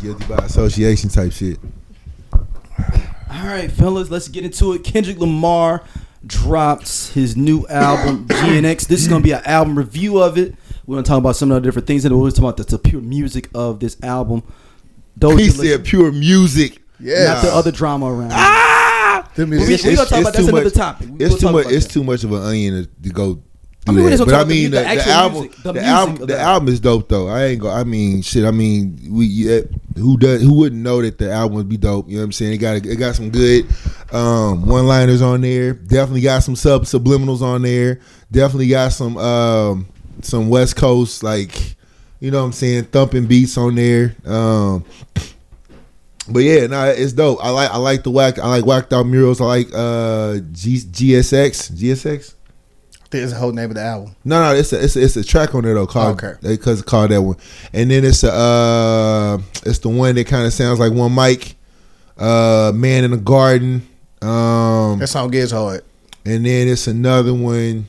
guilty by association type shit. All right, fellas, let's get into it. Kendrick Lamar dropped his new album, GNX. This is going to be an album review of it. We're going to talk about some of the different things, and we're going to talk about the pure music of this album. He said pure music. Yeah. Not the other drama around it. We're going to talk about that's another topic. It's too much of an onion to go. The album is dope though. Who wouldn't know that the album would be dope? You know what I'm saying? It got some good one-liners on there. Definitely got some subliminals on there. Definitely got some West Coast, like, you know what I'm saying, thumping beats on there. But yeah, it's dope. I like whacked out murals. I like GSX. I think it's the whole name of the album. No, it's a track on there though called because it's called that one. And then it's the one that kind of sounds like one mic, Man in the Garden. That song gets hard. And then it's another one.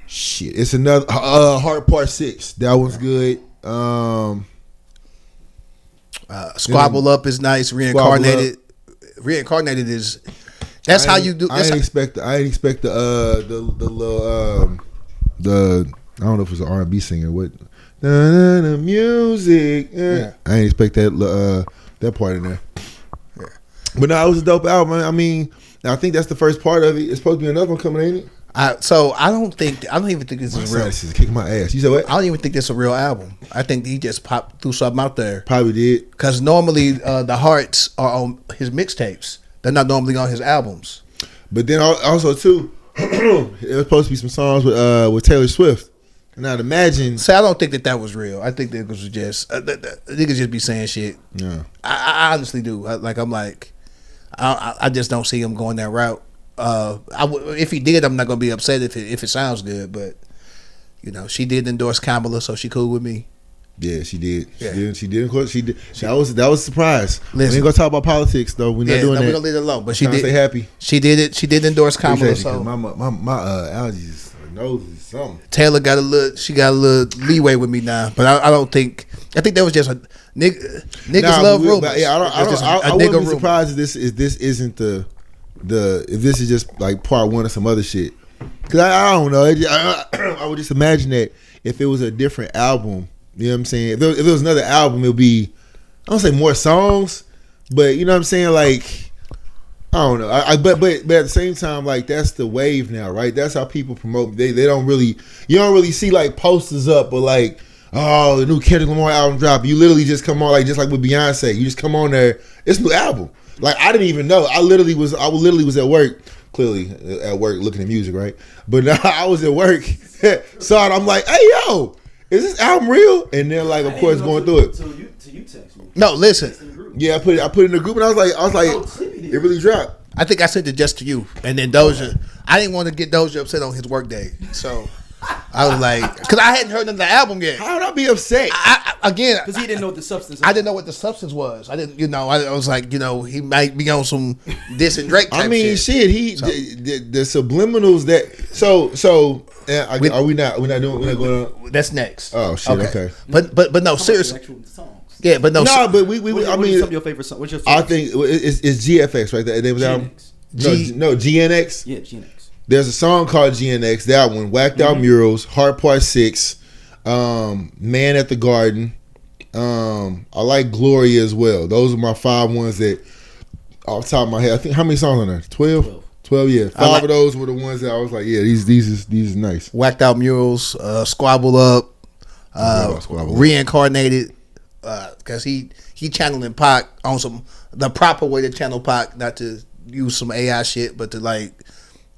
Shit, it's another Heart Part 6. That one's good. Squabble Up is nice. Reincarnated is. That's how you do. I didn't expect the little I don't know if it was an R&B singer. What the music? Yeah. I didn't expect that part in there. Yeah. But no, it was a dope album. I mean, I think that's the first part of it. It's supposed to be another one coming, ain't it? I don't even think this is real. This is kicking my ass. You said what? I don't even think this is a real album. I think he just threw something out there. Probably did. Because normally the hearts are on his mixtapes. They're not normally on his albums. But then also too, there was supposed to be some songs with Taylor Swift. And I'd imagine. See, I don't think that was real. I think that was just niggas just be saying shit. Yeah, I honestly do. I just don't see him going that route. If he did, I'm not gonna be upset if it sounds good. But you know, she did endorse Kamala, so she cool with me. Yeah, she did. Yeah. She did. That was a surprise. Listen, we ain't gonna talk about politics though. We're not doing that. We're gonna leave it alone. But she did. Stay happy. She did it. She did endorse Kamala. So my allergies, nose is something. Taylor got a little leeway with me now. But I don't think. I think that was just a niggas love rumors. Yeah, I wouldn't be surprised if this isn't if this is just like part one of some other shit. Cause I don't know. I would just imagine that if it was a different album. You know what I'm saying? If there was another album, it would be, I don't say more songs, but you know what I'm saying? Like, I don't know. But at the same time, like, that's the wave now, right? That's how people promote. They don't really, you don't really see like posters up, but like, oh, the new Kendrick Lamar album drop. You literally just come on, like, just like with Beyonce. You just come on there. It's a new album. Like, I didn't even know. I literally was at work, clearly at work looking at music, right? But I was at work, saw it. I'm like, hey, yo. Is this album real? And then, like, of course, going through it. So you text me. No, listen. Yeah, I put it in the group, and I was like, it really dropped. I think I sent it just to you, and then Dosia. I didn't want to get Dosia upset on his work day, so I was like, because I hadn't heard of the album yet. How would I be upset? Again, because he didn't know what the substance. I didn't know what the substance was. I didn't, I was like, he might be on some diss and Drake type shit. The subliminals that so. Are we not going on? That's next. Oh shit. Okay. But no, seriously. Yeah, but no. No, but we. I mean, some of your favorite songs. What's your favorite? I think it's GFX, right? That name was album. No, GNX. Yeah, GNX. There's a song called GNX. That one, Whacked Out Murals, Heart Part 6, Man at the Garden. I like Gloria as well. Those are my 5 ones that, off the top of my head, I think how many songs on there? 12, yeah. 5 of those were the ones that I was like, yeah, these is nice. Whacked Out Murals, Squabble Up, Reincarnated, because he channeling Pac on the proper way to channel Pac, not to use some AI shit, but to like,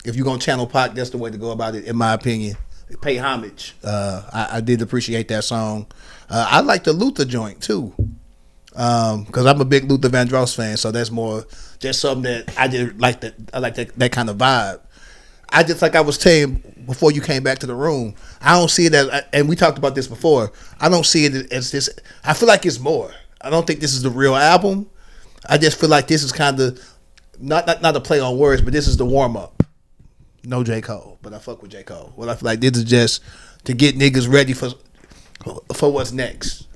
if you're gonna channel Pac, that's the way to go about it, in my opinion. Pay homage. I did appreciate that song. I like the Luther joint too, because I'm a big Luther Vandross fan, so that's more just something that I did like. I like that kind of vibe. I just, like I was saying before you came back to the room, I don't see it as, and we talked about this before, I don't see it as this. I feel like it's more. I don't think this is the real album. I just feel like this is kind of not a play on words, but this is the warm up. No J. Cole, but I fuck with J. Cole. Well, I feel like this is just to get niggas ready for what's next.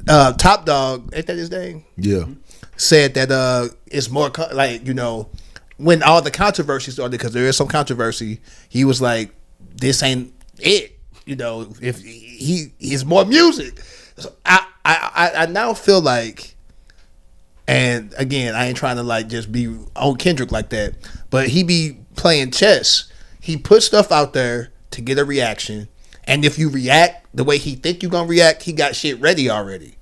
Top Dog, ain't that his name? Yeah. Said that it's more like, you know, when all the controversy started, because there is some controversy, he was like, this ain't it. You know, if he's more music. So I now feel like, and again, I ain't trying to like just be on Kendrick like that, but he be playing chess. He put stuff out there to get a reaction, and if you react the way he think you gonna react, he got shit ready already.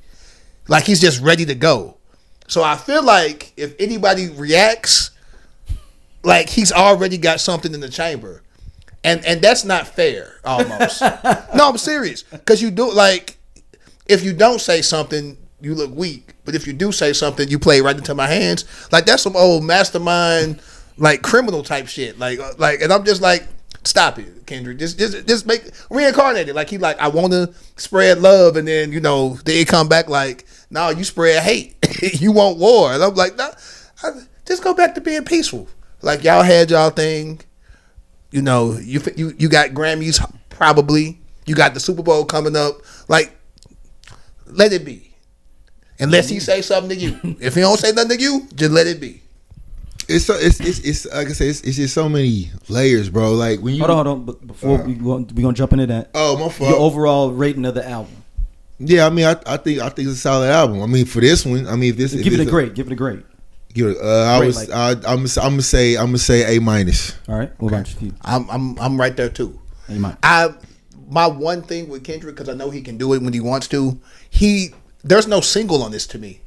Like he's just ready to go. So I feel like if anybody reacts, like he's already got something in the chamber, and that's not fair. Almost. No, I'm serious. Because you do, like, if you don't say something, you look weak. But if you do say something, you play right into my hands. Like that's some old mastermind, like criminal type shit. Like, and I'm just like, stop it, Kendrick. Just make reincarnated. Like he like, I want to spread love, and then you know they come back like, no, you spread hate. You want war, and I'm like, no, just go back to being peaceful. Like y'all had y'all thing, you know. You got Grammys probably. You got the Super Bowl coming up. Like, let it be. Unless he say something to you. If he don't say nothing to you, just let it be. It's like I said, it's just so many layers, bro. Like when you hold on. But before we gonna jump into that. Oh, my fault. Your overall rating of the album. Yeah, I mean, I think it's a solid album. I mean, for this one, I mean, give it a grade. Give it a grade. I'm gonna say A minus. All right. What about you? I'm right there too. A minus. My one thing with Kendrick, because I know he can do it when he wants to. There's no single on this to me.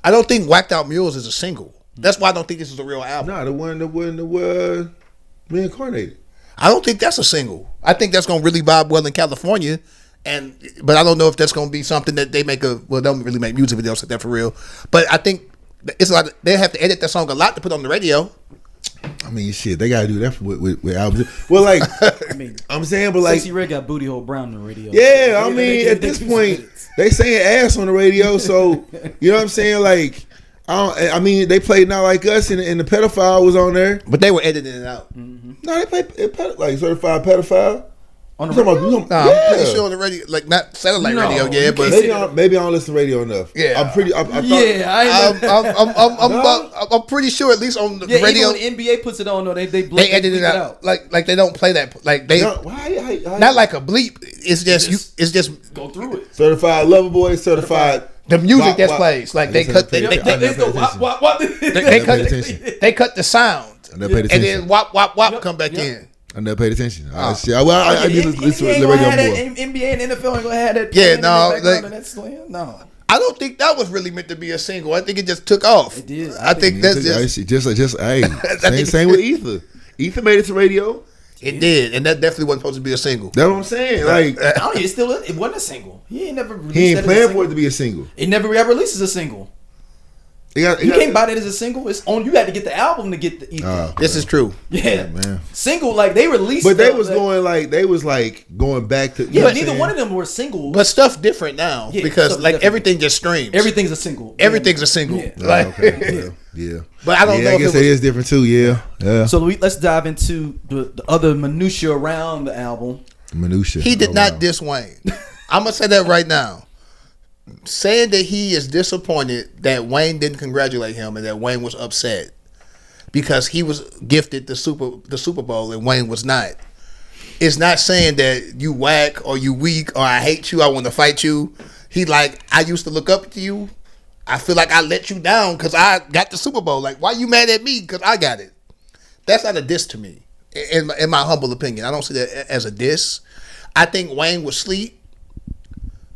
I don't think Whacked Out Mules is a single. That's why I don't think this is a real album. Nah, the one that reincarnated. I don't think that's a single. I think that's gonna really vibe well in California. But I don't know if that's gonna be something that they make they don't really make music videos like that for real. But I think it's like they have to edit that song a lot to put on the radio. I mean, shit, they gotta do that with albums. Well, like, I mean, I'm saying, but like, Sexy Red got Booty Hole Brown on the radio. Yeah, I mean, at this point, they saying ass on the radio, so you know what I'm saying? Like, I mean, they played Not Like Us, and the pedophile was on there, but they were editing it out. Mm-hmm. No, they played like Certified Pedophile. On the radio? I'm pretty sure on the radio, like not satellite radio, yeah, but maybe I don't listen to radio enough. Yeah, I'm pretty sure at least on the radio. Even when the NBA puts it on, they edit it out. Like they don't play that. Like they not like a bleep. It's just go through it. Certified Lover Boy, Certified. The music that plays, like they cut the they cut the sound, and then wop come back in. I never paid attention. I just listen to the radio more. NBA and NFL ain't gonna have that. Yeah, no. I don't think that was really meant to be a single. I think it just took off. It did. I think that's just hey. Same with Ether. Ether made it to radio. It did, and that definitely wasn't supposed to be a single. That's what I'm saying. Like, it wasn't a single. He ain't never. He ain't planning for it to be a single. It never ever releases a single. You can't buy that as a single. It's on. You had to get the album to get the EP. This is true. Yeah, man. Single, like they released, but they was going back to. Yeah, but neither one of them were single. But stuff different now because like everything just streams. Everything's a single. Everything's a single. Yeah. Yeah. But I don't know. I guess it is different too. Yeah. So let's dive into the other minutia around the album. Minutia. He did not diss Wayne. I'm gonna say that right now. Saying that he is disappointed that Wayne didn't congratulate him and that Wayne was upset because he was gifted the Super Bowl and Wayne was not. It's not saying that you whack or you weak or I hate you, I want to fight you. He like, I used to look up to you. I feel like I let you down because I got the Super Bowl. Like, why you mad at me? Because I got it. That's not a diss to me, in my humble opinion. I don't see that as a diss. I think Wayne was sleep.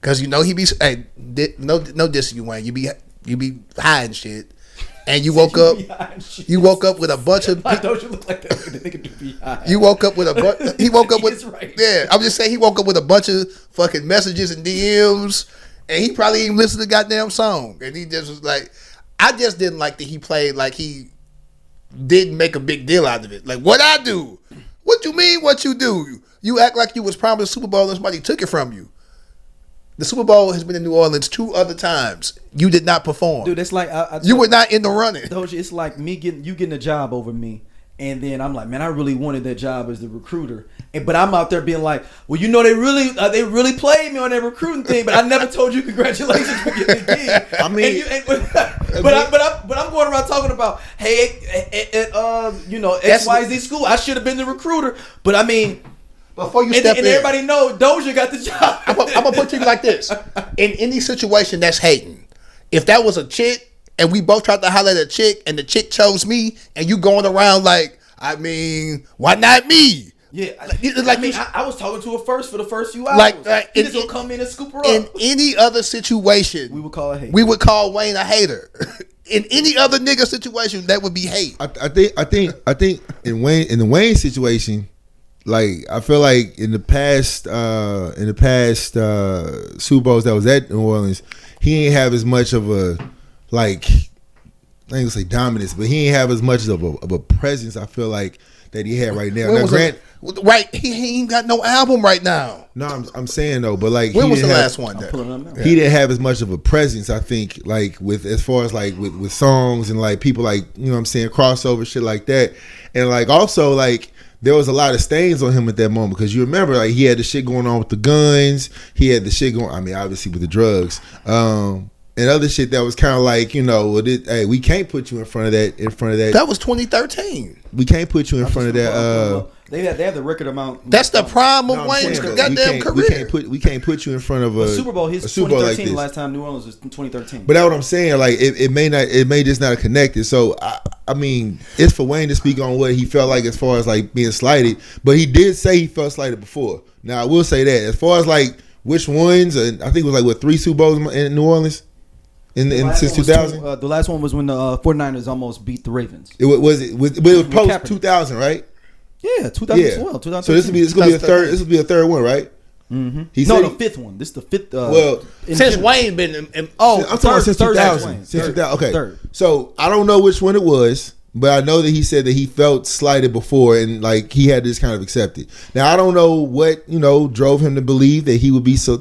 Cause you know he be no dissing you, Wayne. You be high and shit, and you woke up. You woke up with a bunch of. Don't you look like that nigga to be high? You woke up with a bunch. He woke up with. Right. Yeah, I'm just saying he woke up with a bunch of fucking messages and DMs, and he probably even listened to the goddamn song, and he just was like, I just didn't like that he played like he didn't make a big deal out of it. Like, what I do? What you mean? What you do? You act like you was promised a Super Bowl and somebody took it from you. The Super Bowl has been in New Orleans 2 other times. You did not perform. Dude, it's like you were not in the running. It's like me getting a job over me, and then I'm like, man, I really wanted that job as the recruiter, But I'm out there being like, well, you know, they really played me on that recruiting thing, but I never told you congratulations for getting the gig. I mean, but I'm going around talking about, hey, you know, XYZ school, I should have been the recruiter. But I mean, before you step in, everybody know Dosia got the job. I'm gonna put you like this: in any situation that's hating, if that was a chick and we both tried to holler at a chick and the chick chose me, and you going around like, I mean, why not me? Yeah, I was talking to her first for the first few hours. Like he just gonna come in and scoop her up. In any other situation, we would call her hate. We would call Wayne a hater. In any other nigga situation, that would be hate. I think in the Wayne situation, like I feel like in the past Super Bowls that was at New Orleans, he ain't have as much of a like, I ain't gonna say dominance, but he ain't have as much of a presence. I feel like that he had right now. Right, he ain't got no album right now. No, I'm saying though, but like when was the last one? He didn't have as much of a presence. I think like with as far as like with songs and like people like, you know what I'm saying, crossover shit like that, and like also like there was a lot of stains on him at that moment because you remember like he had the shit going on with the guns, he had the shit going. I mean, obviously with the drugs. And other shit that was kind of like, you know, hey, we can't put you in front of that. That was 2013. We can't put you in front of that. They have the record amount. That's the prime of Wayne's goddamn career. We can't put you in front of a Super Bowl. His Super Bowl 2013 like the last time New Orleans was in 2013. But that's what I'm saying. Like it may just not have connected. So I mean, it's for Wayne to speak on what he felt like as far as like being slighted. But he did say he felt slighted before. Now I will say that as far as like which ones, and I think it was like 3 Super Bowls in New Orleans. Since 2000, the last one was when the 49ers almost beat the Ravens. It was post 2000, right? Yeah, 2012, 2013. So this will be a third. This will be a third one, right? Mm-hmm. The fifth one. This is the fifth. Since Wayne been I'm talking about since 2000. Since 2000. Okay. Third. So I don't know which one it was, but I know that he said that he felt slighted before, and like he had this kind of accepted. Now I don't know what drove him to believe that he would be so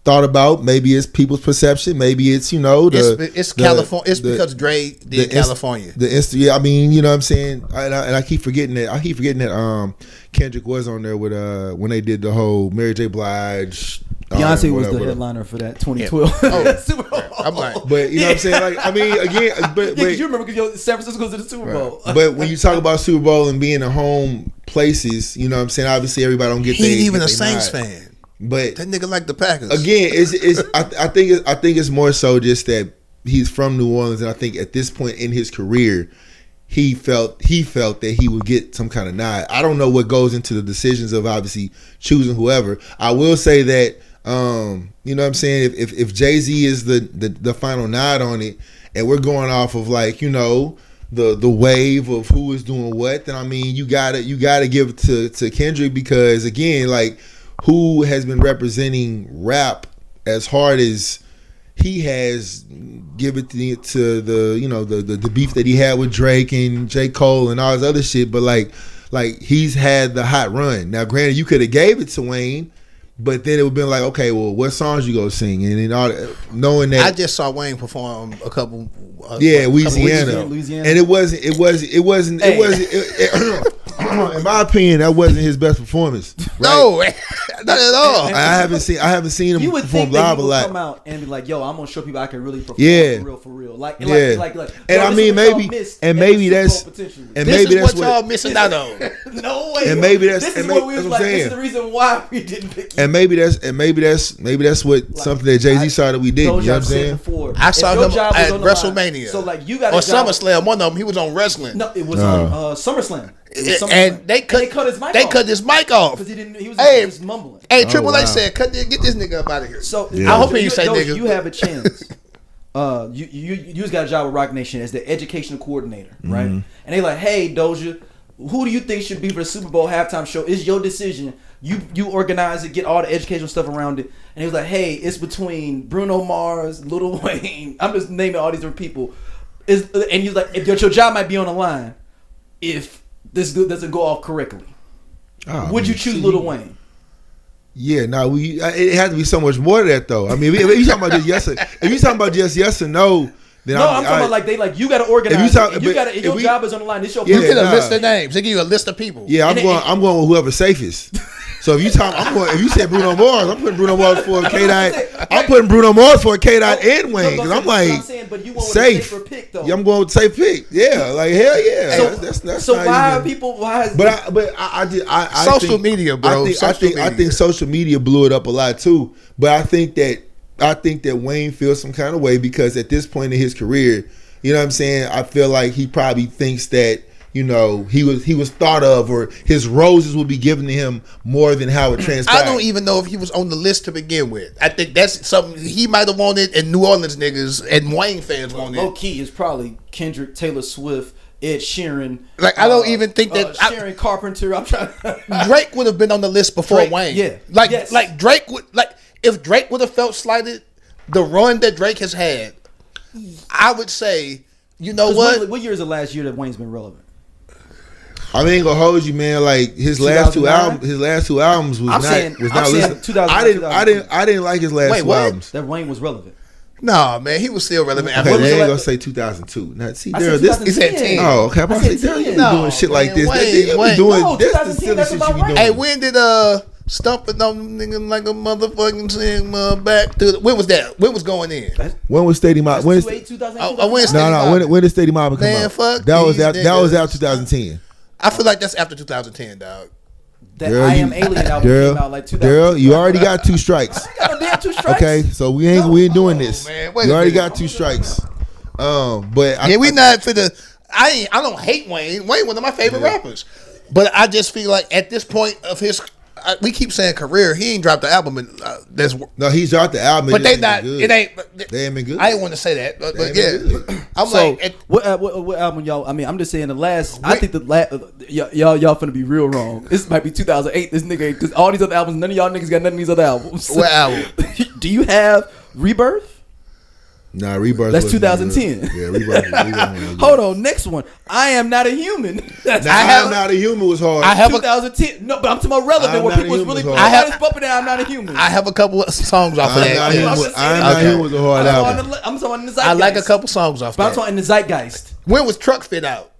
thought about. Maybe it's people's perception. Maybe it's it's California. It's because Dre did California. I mean, you know what I'm saying. And I keep forgetting that. Kendrick was on there with when they did the whole Mary J. Blige. Beyonce was the headliner for that 2012 Super Bowl. I'm like, but you know what I'm saying. Like, I mean, again, but you remember because San Francisco was in the Super Bowl. Right. But when you talk about Super Bowl and being in home places, you know what I'm saying. Obviously, everybody don't get. He ain't even a Saints fan. But that nigga like the Packers. Again, I think it's more so just that he's from New Orleans, and I think at this point in his career, he felt that he would get some kind of nod. I don't know what goes into the decisions of obviously choosing whoever. I will say that you know what I'm saying, if Jay-Z is the final nod on it, and we're going off of like the wave of who is doing what, then I mean you gotta give it to Kendrick, because again, like, who has been representing rap as hard as he has, give it to the beef that he had with Drake and J. Cole and all this other shit, but like he's had the hot run. Now granted, you could have gave it to Wayne, but then it would have been like, okay, well, what songs you go sing? And then all knowing that, I just saw Wayne perform a couple Louisiana, and it wasn't in my opinion, that wasn't his best performance. Right? No, not at all. I haven't seen him perform live a lot. Come out and be like, "Yo, I'm gonna show people I can really perform for real." Like, and I mean, maybe that's what y'all missing out on. No way. And maybe that's what this is the reason why we didn't pick you. And maybe that's what something that Jay-Z saw that we did. You know what I'm saying? I saw him at WrestleMania. So like you got or SummerSlam. One of them, he was on wrestling. No, it was on SummerSlam. And they cut his mic off because he was just mumbling. Hey, Triple H said, "Get this nigga up out of here." So I hope you say nigga. You have a chance. You just got a job with Rock Nation as the educational coordinator, right? And they like, "Hey, Dosia, who do you think should be for the Super Bowl halftime show? It's your decision. You organize it, get all the educational stuff around it." And he was like, "Hey, it's between Bruno Mars, Lil Wayne. I'm just naming all these different people." And he's like, "If your job might be on the line if this doesn't go off correctly, would you choose Lil Wayne?" Yeah, it has to be so much more to that though. I mean, if you talking about just yes or no, then I'm talking about like they like you got to organize. If your job is on the line. This your you get a list of names. They give you a list of people. Yeah, I'm going with whoever's safest. So if you said Bruno Mars, I'm putting Bruno Mars for a K-Dot. I'm putting Bruno Mars for a K-Dot and Wayne because I'm like safe. Pick, though. Yeah, I'm going with safe pick. Yeah, like hell yeah. So why are people? Why is I social media, bro? I think social media blew it up a lot too. But I think that Wayne feels some kind of way because at this point in his career, you know what I'm saying? I feel like he probably thinks that, you know, he was thought of, or his roses will be given to him more than how it transpired. I don't even know if he was on the list to begin with. I think that's something he might have wanted, and New Orleans niggas and Wayne fans wanted. Low key is probably Kendrick, Taylor Swift, Ed Sheeran. Like I don't even think that Sharon Carpenter. I'm trying. Drake would have been on the list before Drake, Wayne. Yeah, like Drake would if Drake would have felt slighted, the run that Drake has had, I would say, you know what? What year is the last year that Wayne's been relevant? I ain't gonna hold you, man. Like his last two albums was not listened. I didn't like his last two albums. That Wayne was relevant. No, man, he was still relevant. Okay, they ain't gonna say 2002. Now, see, he said 10. Oh, okay. I'm saying, you doing shit like this. That's the silly shit you be doing. Hey, when did Stumping on nigga like a motherfucking Sigma back to when was that? When was going in? When was Steady Mob? When did Steady Mob come out? Fuck that was out 2010. I feel like that's after 2010, dog. That girl, I Am Alien album came out like 2010. Girl, you already got 2 strikes. I got no damn 2 strikes. Okay, so we ain't doing this. Man, you already got 2 strikes. But we not for the. I don't hate Wayne. Wayne one of my favorite rappers, but I just feel like at this point of his. We keep saying career. He ain't dropped the album. He's dropped the album. But they not. Good. It ain't. They ain't been good. I didn't want to say that, but yeah. I'm so, like, what album y'all? I mean, I'm just saying the last. I think the last. Y'all finna be real wrong. This might be 2008. This nigga, because all these other albums, none of y'all niggas got none of these other albums. What album? Do you have Rebirth? Nah, Rebirth. That's 2010. Yeah, Rebirth. Hold on, next one. I Am Not a Human. I Am Not a Human was hard. I have 2010. No, but I'm talking about relevant where people was really. I have bumping I'm Not a Human. I have a couple of songs off of that. I Am Not a Human was a hard album. I'm talking the Zeitgeist. I like a couple songs off that. I'm talking the Zeitgeist. When was Truck Fit out?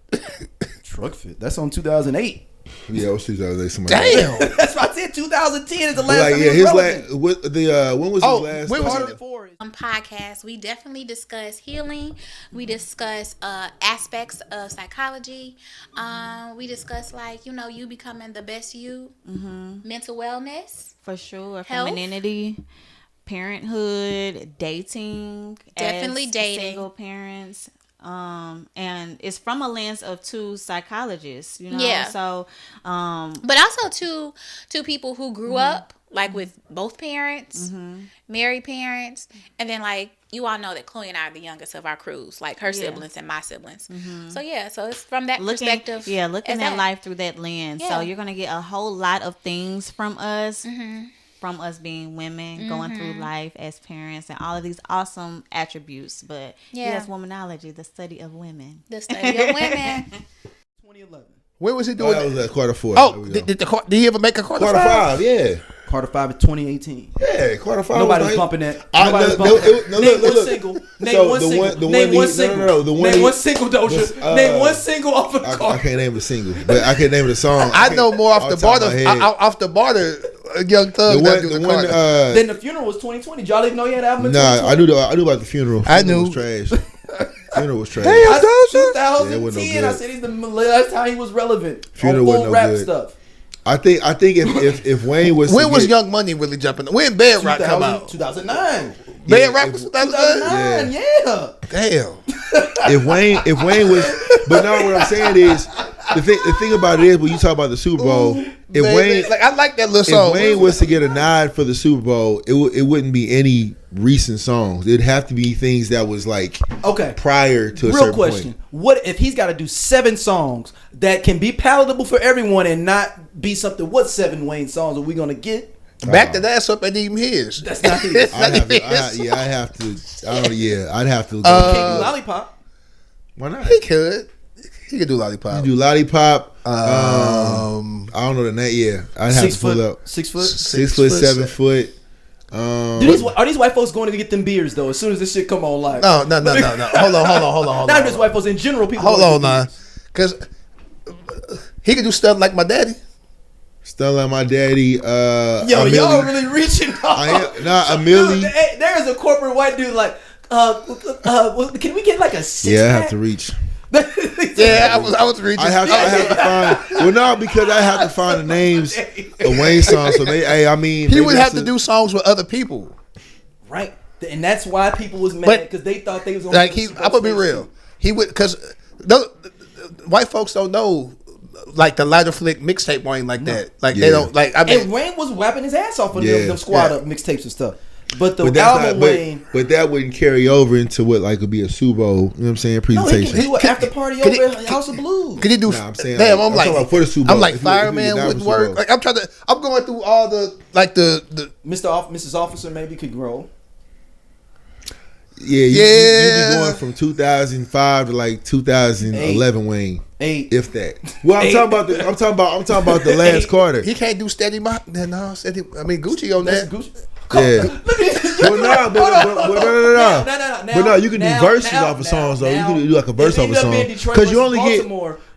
Truck Fit. That's on 2008. Yeah, it was 2008. Damn, that's why I said 2010 is the last. Like, yeah, his last. When was his last? When was it? Podcast, we definitely discuss healing. We discuss aspects of psychology. We discuss you becoming the best you, mental wellness, for sure, health. Femininity, parenthood, dating, definitely dating, single parents. And it's from a lens of 2 psychologists, Yeah. So, but also two people who grew up with both parents, married parents, and then you all know that Chloe and I are the youngest of our crews, her siblings and my siblings. So it's from that perspective. Yeah, looking at life through that lens. Yeah. So you're gonna get a whole lot of things from us. From us being women, going through life as parents, and all of these awesome attributes. But yes, womanology, the study of women. The study of women. 2011. When was he doing that? Was at quarter 4. Oh, did he ever make a quarter 5? Quarter 5, yeah. Quarter 5 in 2018. Yeah, quarter 5. Nobody's bumping that. Nobody's bumping that. Name one single. Name one single. Name one single. Name one single, Dosia. Name one single off of the car. I can't name a single, but I can name the song. I know more off the border. Off the border. Young Thug. Then The Funeral was 2020. Y'all even know he had an album in 2020? Nah, I knew about The Funeral. I knew. It was trash. Funeral was trash. Damn, 2010. I said he's the last time he was relevant. Funeral wasn't no rap good. Stuff. I think if Wayne was when was Young Money really jumping? When Bad Rock come out? 2009. Bad Rock was 2009. Yeah. Damn. If Wayne was, but no, what I'm saying is the thing about it is when you talk about the Super Bowl, Wayne, I like that little song. If Wayne was to get a nod for the Super Bowl, it wouldn't be any recent songs. It'd have to be things that was prior to a certain question. point. What if he's got to do 7 songs that can be palatable for everyone and not be something? What 7 Wayne songs are we gonna get? Back that ass up and even his. That's not his. I'd have to. Can't do Lollipop. Why not? He could do Lollipop. You do Lollipop. I don't know the name. Yeah, I'd have to pull up 6 foot, 6 foot, 7 foot. Are these white folks going to get them beers though? As soon as this shit come on live. No. Hold on. Not just white folks in general. People. Hold on, now, because he could do stuff like my daddy. Stuff like my daddy. Yo, y'all really reaching. Amelie. There is a corporate white dude like. Can we get like a 6 Yeah, I have to reach. Yeah, I was reaching. I have to find. Well, no, because I have to find the names of Wayne songs. So he would have to do songs with other people, right? And that's why people was mad because they thought they was gonna like I'm gonna be real. He would because white folks don't know like the lighter flick mixtape Wayne like that. Like they don't like. I mean, and Wayne was rapping his ass off on them squad up mixtapes and stuff. But the album Wayne, but that wouldn't carry over into what like would be a Subo. You know what I'm saying? Presentation. No, he would after party over at House of Blues. Could he do? I'm saying. Damn, I'm like for the Subo. I'm like Fireman wouldn't work. Like I'm going through all the like the Mrs. Officer maybe could grow. Yeah, you'd be going from 2005 to like 2011 Wayne. 8. If that. Well, I'm talking about the Lance Carter. He can't do Steady Mop. No, Steady. I mean Gucci on that. Gucci. Yeah. But no, you can do verses off of songs though. You can do like a verse off a song because you only get.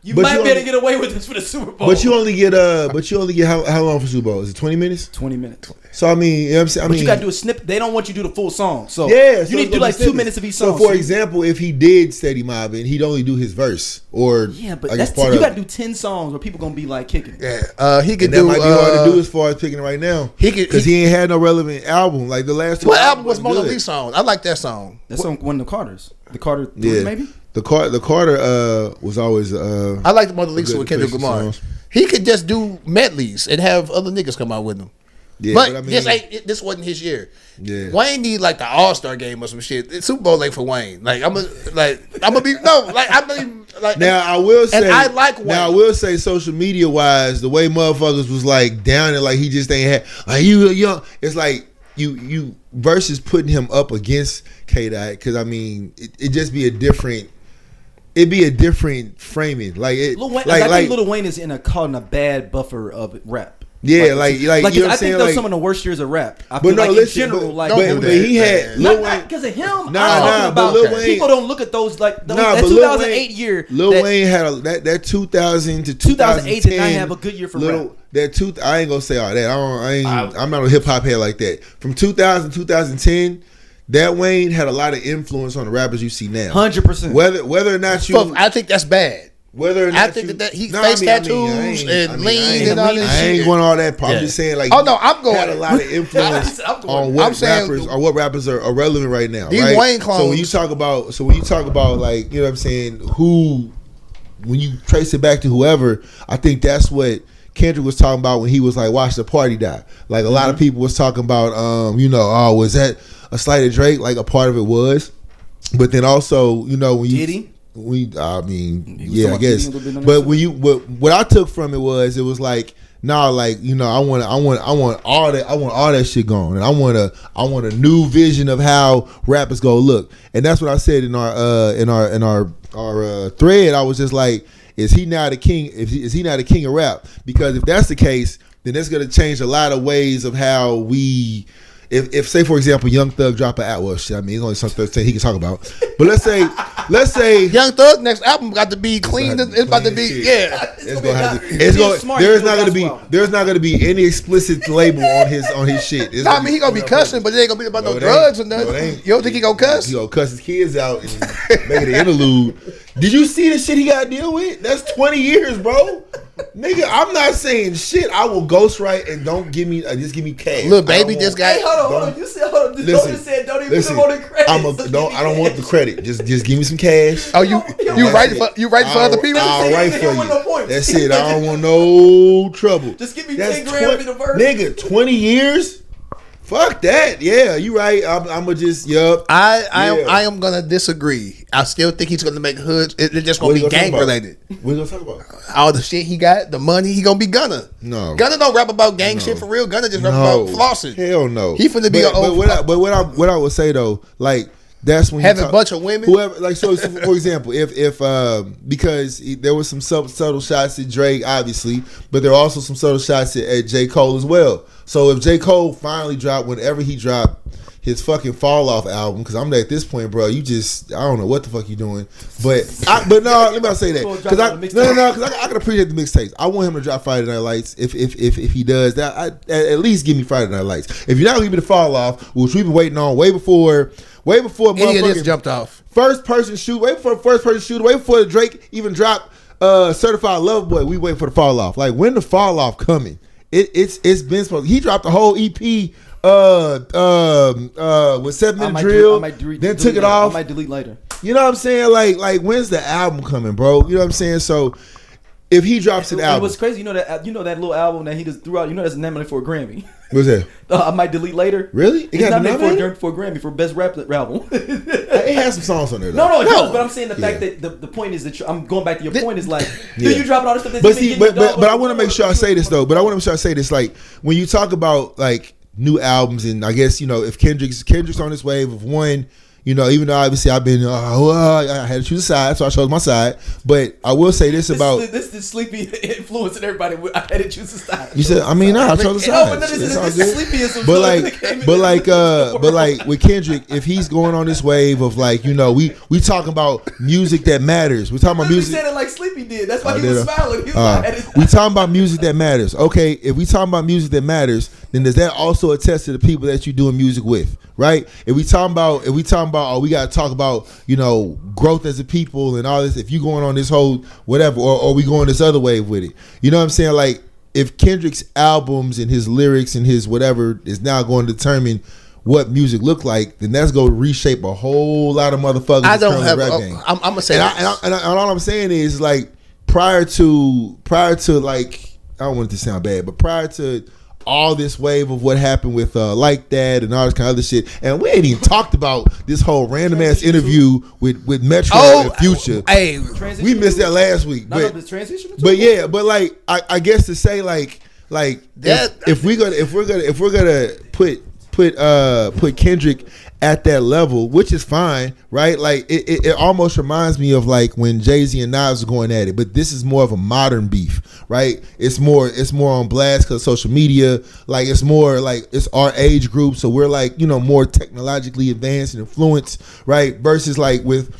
You might be able to get away with this for the Super Bowl. But you only get how long for Super Bowl? Is it 20 minutes? 20 minutes. So I mean, you know what I'm saying? But you gotta do a snippet. They don't want you to do the full song. So you need to do like 2 minutes of each song. So for example, if he did Steady Mobbing, he'd only do his verse or but that's you gotta do 10 songs where people gonna be like kicking. Yeah, he could do. That might be hard to do as far as picking it right now. Because he ain't had no relevant album like the last two. What album was Mona Lee's song? I like that song. That's on one of the Carters. The Carter 3 maybe. The Carter was always I like the Mona Lisa with Kendrick Lamar. He could just do medleys and have other niggas come out with him. Yeah, but I mean, this wasn't his year. Yeah. Wayne need like the All-Star game or some shit. It's Super Bowl late for Wayne. Like I'm gonna be now I will say and I like Wayne. Now I will say social media wise, the way motherfuckers was like down and like he just ain't had like you young. It's like you versus putting him up against K-Dot because I mean it just be a different. It'd be a different framing, like it. I think Lil Wayne is caught in a bad buffer of rap. Yeah, like you know what I'm saying. I think those some of the worst years of rap. I feel in general, but he had Lil Wayne because of him. But Lil Wayne, people don't look at those like that 2008 year. Lil Wayne had that 2000 to 2008 did not have a good year for rap. I ain't gonna say all that. I'm not a hip hop head like that. From 2000 to 2010. That Wayne had a lot of influence on the rappers you see now. 100%. Whether or not you, I think that's bad. Whether or not I think that he face tattoos and lean and all this shit. I ain't going all that. I'm just saying, like, I'm going. Had a lot of influence on what rappers are relevant right now. These right? Wayne clones. So when you talk about, like, you know what I'm saying, when you trace it back to whoever, I think that's what Kendrick was talking about when he was like, watch the party die. Like a lot of people was talking about, was that a slight of Drake? Like a part of it was, but then also, when did he? I guess. But what I took from it was like, I want all that shit gone, and I want a new vision of how rap is gonna look, and that's what I said in our thread. I was just like, is he now the king? Is he now the king of rap? Because if that's the case, then it's gonna change a lot of ways of how we. If say for example, Young Thug drop an album, he's only some thing he can talk about. But let's say Young Thug next album got to be clean. It's about to be there's not gonna be any explicit label on his shit. He gonna be cussing, but it ain't gonna be about no drugs or nothing. You don't think he gonna cuss? He gonna cuss his kids out and make it an interlude. Did you see the shit he got to deal with? That's 20 years, bro. Nigga, I'm not saying shit. I will ghostwrite and don't give me just give me cash. Little baby just got. Hey, hold on. You said hold on. Listen, said don't even put him on the credit. I don't want the credit. Just give me some cash. Oh, you writing for other people? I'll write for you. That's it. I don't want no trouble. Just give me 10 grand in the verse. Nigga, 20 years. Fuck that. Yeah, you right. I'm gonna just I am gonna disagree. I still think he's gonna make hoods. It's just gonna be gang related. What are you gonna talk about? All the shit he got, the money, he gonna be Gunna. No. Gunna don't rap about gang shit for real. Gunna just rap about flossing. Hell no. He finna be but what I would say though, like That's when having a bunch of women. Whoever, like, so for example, if because there was some subtle shots at Drake, obviously, but there are also some subtle shots at J. Cole as well. So if J. Cole finally dropped, whenever he dropped his fucking Fall Off album, because I'm at this point, bro, I don't know what the fuck you doing, but no, let me not say that, because I can appreciate the mixtapes. I want him to drop Friday Night Lights if he does that. At least give me Friday Night Lights. If you're not gonna give me the Fall Off, which we've been waiting on way before any of this jumped off. First person shoot, wait for the Drake even dropped Certified Lover Boy. We wait for the Fall Off. Like, when the Fall Off coming? It's been supposed. He dropped the whole EP. With 7 Minute Drill, then took it off. I might delete later. You know what I'm saying? Like when's the album coming, bro? You know what I'm saying? So if he drops an album, what's crazy? You know that little album that he just threw out. You know that's nominated for a Grammy. What's that? I might delete later. Really? It's nominated for a Grammy for best rap album. It has some songs on there, though. No, it does. But I'm saying the fact that the point is that I'm going back to your point is like, you dropping all this stuff. But I want to make sure I say this though. Like, when you talk about like new albums, and I guess, you know, if Kendrick's on this wave of one, you know, even though obviously I've been I had to choose a side, so I chose my side. But I will say this about this is sleepy influence and everybody. I had to choose a side. You said, I chose a side. This is sleepy. But like with Kendrick, if he's going on this wave of, like, you know, we talking about music that matters. We're talking about music. He said it like Sleepy did. That's why he was smiling. He was we talking about music that matters. Okay, if we talking about music that matters, then does that also attest to the people that you're doing music with, right? If we talking about, we got to talk about, you know, growth as a people and all this. If you going on this whole whatever, or we going this other wave with it, you know what I'm saying? Like, if Kendrick's albums and his lyrics and his whatever is now going to determine what music look like, then that's going to reshape a whole lot of motherfuckers. I don't have. I'm gonna say, and all I'm saying is, like, prior to like, I don't want it to sound bad, but prior to all this wave of what happened with Like That and all this kind of other shit, and we ain't even talked about this whole random ass interview with Metro and Future. Hey, we missed that last week. But yeah, but like, I guess to say like that, if we're gonna put Kendrick at that level, which is fine, right? Like, it almost reminds me of like when Jay-Z and Nas were going at it, but this is more of a modern beef, right? It's more on blast because social media. Like, it's more like it's our age group, so we're like, you know, more technologically advanced and influenced, right? Versus like with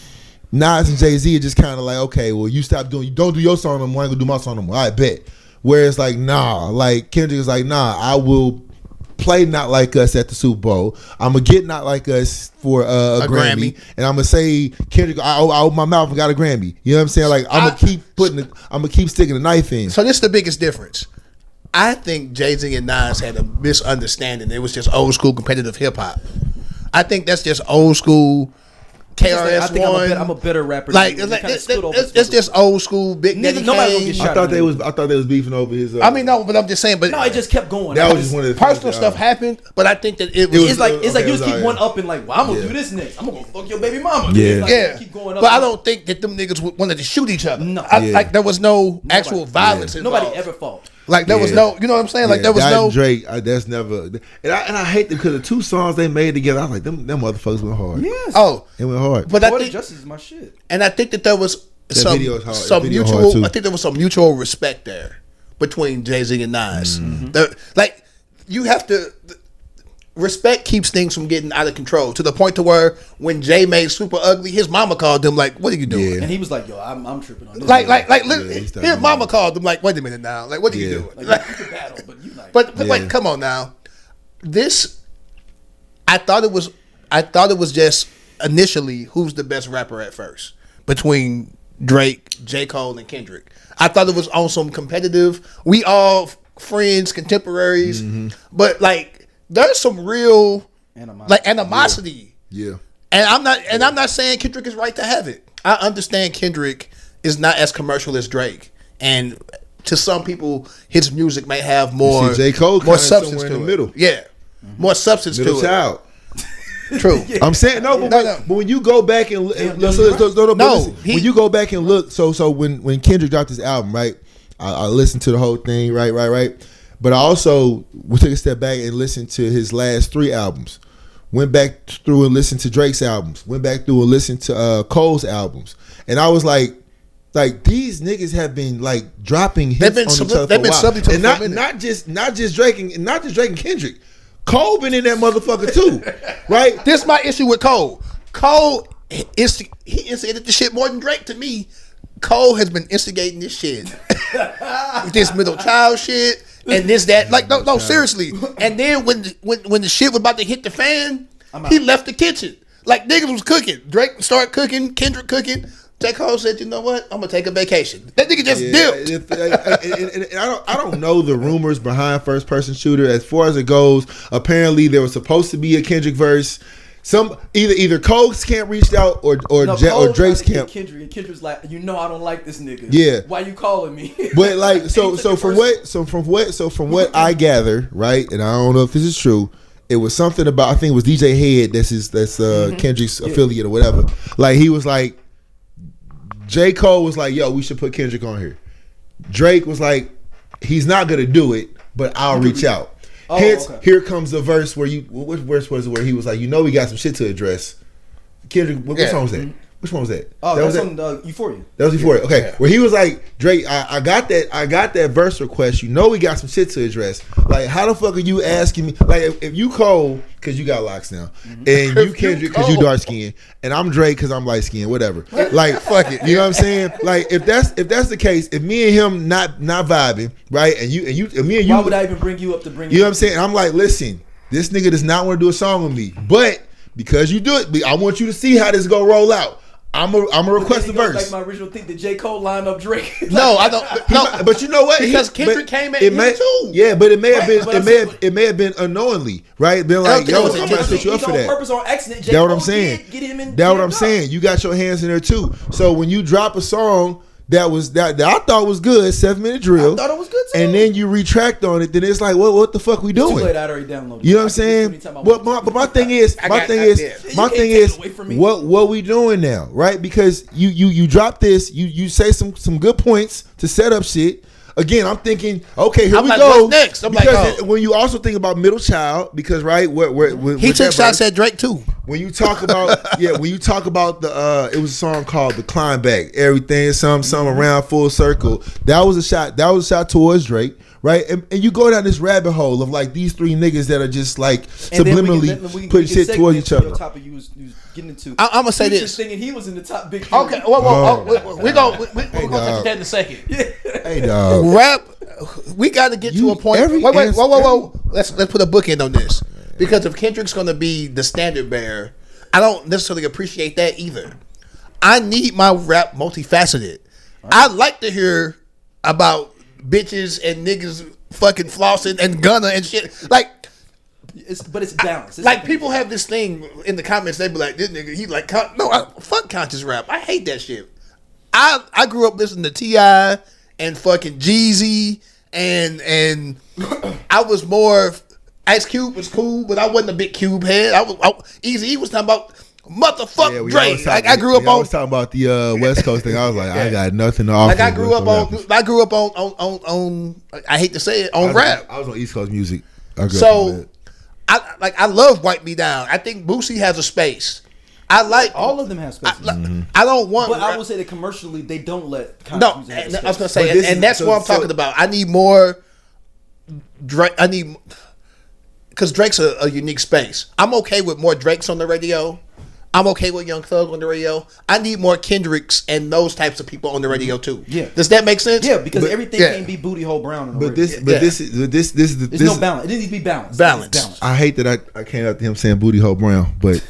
Nas and Jay-Z, it's just kind of like, okay, well, you don't do your song no more, I'm gonna do my song no more. I bet. Whereas like, nah, like Kendrick is like, nah, I will play Not Like Us at the Super Bowl. I'm gonna get Not Like Us for a Grammy, and I'm gonna say, Kendrick, I opened my mouth and got a Grammy. You know what I'm saying? Like, I'm gonna keep sticking the knife in. So this is the biggest difference. I think Jay-Z and Nas had a misunderstanding. It was just old school competitive hip hop. I think that's just old school. KRS-One. I think I'm a better rapper. Like, it's just old school Big Daddy Kane. I thought they was beefing over his. I mean, no, but I'm just saying. But no, it just kept going. That was just one of the personal stuff happened. But I think that it was. It's like you just keep one up and like, well, I'm gonna do this next. I'm gonna fuck your baby mama. Yeah, like, keep going up. But I don't think that them niggas wanted to shoot each other. No, like there was no actual violence involved. Nobody ever fought. Like there was no, you know what I'm saying? Like there was no Drake. That's never. And I hate them because the two songs they made together, I was like, them motherfuckers went hard. Yes. Oh, it went hard. But I think Justice is my shit. And I think that there was some mutual. I think there was some mutual respect there between Jay-Z and Nas. Mm-hmm. Like, you have to. Respect keeps things from getting out of control to the point to where when Jay made Super Ugly, his mama called him like, "What are you doing?" Yeah. And he was like, "Yo, I'm tripping on this." His mama called him like, "Wait a minute now, like, what are you doing?" Like, you can battle, but you like, but like, come on now. This, I thought it was just initially who's the best rapper at first between Drake, J. Cole, and Kendrick. I thought it was on some competitive. We all friends, contemporaries, but like. There's some real animosity. Yeah. And I'm not saying Kendrick is right to have it. I understand Kendrick is not as commercial as Drake. And to some people, his music may have more J. Cole more substance to in the it. middle. Yeah. More substance middle to child. It. True. I'm saying but when you go back and when you go back and look, so when Kendrick dropped his album, right? I listened to the whole thing, right. But I also took a step back and listened to his last 3 albums, went back through and listened to Drake's albums, went back through and listened to Cole's albums, and I was like these niggas have been like dropping hits on each other for a while, and not just Drake and Kendrick. Cole been in that motherfucker too, right? This is my issue with Cole. Cole he instigated the shit more than Drake to me. Cole has been instigating this shit, this middle child shit, and this that. Like no, seriously. And then when the shit was about to hit the fan, he left the kitchen. Like niggas was cooking. Drake started cooking. Kendrick cooking. J. Cole said, "You know what? I'm gonna take a vacation." That nigga just dipped. I don't know the rumors behind First Person Shooter. As far as it goes, apparently there was supposed to be a Kendrick verse. Either Cole's camp reached out or Drake's camp. Kendrick's like, I don't like this nigga. Yeah. Why you calling me? But like, so from what I gather, right, and I don't know if this is true. It was something about, I think it was DJ Head. That's Kendrick's affiliate or whatever. Like he was like, J. Cole was like, yo, we should put Kendrick on here. Drake was like, he's not gonna do it, but I'll reach out. Hence, here comes the verse where which verse was it where he was like, we got some shit to address. Kendrick, what song was that? Which one was that? Oh, that was on Euphoria. That was Euphoria. Okay, where he was like, Drake, I got that verse request. We got some shit to address. Like, how the fuck are you asking me? Like, if you Cole because you got locks now, and you Kendrick because you dark skinned, and I'm Drake because I'm light skinned, whatever. Like, fuck it. You know what I'm saying? Like, if that's the case, if me and him not vibing, right, and me and you, why would I even bring you up to bring? You know what I'm saying? And I'm like, listen, this nigga does not want to do a song with me, but because you do it, I want you to see how this is gonna roll out. I'm a request a verse. Like my original thing, did J. Cole line up Drake? No, I don't. No, but you know what? Because Kendrick came at him too. Yeah, but it may have been unknowingly, right? Been like, yo, I'm gonna set you up for that. Purpose or accident. That's what I'm saying. That's what I'm saying. You got your hands in there too. So when you drop a song that I thought was good, 7-minute drill. I thought it was good too. And then you retract on it, then it's like, what the fuck we doing? Too late, I'd already downloaded. You know what I'm saying? But my thing is, what we doing now, right? Because you drop this, you say some good points to set up shit. Again, I'm thinking, okay, here we go. What's next? When you also think about middle child, because right, he took shots at Drake too. When you talk about the it was a song called "The Climb Back." Everything, some around full circle. That was a shot towards Drake, right? And you go down this rabbit hole of like these three niggas that are just like subliminally putting shit towards each other. Getting into. I'm gonna say this. Thinking he was in the top big. Okay, we're gonna touch that in a second. Yeah. Hey dog, rap. We got to get to a point. Whoa. Let's put a bookend on this, because if Kendrick's gonna be the standard bearer, I don't necessarily appreciate that either. I need my rap multifaceted. Right. I like to hear about bitches and niggas fucking flossing and gunna and shit like. But it's balanced. Like people have this thing in the comments. They be like, "This nigga, he like fuck conscious rap." I hate that shit. I grew up listening to T.I. and fucking Jeezy and I was more. Ice Cube was cool, but I wasn't a big Cube head. Easy was talking about motherfucker Drake. I grew up on. I was talking about the West Coast thing. I was like, I got nothing to offer. Like I grew up on. I hate to say it, on rap. I was on East Coast music. I love Wipe Me Down. I think Boosie has a space. I like all of them have space. I don't want. But I will say that commercially they don't let. No, I was gonna say, and that's what I'm talking about. I need more. Drake. I need because Drake's a unique space. I'm okay with more Drakes on the radio. I'm okay with Young Thug on the radio. I need more Kendricks and those types of people on the radio too. Yeah, does that make sense? Yeah, because everything can't be Booty Hole Brown. This is there's no balance. It needs to be balanced. Balance. I hate that I came after him saying Booty Hole Brown, but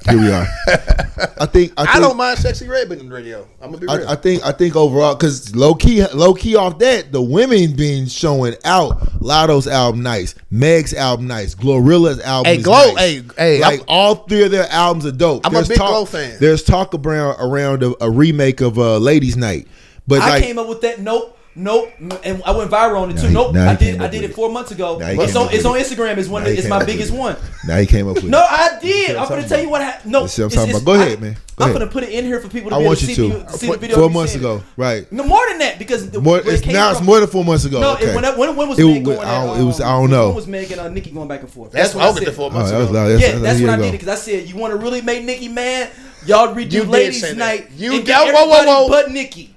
here we are. I don't mind Sexy Red being on the radio. I'm gonna be real. I think overall, because low key off that, the women been showing out. Lotto's album nice, Meg's album nice, Glorilla's album is nice. Like all three of their albums are dope. I'm a big Glow fan. There's talk around a remake of Ladies Night, but I came up with that note Nope, and I went viral on it too. Nope, I did it 4 months ago. It's on Instagram. It's my biggest one. Now he came up with it. No, I did. I'm gonna tell you what happened. No, go ahead, man. I'm gonna put it in here for people to be able to see the video. 4 months ago, right? No, more than that because it's more than 4 months ago. No, okay. when was Meg going? It was I don't know. When was Meg and Nikki going back and forth? That's what I said 4 months ago. That's what I did because I said you want to really make Nikki mad. Y'all redo Ladies Night. You whoa. But Nikki.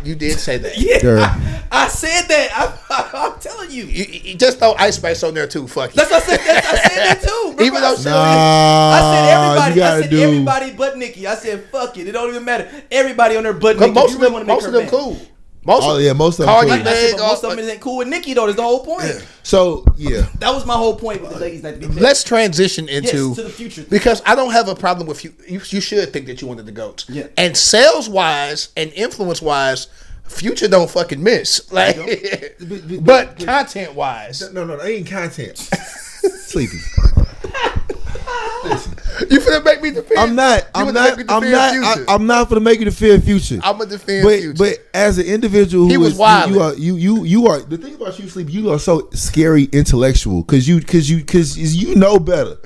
You did say that. Yeah, I said that. I'm telling you. You just throw Ice Spice on there too. Fuck you. That's what I said. I said that too. Even though I said everybody but Nikki. I said fuck it. It don't even matter. Everybody on there but Nikki. Most of them cool. Most of them cool. Most of them isn't cool with Nikki though. That's the whole point. Yeah. So that was my whole point with the Ladies Night. Let's transition into to the future because I don't have a problem with you. You should think that you wanted the GOATs. Yeah. And sales wise and influence wise, Future don't fucking miss. Like, but content wise, no, that ain't content. Sleepy. Listen, you finna make me defend. I'm not finna make you defend Future. I'm gonna defend Future. But as an individual, he was wild. You are the thing about you, Sleepy. You are so scary intellectual because you know better.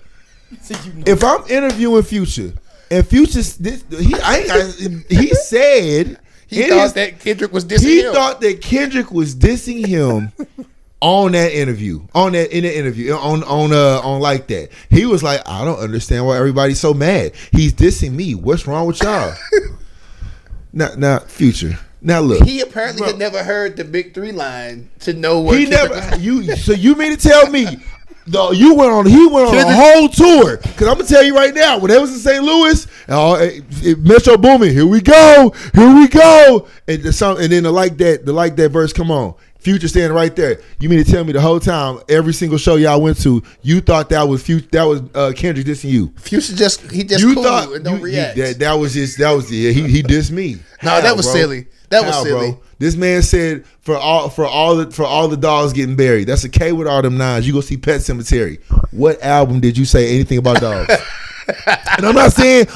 If I'm interviewing Future and Future, he said he thought that Kendrick was dissing him. He thought that Kendrick was dissing him. On that interview, on like that, he was like, I don't understand why everybody's so mad. He's dissing me. What's wrong with y'all? Now, Future. Now look, he apparently had never heard the Big 3 line to know what he never. So you mean to tell me? No, he went on a whole tour. Because I'm gonna tell you right now, when they was in St. Louis, Metro booming. Here we go, and then the like that verse come on. Future standing right there. You mean to tell me the whole time, every single show y'all went to, you thought that was Kendrick dissing you? Future he cool thought, and don't react. He dissed me. No, that was silly. That was silly. Bro? This man said for all the dogs getting buried. That's a K with all them nines. You go see Pet Cemetery. What album did you say anything about dogs? And I'm not saying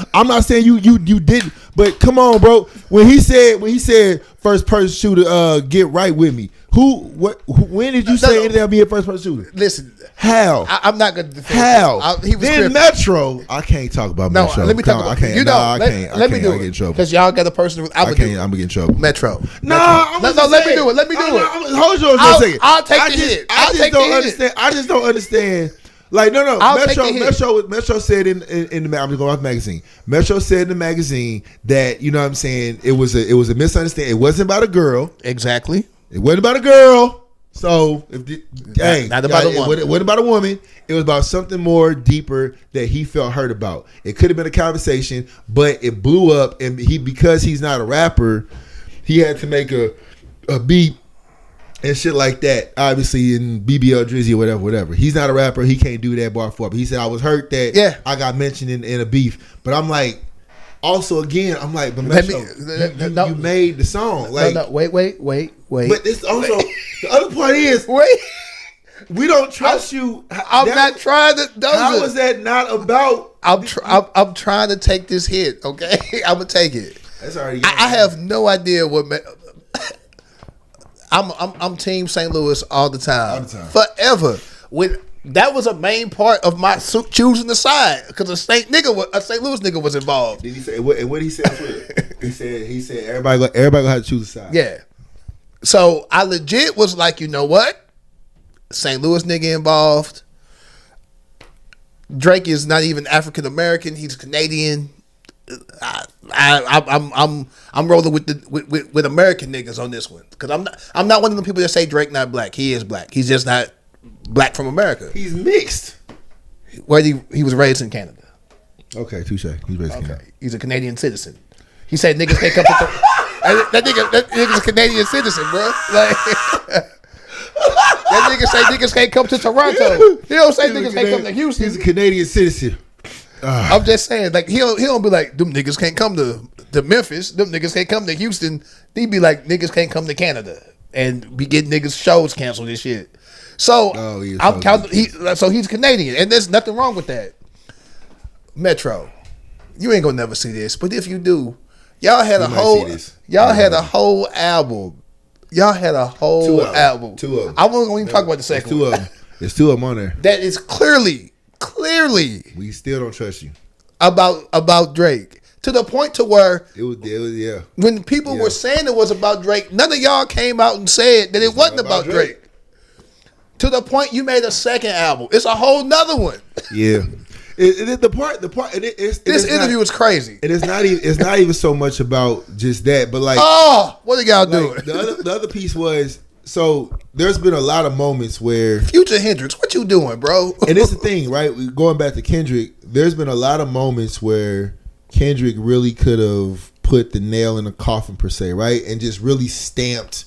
you didn't, but come on, bro. When he said first person shooter, get right with me. When did you say anything about being a first person shooter? Listen, how? I'm not gonna defend how. He was then Metro. I can't talk about Metro. No, let me talk about. I can't. Let me do it get in trouble because y'all got a person. I'm gonna get in trouble. Metro. Let me do it. Hold yours for a second. I'll take the hit. I just don't understand. Like no. Metro said in the I'm just going off the magazine. Metro said in the magazine that you know what I'm saying it was a misunderstanding. It wasn't about a girl. Exactly. It wasn't about a girl. So not about a woman. It wasn't about a woman. It was about something more deeper that he felt hurt about. It could have been a conversation, but it blew up, and because he's not a rapper, he had to make a beat. And shit like that, obviously in BBL Drizzy or whatever. He's not a rapper. He can't do that bar for. But he said I was hurt that I got mentioned in a beef. But I'm like, also again, I'm like, but Metro, you made the song. Like, no, wait. But this also the other part is we don't trust you. I'm not trying to. How is that not about? I'm trying to take this hit. Okay, I'm gonna take it. That's already. I have no idea what. I'm Team St. Louis all the time. Forever. That was a main part of my choosing the side because a St. Louis nigga was involved. Did he say what did he say? he said everybody gonna have to choose a side. Yeah. So I legit was like, you know what? St. Louis nigga involved. Drake is not even African American. He's Canadian. I'm rolling with American niggas on this one because I'm not one of the people that say Drake not black. He is black. He's just not black from America. He's mixed. Where he was raised in Canada. Okay, touche. He's raised in Canada. He's a Canadian citizen. He said niggas can't come to that nigga's a Canadian citizen, bro. Like that nigga say niggas can't come to Toronto. He don't say niggas can't come to Houston. He's a Canadian citizen. I'm just saying, like he don't be like them niggas can't come to Memphis. Them niggas can't come to Houston. He be like niggas can't come to Canada and be getting niggas shows canceled and shit. So I'm counting. So he's Canadian, and there's nothing wrong with that. Metro, you ain't gonna never see this, but if you do, y'all had a whole album Y'all had a whole album. Two of them. I wasn't going to even talk about the second one. Two of them. There's two of them on there. That is clearly. We still don't trust you. About Drake. To the point to where it was yeah. When people were saying it was about Drake, none of y'all came out and said that it wasn't about Drake. To the point you made a second album. It's a whole nother one. Yeah. This interview was crazy. And it's not even so much about just that, but like, what are y'all doing? The other piece was, so there's been a lot of moments where Future Hendrix, what you doing, bro? And it's the thing, right? Going back to Kendrick, there's been a lot of moments where Kendrick really could have put the nail in the coffin per se, right? And just really stamped,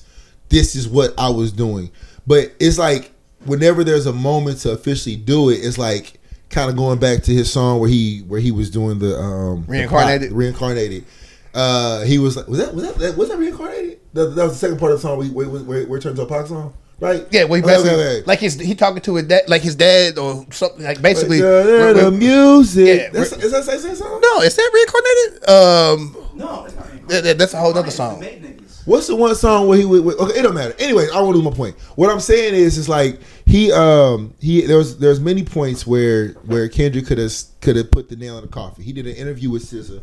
this is what I was doing. But it's like, whenever there's a moment to officially do it, it's like kind of going back to his song where he was doing the Reincarnated. He was like, was that Reincarnated? That was the second part of the song where it turns to a Pac song, right? Yeah, where he basically like he talking to his dad, like his dad or something, like basically the music. Yeah, is that the same song? No, is that Reincarnated? No, it's not Reincarnated. That's a whole other song. What's the one song where he would? Okay, it don't matter. Anyway, I don't want to lose my point. What I'm saying is like there's many points where Kendrick could have put the nail in the coffin. He did an interview with SZA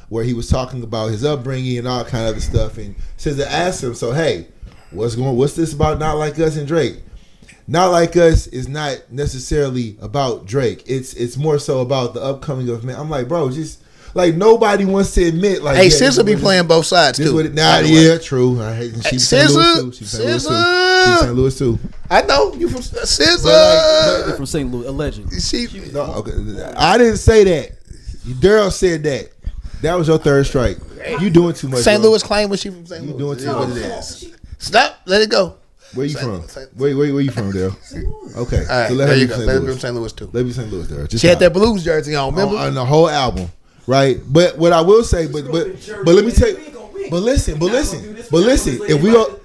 where he was talking about his upbringing and all kind of other stuff, and SZA asked him, "So hey, what's this about Not Like Us and Drake?" Not Like Us is not necessarily about Drake. It's more so about the upcoming of man. I'm like, bro, just. Like, nobody wants to admit, like, hey, SZA be playing both sides too. True. I hate she's St. Louis too. I know you from SZA. Like, from St. Louis, allegedly. I didn't say that. Daryl said that. That was your third strike. You doing too much. St. Louis claim was she from St. Louis? You doing too much. Stop. Let it go. Where you from? Where you from, Daryl? Okay. All right, so there you go. Let it be from St. Louis too. Let it be St. Louis, Daryl. She had that blues jersey on, remember? On the whole album. Right, but what I will say, but let me tell you, but listen, if we go,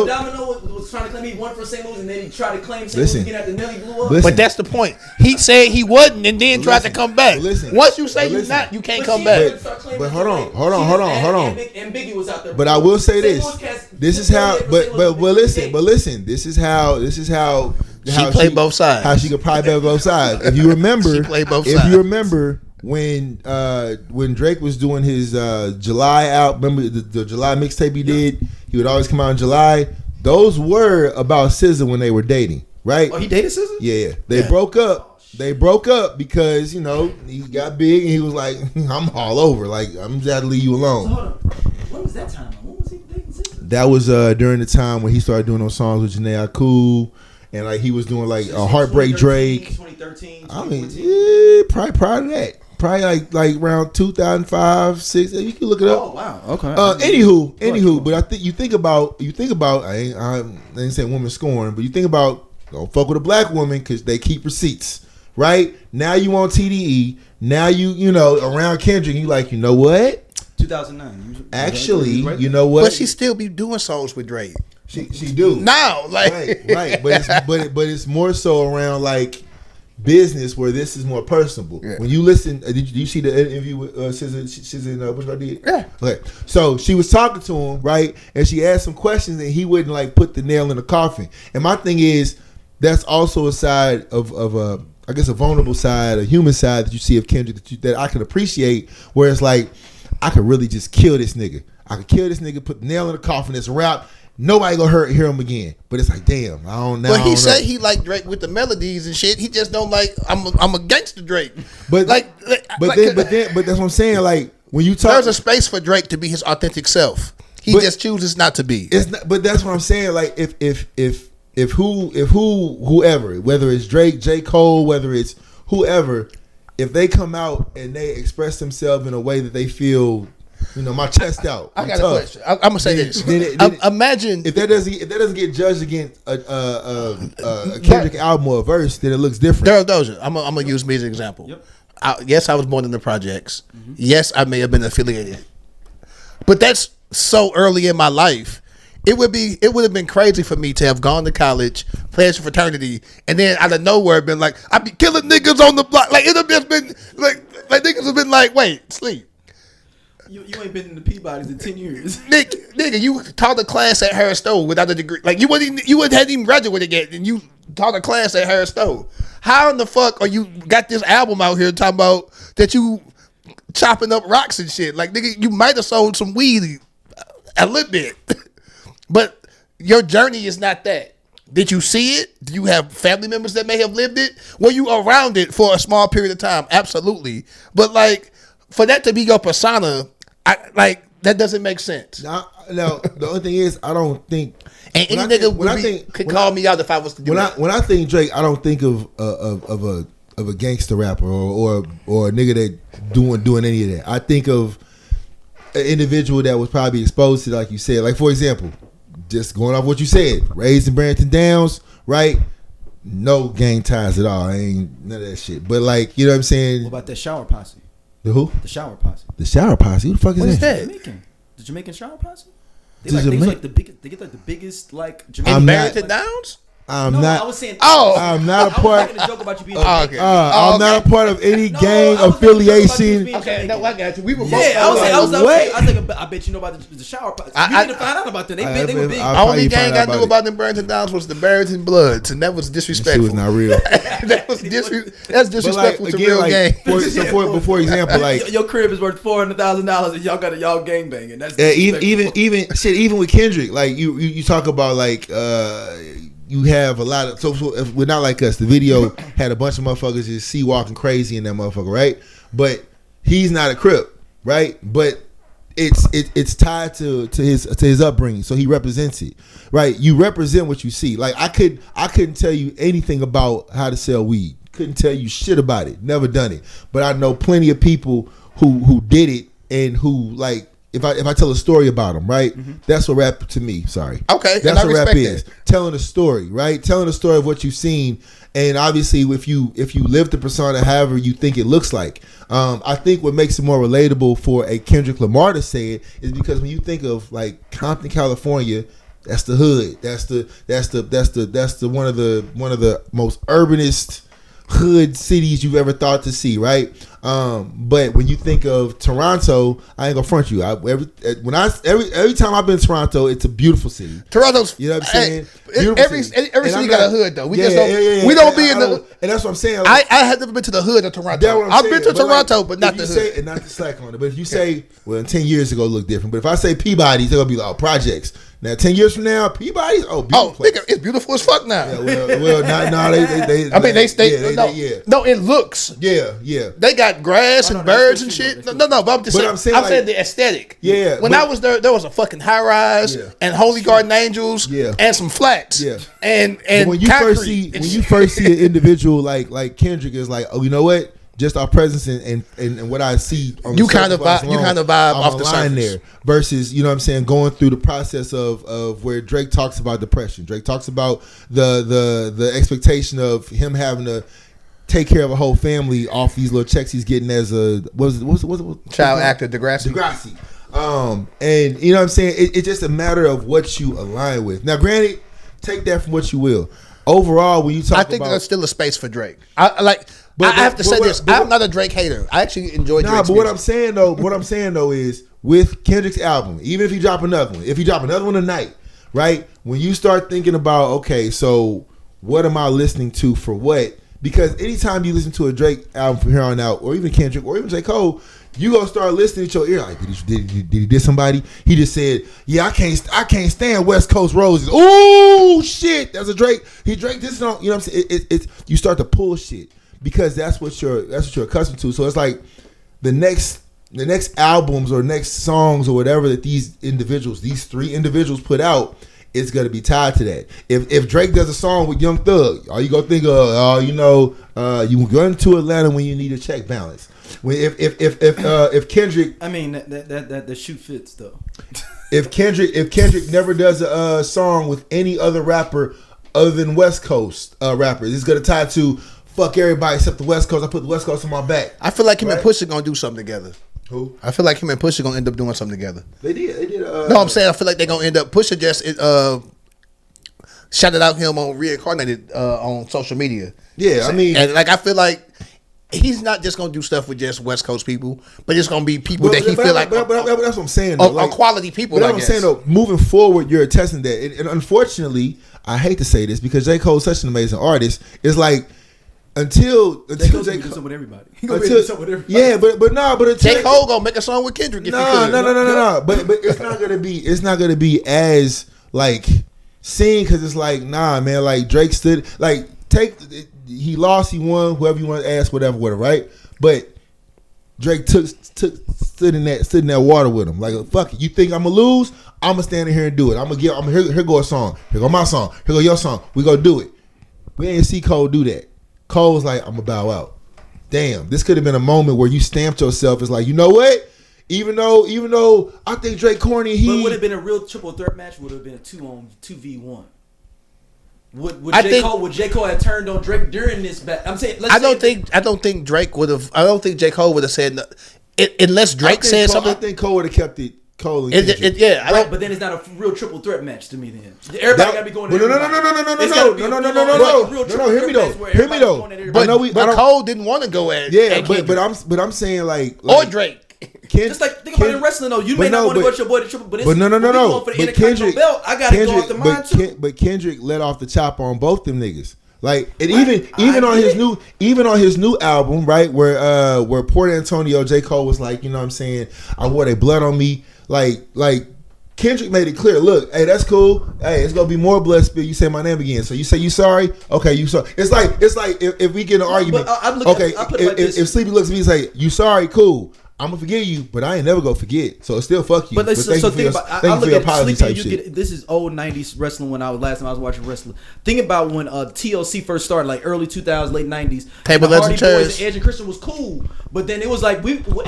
Domino was trying to claim he won for St. Louis, and then he tried to claim St. Louis again after Nelly blew up. But that's the point. He said he wasn't, and then tried to come back. Once you say you're not, you can't come back. But hold on. Ambiguous out there. But I will say this. This is how. But listen. This is how. She played both sides. How she could probably play both sides. If you remember, she played both sides. If you remember. When Drake was doing his July out, remember the July mixtape he did? He would always come out in July. Those were about SZA when they were dating, right? Oh, he dated SZA? Yeah. They broke up. They broke up because, he got big and he was like, I'm all over. Like, I'm just have to leave you alone. So hold on. When was that time? When was he dating SZA? That was during the time when he started doing those songs with Janae Aiko. And like he was doing like a Heartbreak Drake. 2013. I mean, probably prior to that. Probably like around 2005, 6. You can look it up. Oh wow, okay. Anywho, but I think you think about. I ain't saying woman scorn, but you think about don't fuck with a black woman because they keep receipts, right? Now you on TDE. Now you around Kendrick. You like, you know what? 2009. Actually, you know what? But she still be doing songs with Drake. She do now, like right. But it's more so around like business where this is more personable. Yeah. When you listen, did you see the interview with SZA and what I did? Yeah. Okay. So she was talking to him, right? And she asked some questions and he wouldn't like put the nail in the coffin. And my thing is, that's also a side of I guess a vulnerable side, a human side that you see of Kendrick that I can appreciate, where it's like, I could really just kill this nigga. I could kill this nigga, put the nail in the coffin, it's a wrap. Nobody gonna hear him again. But it's like, damn, I don't know. But he said he like Drake with the melodies and shit. He just don't like. I'm a gangster Drake. But that's what I'm saying. Like when you talk, there's a space for Drake to be his authentic self. He just chooses not to be. It's not, but that's what I'm saying. Like if whoever, whether it's Drake, J. Cole, whether it's whoever, if they come out and they express themselves in a way that they feel. My chest out. I got a question. I'm gonna say this. Imagine if that doesn't get judged against a Kendrick album or a verse, then it looks different. Dosia. I'm gonna use me as an example. Yep. Yes, I was born in the projects. Mm-hmm. Yes, I may have been affiliated, but that's so early in my life. It would have been crazy for me to have gone to college, pledged fraternity, and then out of nowhere been like, I be killing niggas on the block. Like it'd have just been like niggas have been like, wait, sleep. You ain't been in the Peabodys in 10 years. Nigga, you taught a class at Harris Stowe without a degree. Like you hadn't even graduated yet, and you taught a class at Harris Stowe. How in the fuck are you got this album out here talking about that you chopping up rocks and shit? Like nigga, you might have sold some weed a little bit, but your journey is not that. Did you see it? Do you have family members that may have lived it? Were you around it for a small period of time? Absolutely. But like, for that to be your persona, that doesn't make sense. No, the only thing is, I don't think. And any nigga could call me out if I was to do that. When I think Drake, I don't think of a gangster rapper or a nigga that doing any of that. I think of an individual that was probably exposed to, like you said, like for example. Just going off what you said, raised in Barrington Downs, right? No gang ties at all. Ain't none of that shit. But like, you know what I'm saying? What about that shower posse? The who? The shower posse. The shower posse? Who the fuck is what is that? Jamaican. The Jamaican shower posse? They like the biggest. They get like the biggest like Jamaican. In Barrington Downs? I was saying. I'm not a part. I was making a joke about you being. Okay. I'm not a part of any gang affiliation. Okay, no, I got you. We were both. Yeah, I was wait. I bet you know about the shower posse. You need to find out about them. They were big. Only gang I knew about them Barrington Downs was the Barrington Bloods, and that was disrespectful. She was not real. That's disrespectful to real gang. For example, like your crib is worth $400,000, and y'all got y'all gang banging. That's even with Kendrick, like you talk about like. You have a lot of so if we're not like us. The video had a bunch of motherfuckers just see walking crazy in that motherfucker, right? But he's not a Crip, right? But it's tied to his upbringing, so he represents it, right? You represent what you see. Like I couldn't tell you anything about how to sell weed. Couldn't tell you shit about it. Never done it. But I know plenty of people who did it and who like. If I tell a story about them, right? Mm-hmm. That's what rap to me. Sorry. Okay. That's what rap is. Telling a story, right? Telling a story of what you've seen, and obviously, if you live the persona however you think it looks like, I think what makes it more relatable for a Kendrick Lamar to say it is because when you think of like Compton, California, that's the hood. That's the one of the most urbanist hood cities you've ever thought to see, right? But when you think of Toronto, I ain't gonna front you. Every time I've been to Toronto, it's a beautiful city. Toronto's, you know what I'm saying? Every city got a hood though. We don't be in the. And that's what I'm saying. I have never been to the hood of Toronto. I've been to Toronto, but not the hood. And not to slack on it. But if you say, well, 10 years ago, it looked different. But if I say Peabody's, they're gonna be like, oh, projects. Now, 10 years from now, Peabody's, beautiful. Nigga, it's beautiful as fuck now. Yeah, they No, it looks. Yeah. They got grass and birds and shit. No, but I'm just saying. I'm saying the aesthetic. Yeah. When I was there was a fucking high rise and Holy Garden Angels and some flats. Yeah. And when you first see an individual like Kendrick is like, oh, you know what? Just our presence and what I see on you kind of vibe off the surface there versus, you know what I'm saying, going through the process of where Drake talks about depression. Drake talks about the expectation of him having to take care of a whole family off these little checks he's getting as a what's child actor Degrassi. And you know what I'm saying, it's just a matter of what you align with. Now granted, take that from what you will. Overall, when you talk about, I think there's still a space for Drake. I have to say this. I'm not a Drake hater. I actually enjoy Drake's but music. what I'm saying though is with Kendrick's album, even if you drop another one tonight, right? When you start thinking about, okay, so what am I listening to for what? Because anytime you listen to a Drake album from here on out, or even Kendrick, or even J. Cole, you gonna start listening to your ear like, did he diss somebody? He just said, yeah, I can't stand West Coast Roses. Oh shit, that's a Drake. Drake this on, you know what I'm saying? It's you start to pull shit. Because that's what you're accustomed to. So it's like the next albums or next songs or whatever that these three individuals put out, it's gonna be tied to that. If Drake does a song with Young Thug, all you gonna think of, you go into Atlanta when you need a check balance. If Kendrick, I mean that shoe fits though. if Kendrick never does a song with any other rapper other than West Coast rappers, it's gonna tie to. Fuck everybody except the West Coast. I put the West Coast on my back. I feel like him and Pusha gonna do something together. Who? I feel like him and Pusha gonna end up doing something together. They did. No, I'm saying I feel like they're gonna end up. Pusha just shouted out him on Reincarnated on social media. Yeah, I mean, and like I feel like he's not just gonna do stuff with just West Coast people, but it's gonna be people that he feel like that's what I'm saying. Though, are quality people. But that's what I'm saying though. Moving forward, you're attesting that, and unfortunately, I hate to say this because J. Cole's such an amazing artist. It's like until J. Cole do something with everybody. Yeah, but until J. Cole gonna make a song with Kendrick. No. But it's not gonna be as like seen because it's like nah, man. Like Drake stood like he lost, he won, whoever you want to ask, whatever, right? But Drake stood in that water with him. Like, fuck it. You think I'm gonna lose? I'm gonna stand in here and do it. Here go a song. Here go my song. Here go your song. We gonna do it. We ain't see Cole do that. Cole's like, I'm gonna bow out. Damn, this could have been a moment where you stamped yourself as like, you know what? Even though I think Drake corny, but would have been a real triple threat match. Would have been a 2v1. Would J. Cole have turned on Drake during this battle? I'm saying, I don't think Drake would have. I don't think J. Cole would have said no, unless Drake said something. I think Cole would have kept it. Cole and Kendrick. Right, but then it's not a real triple threat match to me. Then everybody gotta be going. No. Hear me though. But Cole didn't want to go at. Yeah, but I'm saying like or Drake. Just like think about it in wrestling though. You may not want to go to your boy to triple, but no. For the Intercontinental belt, I gotta go off the mind too. But Kendrick let off the chopper on both them niggas. Like, and even on his new album, right, where Port Antonio, J. Cole was like, you know what I'm saying, I wore their blood on me. Like Kendrick made it clear, look, hey, that's cool. Hey, it's gonna be more blood spill. You say my name again. So you say you sorry? Okay, you sorry. It's like if we get in an argument, if Sleepy looks at me and say, you sorry, cool. I'm gonna forgive you, but I ain't never gonna forget. So still fuck you. But thank you for your apology type shit. This is old 90s wrestling when last time I was watching wrestling. Think about when TLC first started, like early 2000s, late 90s. Table the Hardy chairs. Boys and Edge and Christian was cool, but then it was like I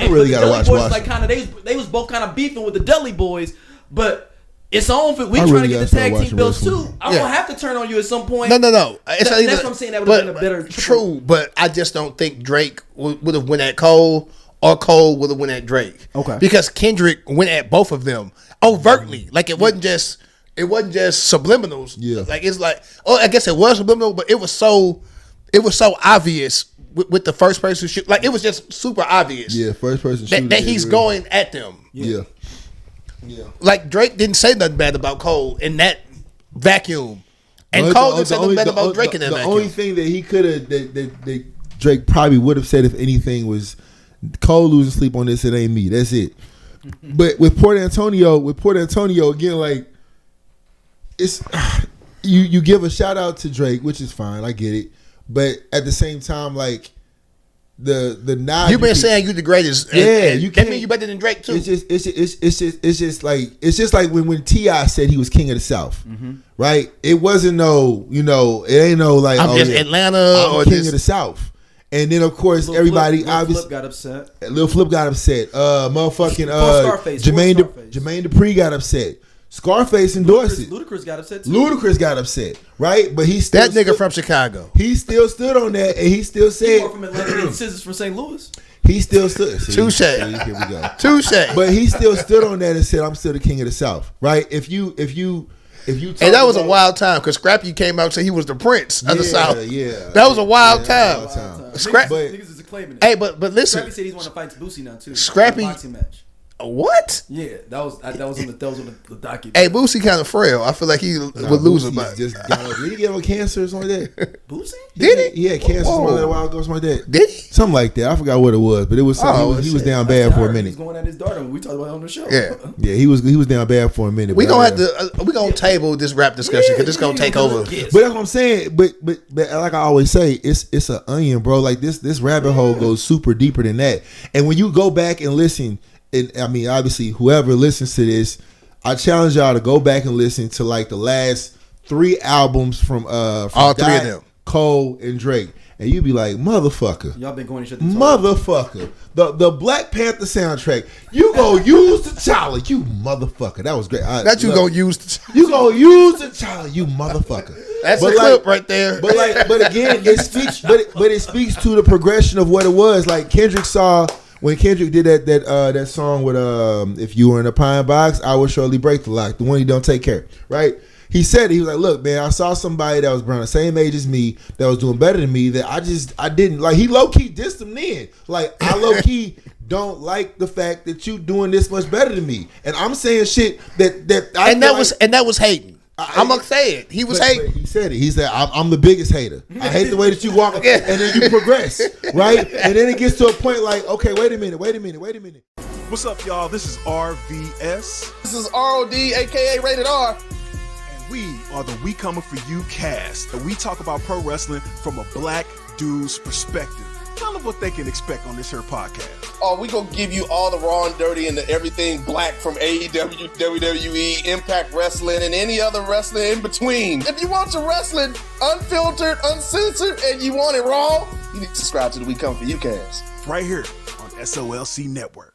really gotta watch boys like kind of they was both kind of beefing with the Dudley Boys, but it's on for we trying to get the tag team belts too. I'm gonna have to turn on you at some point. No. That's what I'm saying. That would have been a better. True, but I just don't think Drake would have went at Cole. Or Cole would have went at Drake. Okay. Because Kendrick went at both of them overtly. Like it wasn't just subliminals. Yeah. Like it's like I guess it was subliminal, but it was so obvious with the first person shoot. Like it was just super obvious. Yeah, first person shoot. That he's going at them. Yeah. Like Drake didn't say nothing bad about Cole in that vacuum. And Cole didn't say nothing bad about Drake in that vacuum. The only thing that he could have that Drake probably would have said if anything was Cole losing sleep on this, it ain't me. That's it. But with Port Antonio again, like it's you give a shout out to Drake, which is fine, I get it. Like at the same time, like the nod you've been saying you the greatest. Yeah, you can't. That mean you better than Drake too. It's just like when T.I. said he was king of the South, right? It wasn't it ain't no like I'm just Atlanta I'm or king of the South. And then of course everybody obviously got upset. Lil Flip got upset. Motherfucking Scarface. Jermaine Dupri got upset. Scarface endorsed it. Ludacris got upset too. Ludacris got upset, right? But he still that nigga from Chicago. He still stood on that, and he still said he from Atlanta and Scissors from St. Louis. He still stood. Touche. Here we go. Touche. But he still stood on that and said, "I'm still the king of the South." Right? If you and that was a wild time because Scrappy came out and said he was the prince of the South. Yeah, that was a wild time. Niggas is claiming it. Hey, but listen, Scrappy said he's want to fight Boosie now too. Scrappy boxing match. What? Yeah, that was on the document. Hey, Boosie kind of frail. I feel like he would lose a lot. Did he get on cancer or something like that? Boosie? Did he? Yeah, cancer something like that a while ago, something like that. Did he? Something like that. I forgot what it was, but it was something. He was down bad for a minute. He was going at his daughter when we talked about it on the show. Yeah, he was down bad for a minute. We gonna have to we gonna table this rap discussion because it's gonna take over. But that's what I'm saying. But like I always say, it's an onion, bro. Like this rabbit hole goes super deeper than that. And when you go back and listen. And I mean, obviously, whoever listens to this, I challenge y'all to go back and listen to like the last 3 albums from all 3 of them, Cole and Drake, and you be like, motherfucker, y'all been going to motherfucker, the Black Panther soundtrack, you go use T'Challa, you motherfucker, that was great. You gonna use T'Challa, you motherfucker. That's a clip right there. But again, it speaks, but it speaks to the progression of what it was. Like Kendrick saw. When Kendrick did that song with if you were in a pine box, I would surely break the lock. The one you don't take care, right? he said, he was like, look, man, I saw somebody that was around the same age as me that was doing better than me that I didn't like. He low key dissed him then. Like, I low key don't like the fact that you doing this much better than me, and I'm saying shit that was hating. I'm gonna say it. He was hating. He said it. He said, I'm the biggest hater. I hate the way that you walk, and then you progress, right? And then it gets to a point like, okay, wait a minute. What's up, y'all? This is RVS. This is ROD, aka Rated R. And we are the We Coming For You cast. And we talk about pro wrestling from a black dude's perspective. Tell them what they can expect on this here podcast. Oh, we gonna give you all the raw and dirty and the everything black from AEW, WWE, Impact Wrestling, and any other wrestling in between. If you want your wrestling unfiltered, uncensored, and you want it raw, you need to subscribe to the We Come For You cast. Right here on SOLC Network.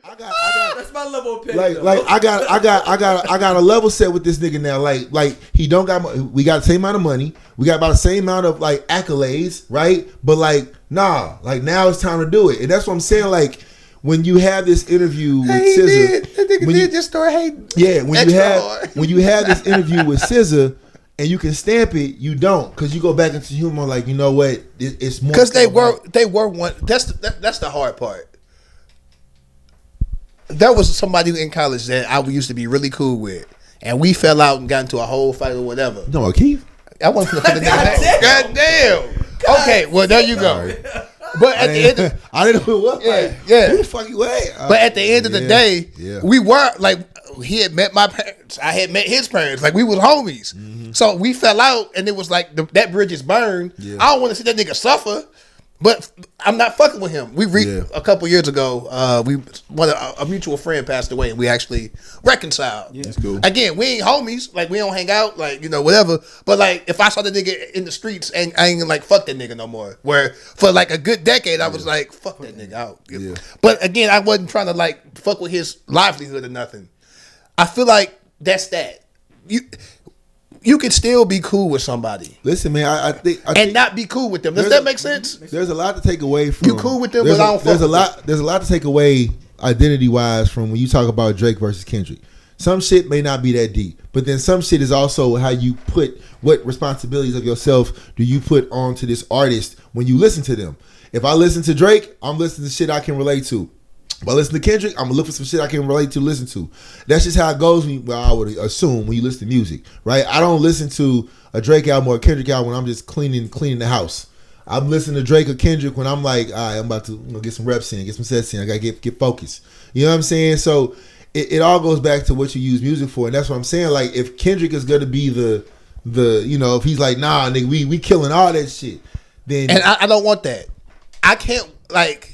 I got that's my level of opinion. I got a level set with this nigga now. Like he don't got. We got the same amount of money. We got about the same amount of like accolades, right? But like, nah. Like now it's time to do it, and that's what I'm saying. Like when you have this interview with SZA, that nigga did just start hating. Yeah, when you have this interview with SZA. And you can stamp it, you don't, because you go back into humor like, you know what, it's more. Because they were one. That's the hard part. There was somebody in college that I used to be really cool with, and we fell out and got into a whole fight or whatever. You know what, Keith? I wasn't finna God damn. Okay, well there you go. But at the end, I didn't know who it was. Yeah. Who the fuck you at? But at the end of the day, we were like, he had met my parents. I had met his parents. Like we was homies. Mm-hmm. So we fell out, and it was like that bridge is burned. Yeah. I don't want to see that nigga suffer. But I'm not fucking with him. A couple years ago, a mutual friend passed away, and we actually reconciled. Yeah. That's cool. Again, we ain't homies. Like we don't hang out. Like whatever. But like if I saw the nigga in the streets, and I ain't like fuck that nigga no more. Where for like a good decade, I was like fuck that nigga out. Yeah. But again, I wasn't trying to like fuck with his livelihood or nothing. I feel like that's that. You can still be cool with somebody. Listen, man, I think not be cool with them. Does that make sense? There's a lot to take away from. You cool with them, but I don't fuck with them. There's a lot to take away identity wise from when you talk about Drake versus Kendrick. Some shit may not be that deep, but then some shit is also how you put what responsibilities of yourself do you put onto this artist when you listen to them. If I listen to Drake, I'm listening to shit I can relate to. If I listen to Kendrick, I'm gonna look for some shit I can relate to, listen to. That's just how it goes. I would assume when you listen to music, right? I don't listen to a Drake album or a Kendrick album when I'm just cleaning the house. I'm listening to Drake or Kendrick when I'm like, all right, I'm about to get some reps in, get some sets in. I gotta get focused. You know what I'm saying? So it all goes back to what you use music for, and that's what I'm saying. Like if Kendrick is gonna be the if he's like, nah, nigga, we killing all that shit, then I don't want that. I can't like.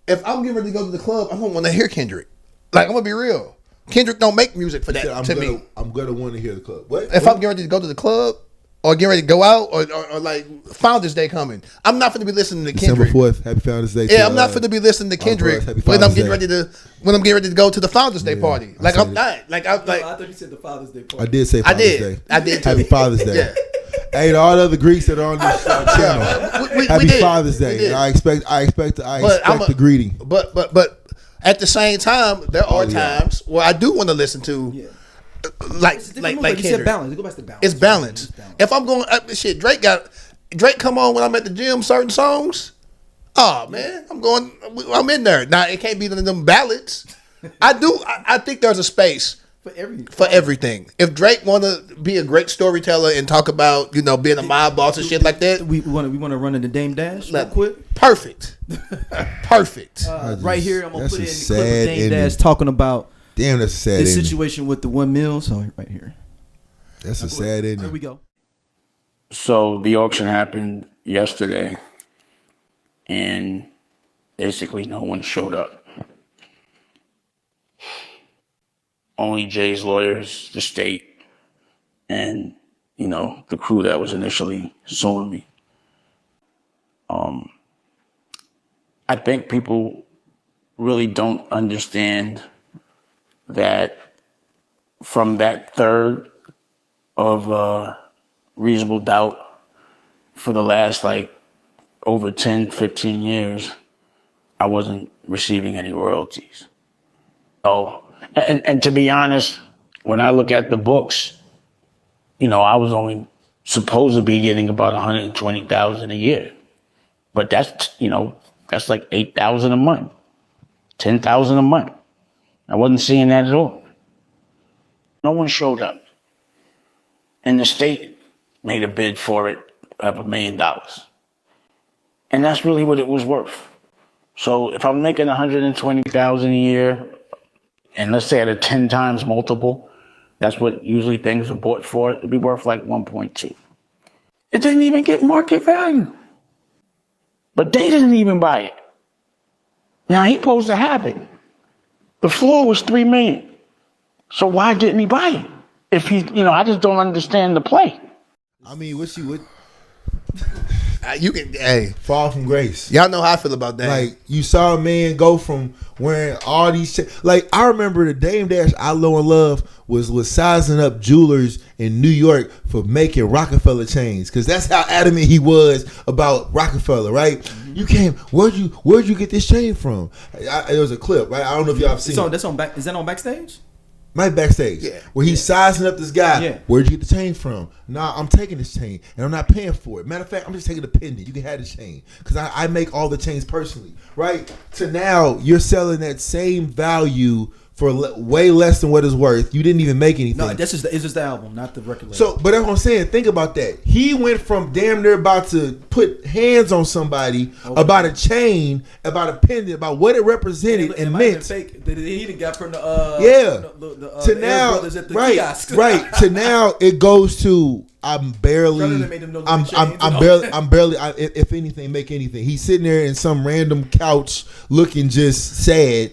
If I'm getting ready to go to the club, I don't want to hear Kendrick. Like, I'm going to be real. Kendrick don't make music for that me. I'm going to want to hear the club. What? If I'm getting ready to go to the club or getting ready to go out or like Founders Day coming, I'm not going to be listening to Kendrick. December 4th, happy Founders Day. Yeah, I'm not going to be listening to Kendrick when I'm getting ready to go to the Founders Day party. Like, I'm not. Like, I thought you said the Father's Day party. I did say Father's Day. I did too. Happy Father's Day. Yeah. Hey, to all the other Greeks that are on this channel, happy Father's Day. I expect the greeting. But at the same time, there are times where I do want to listen to, like you said balance. Go back to balance. It's balance. If I'm going, Drake come on when I'm at the gym. Certain songs, oh man, I'm in there. Now it can't be none of them ballads. I think there's a space. For everything. If Drake want to be a great storyteller and talk about, being a mob boss and shit like that. We want to run into Dame Dash real quick. Perfect. Right here, I'm going to put in the clip of Dame Dash talking about that's a sad this situation with the windmills. So right here. That's a sad ending. Here we go. So the auction happened yesterday, and basically no one showed up. Only Jay's lawyers, the state, and, the crew that was initially suing me. I think people really don't understand that from that third of reasonable doubt for the last, over 10, 15 years, I wasn't receiving any royalties. And to be honest, when I look at the books, I was only supposed to be getting about $120,000 a year, but that's like $8,000 a month, $10,000 a month. I wasn't seeing that at all. No one showed up, and the state made a bid for it of $1 million, and that's really what it was worth. So if I'm making $120,000 a year, and let's say at a 10 times multiple, that's what usually things are bought for. It'd be worth like 1.2. It didn't even get market value. But they didn't even buy it. Now he supposed to have it. The floor was $3 million. So why didn't he buy it? If he, I just don't understand the play. I mean, what You can, fall from grace. Y'all know how I feel about that. Like, you saw a man go from wearing all these like, I remember the Dame Dash I Low and Love was sizing up jewelers in New York for making Rockefeller chains, because that's how adamant he was about Rockefeller, right? Mm-hmm. You came, where'd you get this chain from? It was a clip, right? I don't know if y'all have seen it. That's is that on Backstage? Right backstage, where he's sizing up this guy. Yeah. Where'd you get the chain from? Nah, I'm taking this chain and I'm not paying for it. Matter of fact, I'm just taking the pendant. You can have the chain because I make all the chains personally, right? To now, you're selling that same value for way less than what it's worth. You didn't even make anything. No, it's just the album, not the record label. So, but that's what I'm saying. Think about that. He went from damn near about to put hands on somebody about a chain, about a pendant, about what it represented and meant. Fake. He done got from the to now, brothers at the right, kiosk. right. To now, it goes to I'm barely. If anything, make anything. He's sitting there in some random couch, looking just sad.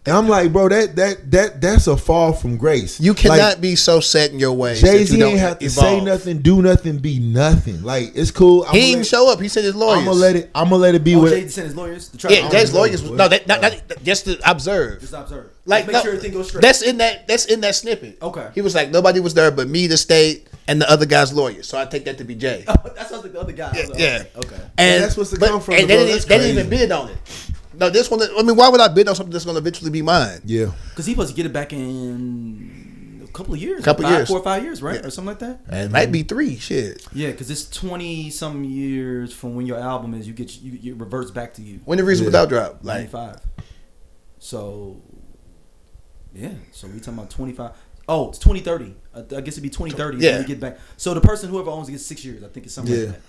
And I'm like, bro, that's a fall from grace. You cannot be so set in your ways. Jay-Z ain't have to say nothing, do nothing, be nothing. Like, it's cool. He didn't even show up. He sent his lawyers. I'm gonna let it be. Jay sent his lawyers. Jay's lawyers. No, just to observe. Just observe. Like, make sure everything goes straight. That's in that snippet. Okay. He was like, nobody was there but me, the state, and the other guy's lawyers. So I take that to be Jay. Oh, that sounds like the other guy. Yeah. Okay. And that's what's to come from. And they didn't even bid on it. No, this one. I mean, why would I bid on something that's going to eventually be mine? Yeah, because he supposed to get it back in a couple of years. 4 or 5 years, right, or something like that. And it might be 3. Shit. Yeah, because it's 20-some years from when your album is. You reverts back to you. When the Reason Without drop, like 95. So, yeah. So we talking about 25. Oh, it's 2030. I guess it'd be 2030. Yeah. When we get back. So the person whoever owns it gets 6 years. I think it's something like that.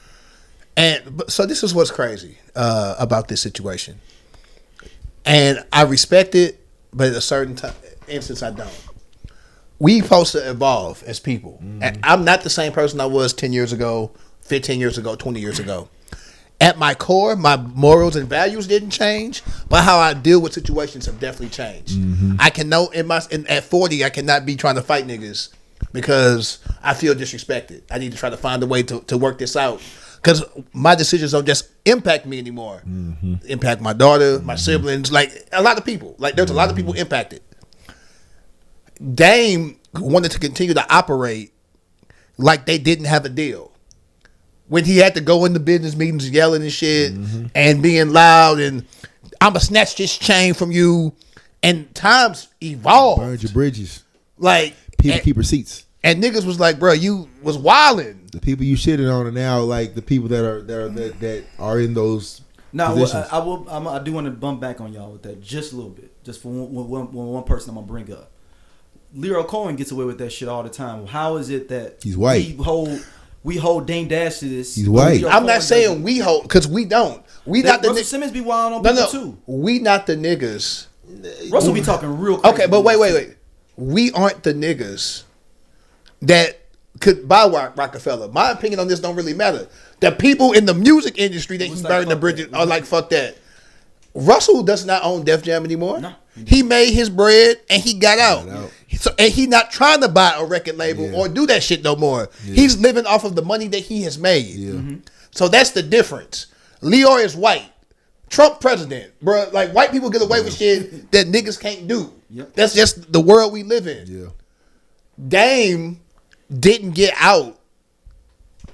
And so this is what's crazy about this situation. And I respect it, but at a certain instance, I don't. We supposed to evolve as people. And I'm not the same person I was 10 years ago, 15 years ago, 20 years ago. At my core, my morals and values didn't change, but how I deal with situations have definitely changed. I can know at 40, I cannot be trying to fight niggas because I feel disrespected. I need to try to find a way to work this out. Because my decisions don't just impact me anymore. Impact my daughter, my siblings, like a lot of people. Like there's a lot of people impacted. Dame wanted to continue to operate like they didn't have a deal. When he had to go into business meetings yelling and shit and being loud and I'm going to snatch this chain from you. And times evolved. Burned your bridges. Like people keep receipts. And niggas was like, bro, you was wilding. The people you shitted on are now like the people that are in those positions. I do want to bump back on y'all with that just a little bit. Just for one person I'm gonna bring up. Lil Cohen gets away with that shit all the time. How is it that he's white? We hold Dame Dash to this. He's white. I'm not saying we hold because we don't. Russell Simmons be wild on people too. We not the niggas. Russell be talking real crazy. Okay, but wait. We aren't the niggas that could buy Rockefeller. My opinion on this don't really matter. The people in the music industry that he's burning the bridges are like, fuck that. Russell does not own Def Jam anymore. No. He made his bread and he got out. And he not trying to buy a record label or do that shit no more. Yeah. He's living off of the money that he has made. Yeah. So that's the difference. Leor is white. Trump president. Bro, like white people get away with shit that niggas can't do. Yep. That's just the world we live in. Yeah. Dame didn't get out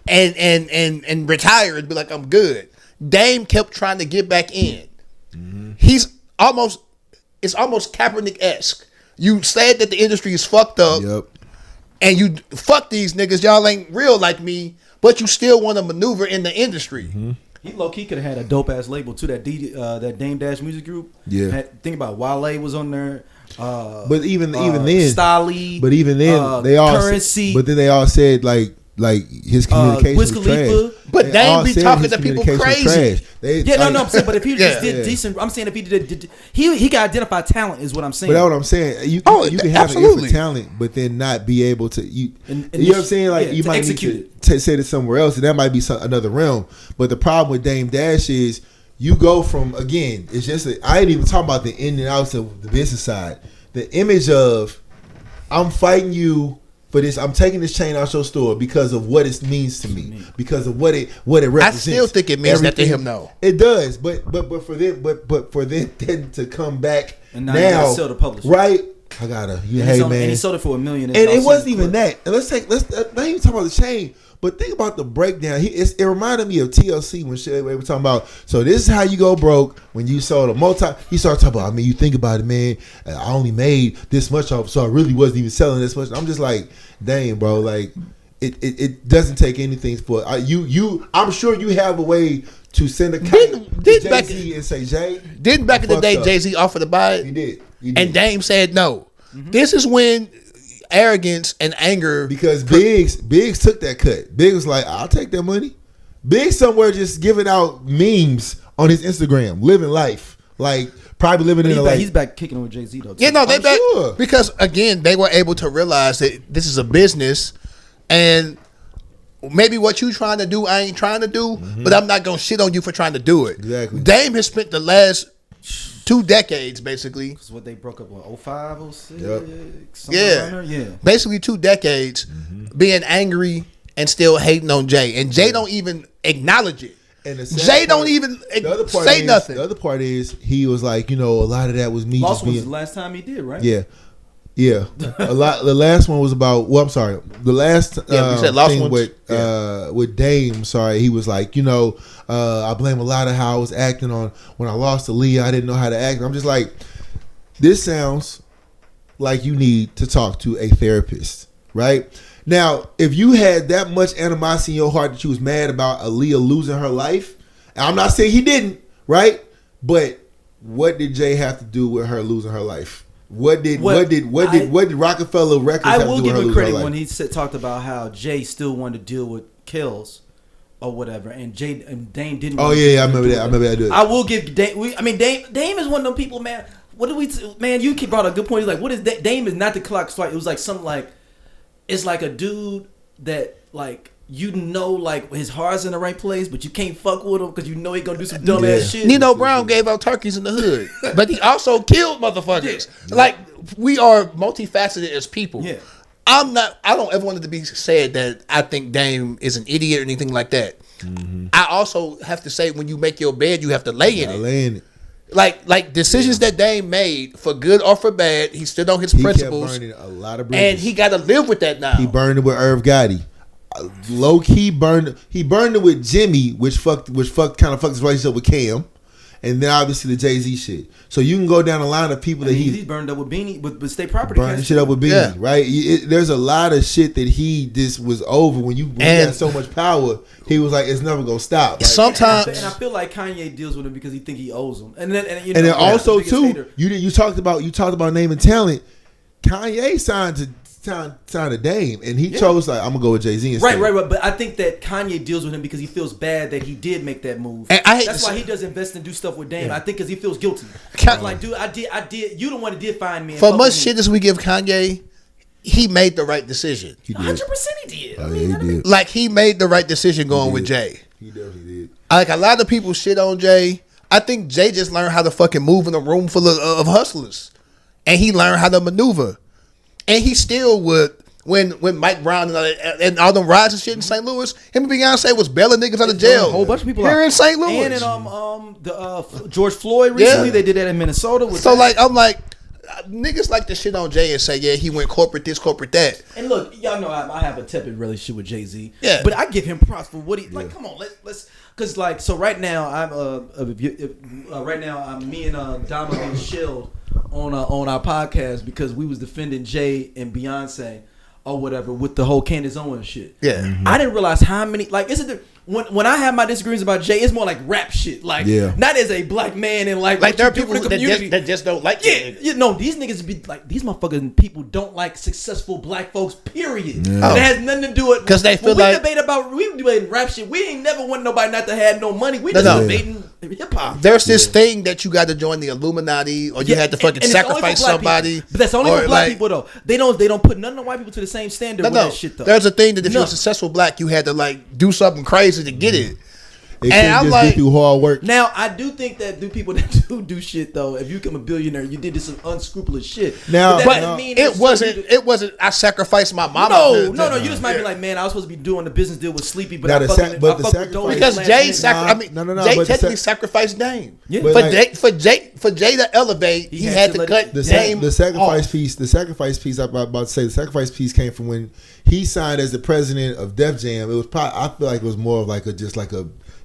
and retire and be like, I'm good. Dame kept trying to get back in. It's almost Kaepernick-esque. You said that the industry is fucked up. Yep. and you fuck these niggas. Y'all ain't real like me, but you still want to maneuver in the industry. Mm-hmm. He low key could have had a dope ass label too. That that Dame Dash music group. Yeah. Think about Wale was on there. But even then, Stolly. But even then, they all Currency. But then they all said like his communication was trash. But Dame be talking to people crazy. I'm saying, but if he just did decent, I'm saying if he did, he got identified talent is what I'm saying. But that's what I'm saying. You can have an ear for talent, but then not be able to. You know what I'm saying? Like you might need to say this somewhere else, and that might be another realm. But the problem with Dame Dash is you go from, again, it's just I ain't even talking about the in and outs of the business side. The image of I'm fighting you for this. I'm taking this chain out your store because of what it means to me, because of what it represents. I still think it means that to him, though. It does, but for them then to come back and now now sell the publisher, right? I gotta, hey man, and he sold it for $1 million. And it wasn't even that. And let's not even talk about the chain, but think about the breakdown. It reminded me of TLC when they were talking about. So this is how you go broke when you sold a multi. He started talking about. I mean, you think about it, man. I only made this much off, so I really wasn't even selling this much. I'm just like, dang, bro. Like, it doesn't take anything for you. I'm sure you have a way to send a to Jay-Z and say, Jay. Didn't back in the day Jay-Z offered to buy it? He did. And Dame said no. Mm-hmm. This is when arrogance and anger, because Biggs took that cut. Biggs was like, I'll take that money. Biggs somewhere just giving out memes on his Instagram, living life, like probably living in a life. He's back kicking with Jay-Z though. Yeah, no, they back because again they were able to realize that this is a business, and maybe what you trying to do, I ain't trying to do, but I'm not gonna shit on you for trying to do it. Exactly. Dame has spent the last 2 decades basically. Because what they broke up in 05, 06? Yeah. Basically 2 decades being angry and still hating on Jay. And Jay don't even acknowledge it. And Jay don't even say nothing. The other part is he was like, a lot of that was me. Lost was the last time he did, right? Yeah. Yeah. A lot. The last one was about, I'm sorry. The last thing with Dame, sorry, he was like, I blame a lot of how I was acting on when I lost to Leah. I didn't know how to act. I'm just like, this sounds like you need to talk to a therapist, right? Now, if you had that much animosity in your heart that you was mad about Aaliyah losing her life, and I'm not saying he didn't, right? But what did Jay have to do with her losing her life? What did Rockefeller Records have to do with her losing her life? I will give him credit when he talked about how Jay still wanted to deal with kills or whatever, and Dame didn't. Oh yeah, I remember that. I will give Dame. Dame is one of them people, man. Man, you brought a good point. He's like, what is that? Dame is not the clock strike. It was like something like, it's like a dude that like like his heart's in the right place, but you can't fuck with him because he gonna do some dumb ass shit. Nino Brown gave out turkeys in the hood, but he also killed motherfuckers. Yeah. Like, we are multifaceted as people. Yeah. I don't ever want it to be said that I think Dame is an idiot or anything like that. Mm-hmm. I also have to say, when you make your bed, you have to lay in it. Like decisions that Dame made, for good or for bad, he stood on his principles. He kept burning a lot of bridges. And he got to live with that now. He burned it with Irv Gotti. Low key burned it with Jimmy, which kind of fucked his relationship with Cam, and then obviously the Jay-Z shit. So you can go down the line of people that he burned up with Beanie, with state property. Burned shit up with Beanie, right? There's a lot of shit that he just was over when you had so much power. He was like, it's never gonna stop. Like, sometimes, and I feel like Kanye deals with him because he think he owes him, and then also too, you talked about naming talent. Kanye signed to Dame, and he chose like, I'm gonna go with Jay-Z instead. Right. But I think that Kanye deals with him because he feels bad that he did make that move. That's why he does invest and do stuff with Dame. Yeah. I think because he feels guilty. Like, dude, I did. You the one that did find me. For much shit as we give Kanye, he made the right decision. 100% he did. He did. Like, he made the right decision going with Jay. He definitely did. Like, a lot of people shit on Jay. I think Jay just learned how to fucking move in a room full of hustlers, and he learned how to maneuver. And he still would, when Mike Brown and all them riots and shit in St. Louis, him and Beyonce was bailing niggas out of jail. A whole bunch of people here in St. Louis. And in George Floyd recently, they did that in Minnesota. So like, I'm like, niggas like to shit on Jay and say, yeah, he went corporate this, corporate that. And look, y'all know I have a tepid relationship with Jay-Z. Yeah. But I give him props for what he like. Come on, let's because like, so right now I'm me and Dama getting shelled on our podcast because we was defending Jay and Beyonce or whatever with the whole Candace Owens shit. Yeah. I didn't realize how many when I have my disagreements about Jay, it's more like rap shit. Like not as a black man and like there are people that just don't like it. You know, these niggas be like, these motherfucking people don't like successful black folks, period. That has nothing to do with because they feel like we debating rap shit. We ain't never want nobody not to have no money. We just debating hip hop. There's this thing that you got to join the Illuminati or you had to fucking sacrifice somebody. People. But that's only for black people though. They don't put none of the white people to the same standard with that shit though. There's a thing that if you're a successful black, you had to like do something crazy to get it. It and I'm like, do hard work. Now I do think that people that do shit though, if you become a billionaire, you did some unscrupulous shit. Now, but it wasn't. I sacrificed my mama. No. You just might be like, man, I was supposed to be doing the business deal with Sleepy, but I fucked because Jay Jay technically sacrificed Dame. Yeah. For Jay to elevate, he had to cut Dame. The sacrifice piece. The sacrifice piece. I'm about to say the sacrifice piece came from when he signed as the president of Def Jam. It was probably, I feel like it was more of like a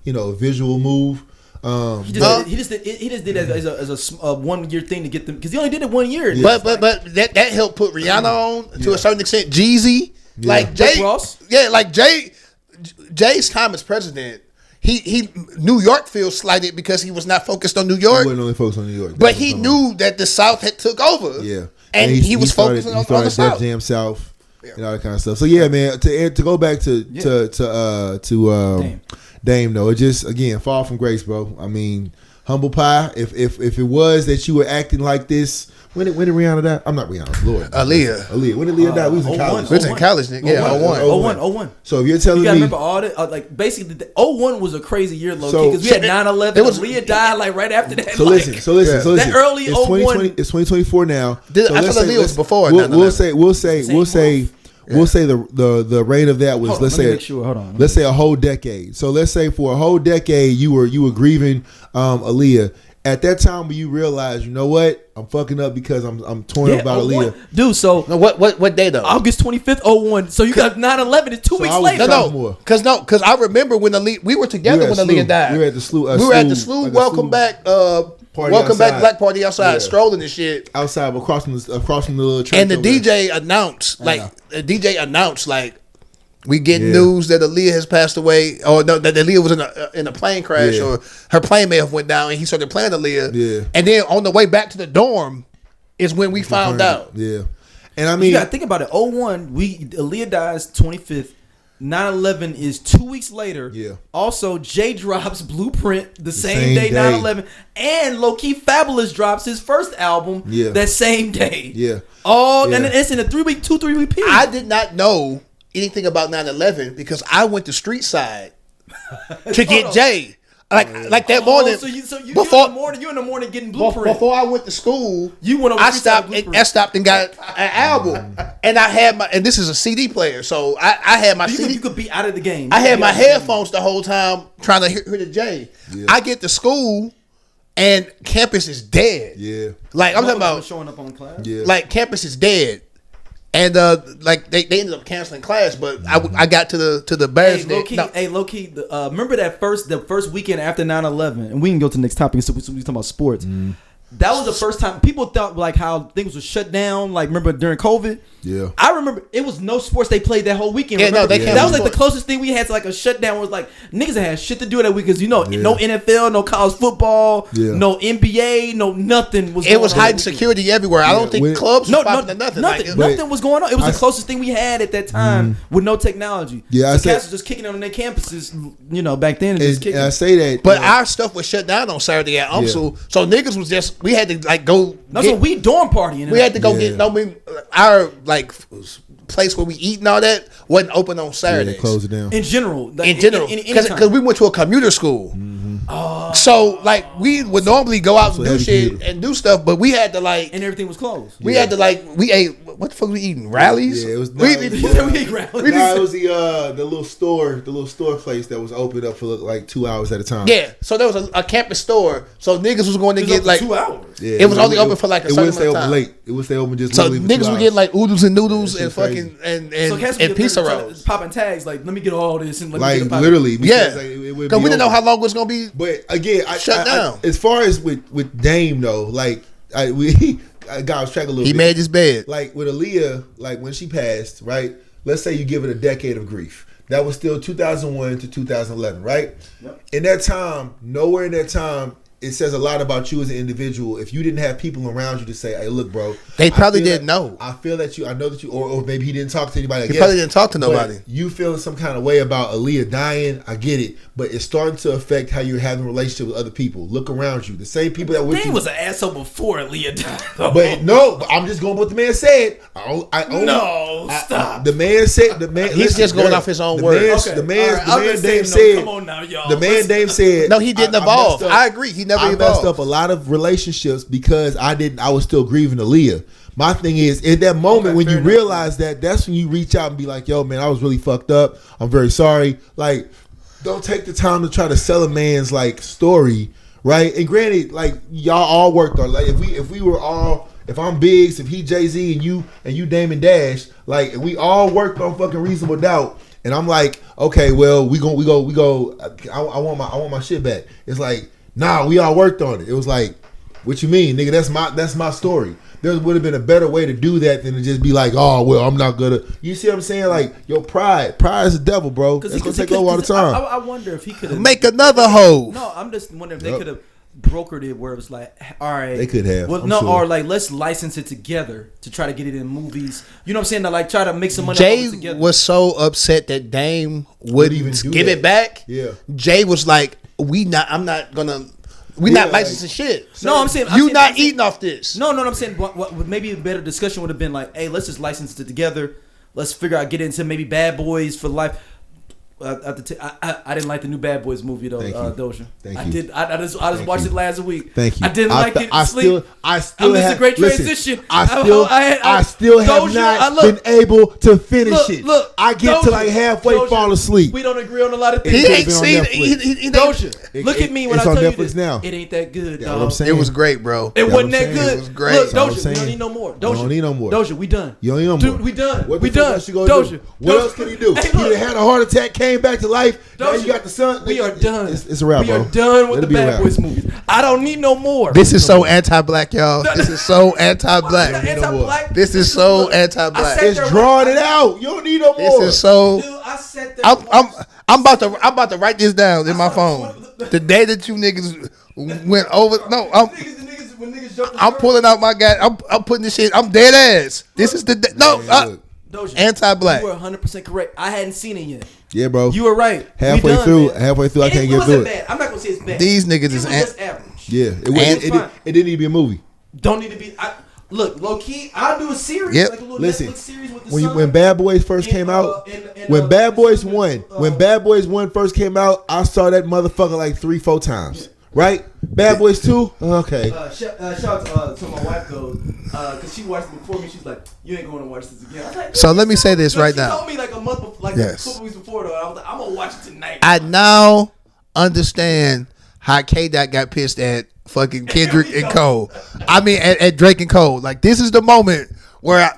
a visual move. He just did it as a 1 year thing to get them because he only did it 1 year. Yeah. But that helped put Rihanna on to a certain extent. Jeezy, like Jay, like Jay's time as president. He New York feels slighted because he was not focused on New York. He wasn't only focused on New York, but he knew that the South had took over. Yeah, and he was focusing on the South. Def Jam South. And all that kind of stuff. So yeah, man. To go back to Dame though, it just again fall from grace, bro. I mean, humble pie. If it was that you were acting like this, when did Rihanna die? I'm not Rihanna, Lord. Aaliyah. When did Aaliyah die? We was in college. We was in college. Yeah, 01. So if you're telling me, you gotta remember all that. Like basically, 01 was a crazy year, low key, because we had 9/11. Aaliyah died like right after that. So listen. That early 01. It's 2024 now. I thought Aaliyah was before. We'll say the rate of that was let's say a whole decade. So let's say for a whole decade you were grieving Aaliyah. At that time when you realize, you know what, I'm fucking up because I'm torn up about Aaliyah. Dude, so what day though? August 25th, 01. So you got 9/11 it's 2 weeks later. Because I remember when we were together when Aaliyah died. We were at the SLU. Welcome back. Welcome back, black party outside, strolling and shit outside, across from the little church. And the DJ announced, like, we get news that Aaliyah has passed away, or no, that Aaliyah was in a plane crash, or her plane may have went down, and he started playing Aaliyah. Yeah. And then on the way back to the dorm is when we found out. Yeah. And I mean, you gotta think about it. 01, Aaliyah dies 25th. 9/11 is 2 weeks later. Yeah. Also, Jay drops Blueprint the same day 9/11, and Low Key Fabulous drops his first album that same day. Yeah. And it's in a 3 week period. I did not know anything about 9/11 because I went to Street Side to get Jay. Like that morning. So you in the morning getting Blueprint. Before I went to school, you went over I stopped and got an album, and I had and this is a CD player, so I had my CD. You could be out of the game. I had my headphones the whole time trying to hear the J. Yeah. I get to school, and campus is dead. Yeah, like I'm talking about showing up on class. Yeah, like campus is dead. And like they ended up canceling class, but I got to the Bears. Low key. Remember the first weekend after 9/11, and we can go to the next topic. So we talking about sports. That was the first time people thought like how things were shut down. Like remember during COVID. Yeah, I remember it was no sports they played that whole weekend. Yeah, no, that was like the closest thing we had to like a shutdown. Was like niggas that had shit to do that week because no NFL, no college football, no NBA, no nothing was. It was heightened security everywhere. I don't think clubs nothing. Nothing was going on. It was the closest thing we had at that time with no technology. Yeah, so cats was just kicking on their campuses. Back then. And I say that, but our stuff was shut down on Saturday at UMSL, so niggas was just we had to like go. So we dorm partying. We had to go get our like place where we eat and all that wasn't open on Saturdays. They closed it down. In general, because we went to a commuter school. So like we would normally go out and do shit and do stuff, but we had to like, and everything was closed. We had to like we ate what the fuck we eating rallies? Yeah, it was. We ate rallies. It was the little store place that was open up for like 2 hours at a time. Yeah, so there was a campus store, so niggas was going to get like 2 hours. Yeah, it was only open for like a certain amount of time. It wouldn't stay open late. It would stay open just so niggas would get like oodles and noodles and fucking and pizza rolls, popping tags like let me get all this and like literally because we didn't know how long it was gonna be. But again, shut down. As far as with Dame though, like I got off track a little bit. He made his bed. Like with Aaliyah, like when she passed, right? Let's say you give it a decade of grief. That was still 2001 to 2011, right? Yep. In that time, nowhere in that time, it says a lot about you as an individual. If you didn't have people around you to say, "Hey, look, bro," they probably didn't know. I feel that you. I know that you, or maybe he didn't talk to anybody. He probably didn't talk to nobody. You feeling some kind of way about Aaliyah dying? I get it, but it's starting to affect how you're having a relationship with other people. Look around you. The same people that with you. He was an asshole before Aaliyah died. But no, I'm just going with what the man said. Stop. The man said. The man. He's just going off his own words. The man Dame said. Come on now, y'all. The man Dame said. No, he didn't evolve. I agree. He never evolved. I messed up a lot of relationships because I was still grieving Aaliyah. My thing is, in that moment when you realize that, that's when you reach out and be like, yo, man, I was really fucked up. I'm very sorry. Like, don't take the time to try to sell a man's like story, right? And granted, like y'all all worked on, like if we were all, if I'm Biggs, if he Jay-Z and you Damon Dash, like if we all worked on fucking Reasonable Doubt, and I'm like, okay, well we go. I want my shit back. It's like, nah, we all worked on it. It was like, what you mean, nigga? That's my story. There would have been a better way to do that than to just be like, oh, well, I'm not gonna. You see what I'm saying? Like, your pride is the devil, bro. It's gonna take over all the time. I wonder if he could have make another hoe. No, I'm just wondering if they could have brokered it where it was like, all right, they could have. Well, or like let's license it together to try to get it in movies. You know what I'm saying? To like try to make some money. Jay together. Was so upset that Dame wouldn't even give it back. Yeah. Jay was like, I'm not gonna. We're not licensing shit. So no, I'm saying eating off this. No, I'm saying what maybe a better discussion would have been like, hey, let's just license it together. Let's figure out, get into maybe Bad Boys for Life. I didn't like the new Bad Boys movie though, Dosia. Thank you. I just watched it last week. Thank you. I didn't like it. I still it's a great transition. I still have not been able to finish it. Look, I get to like halfway, fall asleep. We don't agree on a lot of things. He ain't seen it. Dosia, look at me when I tell you this. Now. It ain't that good. Yeah, what I'm saying. It was great, bro. It wasn't that good. It was great. Look, Dosia, we don't need no more. Dosia, don't need no more. Dosia, we done. You don't need no more. Dude, we done. What we done. Dosia, what else can he do? He had a heart attack, came back to life. Now you got the son. We are done. It's a wrap, bro. We are done with the Bad Boys movies. I don't need no more. This is so anti-black, y'all. This is so anti-black. This is so anti-black. It's drawing it out. You don't need no more. This is so. Dude, I sat there. I'm about to write this down in my phone. The day that you niggas went over. No, I'm pulling out my guy. I'm putting this shit. I'm dead ass. This is the Dosia, anti-black. You were 100% correct. I hadn't seen it yet. Yeah, bro. You were right. Halfway through, I can't get through it. Bad. I'm not gonna say it's bad. These niggas is just average. Yeah, it didn't need to be a movie. Don't need to be. Look, low key, I'll do a series. Yep. Like a little Listen, Netflix series with the when Bad Boys first came out, when Bad Boys 1 first came out, I saw that motherfucker like 3-4 times. Right? Bad Boys 2? Okay. Shout out to my wife though, because she watched it before me. She's like, "You ain't going to watch this again." I was like, so let me say this right now. She told me like a month, a couple weeks before though. I was like, "I'm gonna watch it tonight." I now understand how K-Dot got pissed at fucking Kendrick and Cole. I mean, at Drake and Cole. Like, this is the moment where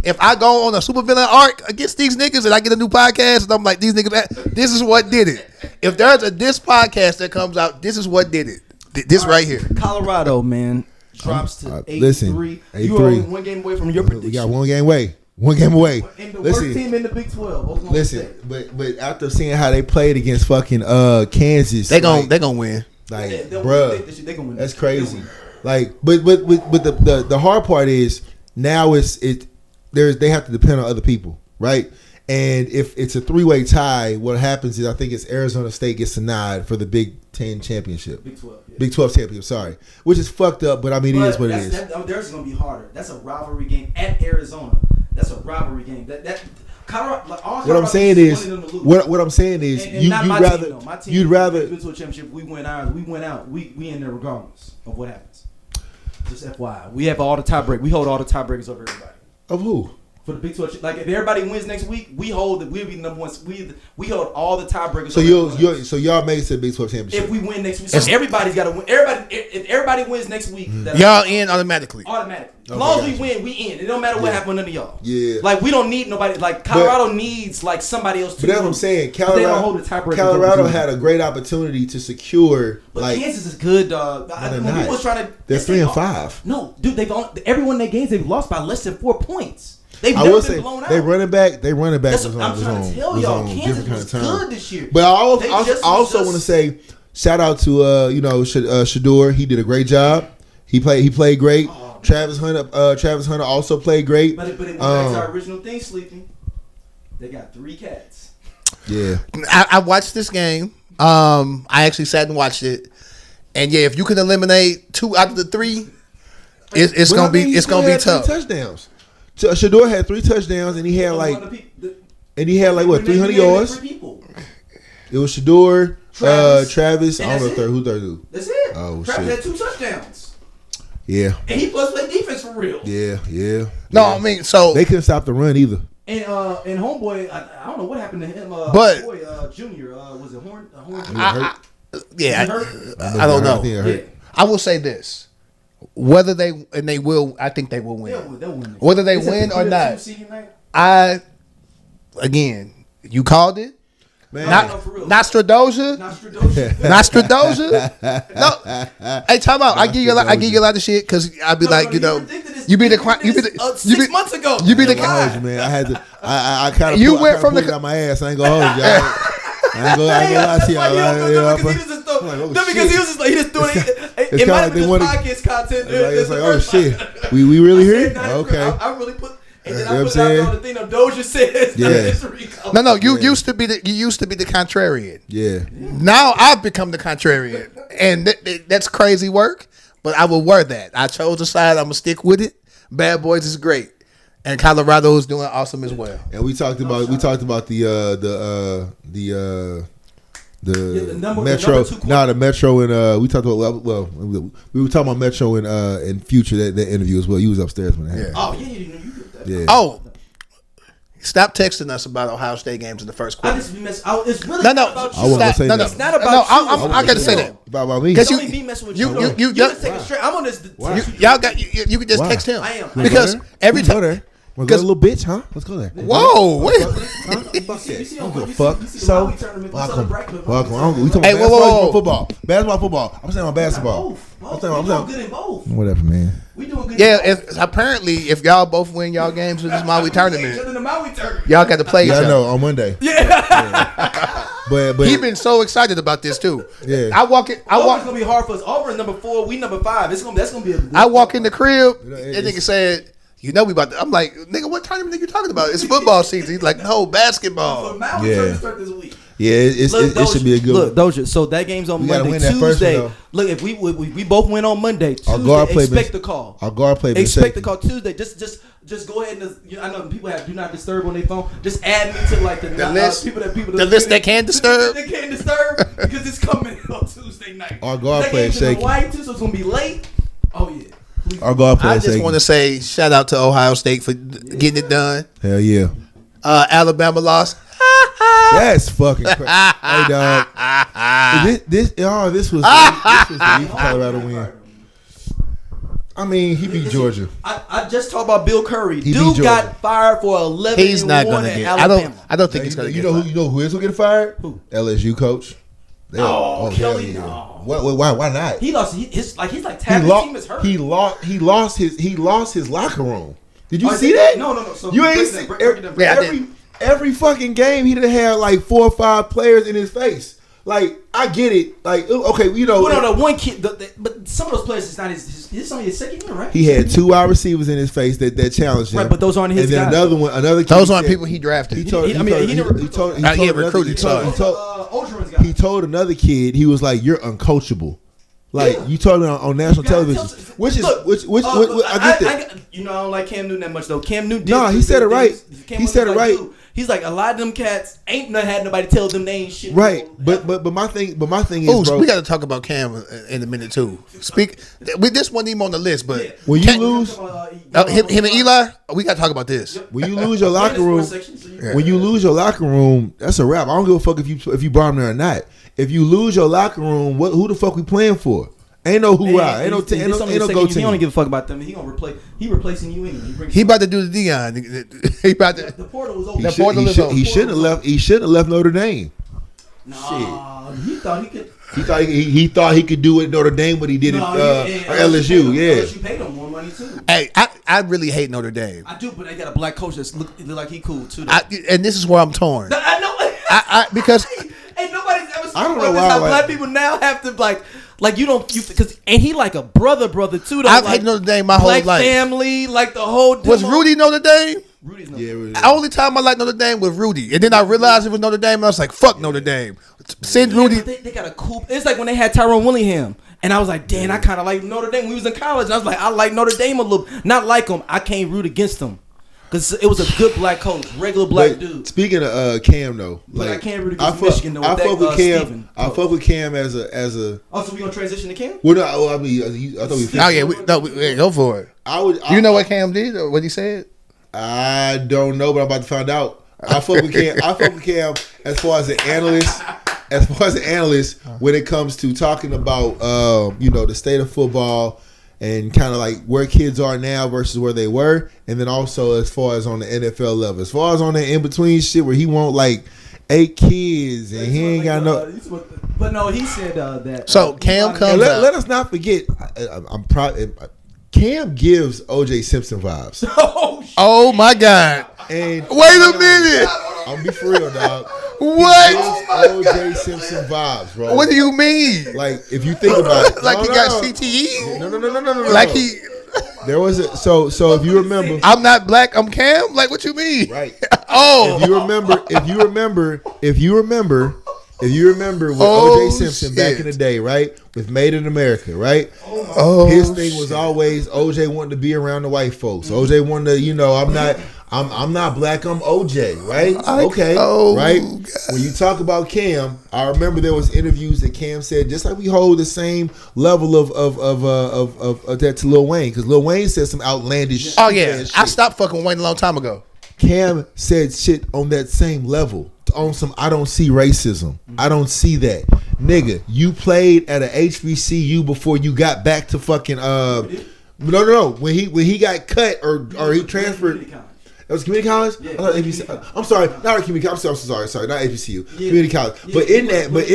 if I go on a supervillain arc against these niggas and I get a new podcast and I'm like, these niggas, this is what did it. If there's this podcast that comes out, this is what did it. This right here. Colorado, man, drops to 8-3. Listen, You are only one game away from your prediction. We got one game away. And the worst team in the Big 12. Listen, but after seeing how they played against fucking Kansas, they gonna win. Like, bruh, that's crazy. Like, but the hard part is now they have to depend on other people, right? And if it's a 3-way tie, what happens is I think it's Arizona State gets a nod for the Big 10 championship. Big 12. Yeah. Big 12 championship, sorry. Which is fucked up, but I mean, it is what it is. Theirs is going to be harder. That's a rivalry game at Arizona. That's a rivalry game. Colorado, what I'm saying is, what I'm saying is, you'd rather to a championship. We win ours. We went out. We in there regardless of what happens. Just FYI, we have all the tiebreak. We hold all the tiebreakers over everybody. Of who? For the Big 12, like if everybody wins next week, we hold that we'll be the number one. We hold all the tiebreakers. So y'all made it to the Big 12 championship. If we win next week, so everybody's got to win. If everybody wins next week, y'all in automatically. As long as we win, we in. It don't matter what happens to y'all. Yeah. Like we don't need nobody. Like Colorado needs like somebody else. But that's what I'm saying. Colorado had a great opportunity to secure. But like Kansas is good, dog. People was trying to. They're 3-5. No, dude. Every one of their games they've lost by less than 4 points. They've I never will been say blown out. they running back. That's what I'm trying to tell y'all. Kansas was good this year. But I also want to say shout out to Shador. He did a great job. He played great. Oh, Travis Hunter also played great. But it went back to our original thing, Sleepy. They got 3 cats. Yeah, I watched this game. I actually sat and watched it, and yeah, if you can eliminate 2 out of the 3, it's gonna be tough. 3 touchdowns. Shador had 3 touchdowns, and he had like 300 yards. It was Shador, Travis. I don't know who third. That's it. Oh Travis shit. had 2 touchdowns. Yeah. And he plus played defense for real. Yeah. No, I mean, so they couldn't stop the run either. And homeboy, I don't know what happened to him. But Junior, was it Horn? I don't know. Yeah. I will say this. Whether they will, I think they will win. They'll win. Whether they win or not, you called it. Man. Nostradosia. No. Hey, time out. I give you a lot of shit because I'd be you be the 6 months ago. You be the man. I had to. I kind of. You went from the out my ass. I ain't gonna hold you. I ain't gonna lie to y'all. Because he was just like, he just doing it. It might have been just podcast content. It's like, oh shit, we really here? Okay. I really put. And then I put out the thing of Dosia says. Yeah. No. You used to be the contrarian. Yeah. Now I've become the contrarian, and that's crazy work. But I will wear that. I chose a side. I'm gonna stick with it. Bad Boys is great, and Colorado is doing awesome as well. And we talked about the Metro. The Metro, and we talked about we were talking about Metro and Future that interview as well. You was upstairs when that happened. Oh yeah, you did that. Yeah. Oh, stop texting us about Ohio State games in the first quarter. It's really no. About you. It's not about you. I got to say that about me. Because you messing with you just take it straight. I'm on this. Y'all got you can just text him. I am because every time. Let's go, little bitch, huh? Let's go there. Whoa, wait. Fuck that. Fuck. So, welcome. We talking about football. Basketball, football. I'm saying on basketball. I'm saying good in both. Whatever, man. We doing good. Yeah, apparently, if y'all both win y'all games in this Maui tournament, y'all got to play each other. I know, on Monday. Yeah. But he been so excited about this too. Yeah. Auburn's gonna be hard for us. Auburn's number 4. We number 5. That's gonna be. I walk in the crib. That nigga said, "You know we about to." I'm like, "Nigga, what tournament are you talking about? It's football season." He's like, "No, basketball." Yeah. Yeah, it should be a good look, Dosia. So that game's on Monday. Tuesday. Look, if we both win on Monday, Tuesday, expect the call. Our guard play. Expect the call Tuesday. Just go ahead and I know people have do not disturb on their phone. Just add me to like the list. The list that can disturb. They can't disturb because it's coming on Tuesday night. Our guard play is shaky. Hawaii too, so it's gonna be late. Oh yeah. Our guard play. I just want to say shout out to Ohio State for getting it done. Hell yeah. Alabama lost. That's fucking crazy. Hey dog, this was the Colorado win. I mean, he beat Georgia. I just talked about Bill Curry. He Dude got fired for 11. He's not gonna get. Alabama. I don't think he's gonna get. You know who is gonna get fired? Who? LSU coach. Kelly. Yeah. No. Why not? He lost. He's like tapping. The team is hurt. He lost his locker room. Did you see that? No. So you ain't see every fucking game he done had like 4 or 5 players in his face. Like, I get it. Like, okay, you know. Well, no, one kid, but some of those players is not his only his second year, right? He had 2 wide receivers in his face that challenged him. Right, but those aren't his guys. And then another kid. Those aren't people he drafted. He told another kid, he was like, "You're uncoachable." Like you told him on national television, which I get that. I don't like Cam Newton that much though. Cam Newton. No, he said it right. He said it right. He's like, a lot of them cats ain't not had nobody tell them they ain't shit. Right, but my thing is, bro, we got to talk about Cam in a minute too. This wasn't even on the list, but when you lose him and Eli, we got to talk about this. When you lose your locker room, that's a wrap. I don't give a fuck if you brought him there or not. If you lose your locker room, who the fuck we playing for? Ain't no hoorah. Ain't no go team. He don't give a fuck about them. He replacing you anyway. He about to do the Dion. He about to. The portal was open. He shouldn't have left. He shouldn't have left Notre Dame. Nah, he thought he could. He thought he could do it at Notre Dame, but he did it LSU. LSU paid him more money too. Hey, I really hate Notre Dame. I do, but they got a black coach that look like he cool too. And this is where I'm torn. I know. Because ain't nobody's ever. I don't know why. How black people now have to like you don't because and he like a brother too. Though, I've hated Notre Dame my whole life. Black family, like the whole. Was Rudy Notre Dame? Rudy's Notre Dame. The only time I liked Notre Dame was Rudy, and then I realized it was Notre Dame, and I was like, "Fuck Notre Dame." Send Rudy. They got a cool. It's like when they had Tyrone Willingham, and I was like, "Damn, I kind of like Notre Dame." When we was in college, and I was like, "I like Notre Dame a little." Not like them. I can't root against them. Because it was a good black coach, regular black dude. Speaking of Cam, though, like I can't root against Michigan. I fuck with Cam. I fuck with Cam as a. Oh, so we gonna transition to Cam? Well, no, I mean, I thought we. Oh yeah, go for it. You know what Cam did or what he said? I don't know, but I'm about to find out. I fuck with Cam. I fuck with Cam as far as an analyst. As far as an analyst, when it comes to talking about the state of football. And kind of like where kids are now versus where they were, and then also as far as on the NFL level, as far as on the in between shit where he want like 8 kids and he ain't got no. But no, he said that. So Cam comes. Let us not forget. I'm proud. Cam gives OJ Simpson vibes. Oh my God! And wait a minute. I'm be for real, dog. What? OJ Simpson vibes, bro. What do you mean? Like, if you think about it, like he got CTE. No. Like he. There was a so if you remember, I'm not black. I'm Cam. Like, what you mean? Right. Oh. If you remember with OJ Simpson back in the day, right? With Made in America, right? His thing was always OJ wanted to be around the white folks. OJ wanted to, I'm not black, I'm OJ, right? Okay, right? God. When you talk about Cam, I remember there was interviews that Cam said, just like we hold the same level of that to Lil Wayne, because Lil Wayne said some outlandish. Oh yeah, I stopped fucking Wayne a long time ago. Cam said shit on that same level. On some, I don't see racism. I don't see that. Nigga, you played at a HBCU before you got back to fucking no. When he got cut or he transferred. That was community college. Yeah, I'm sorry, not community college. I'm sorry, not HBCU. Yeah. Community college. Yeah, but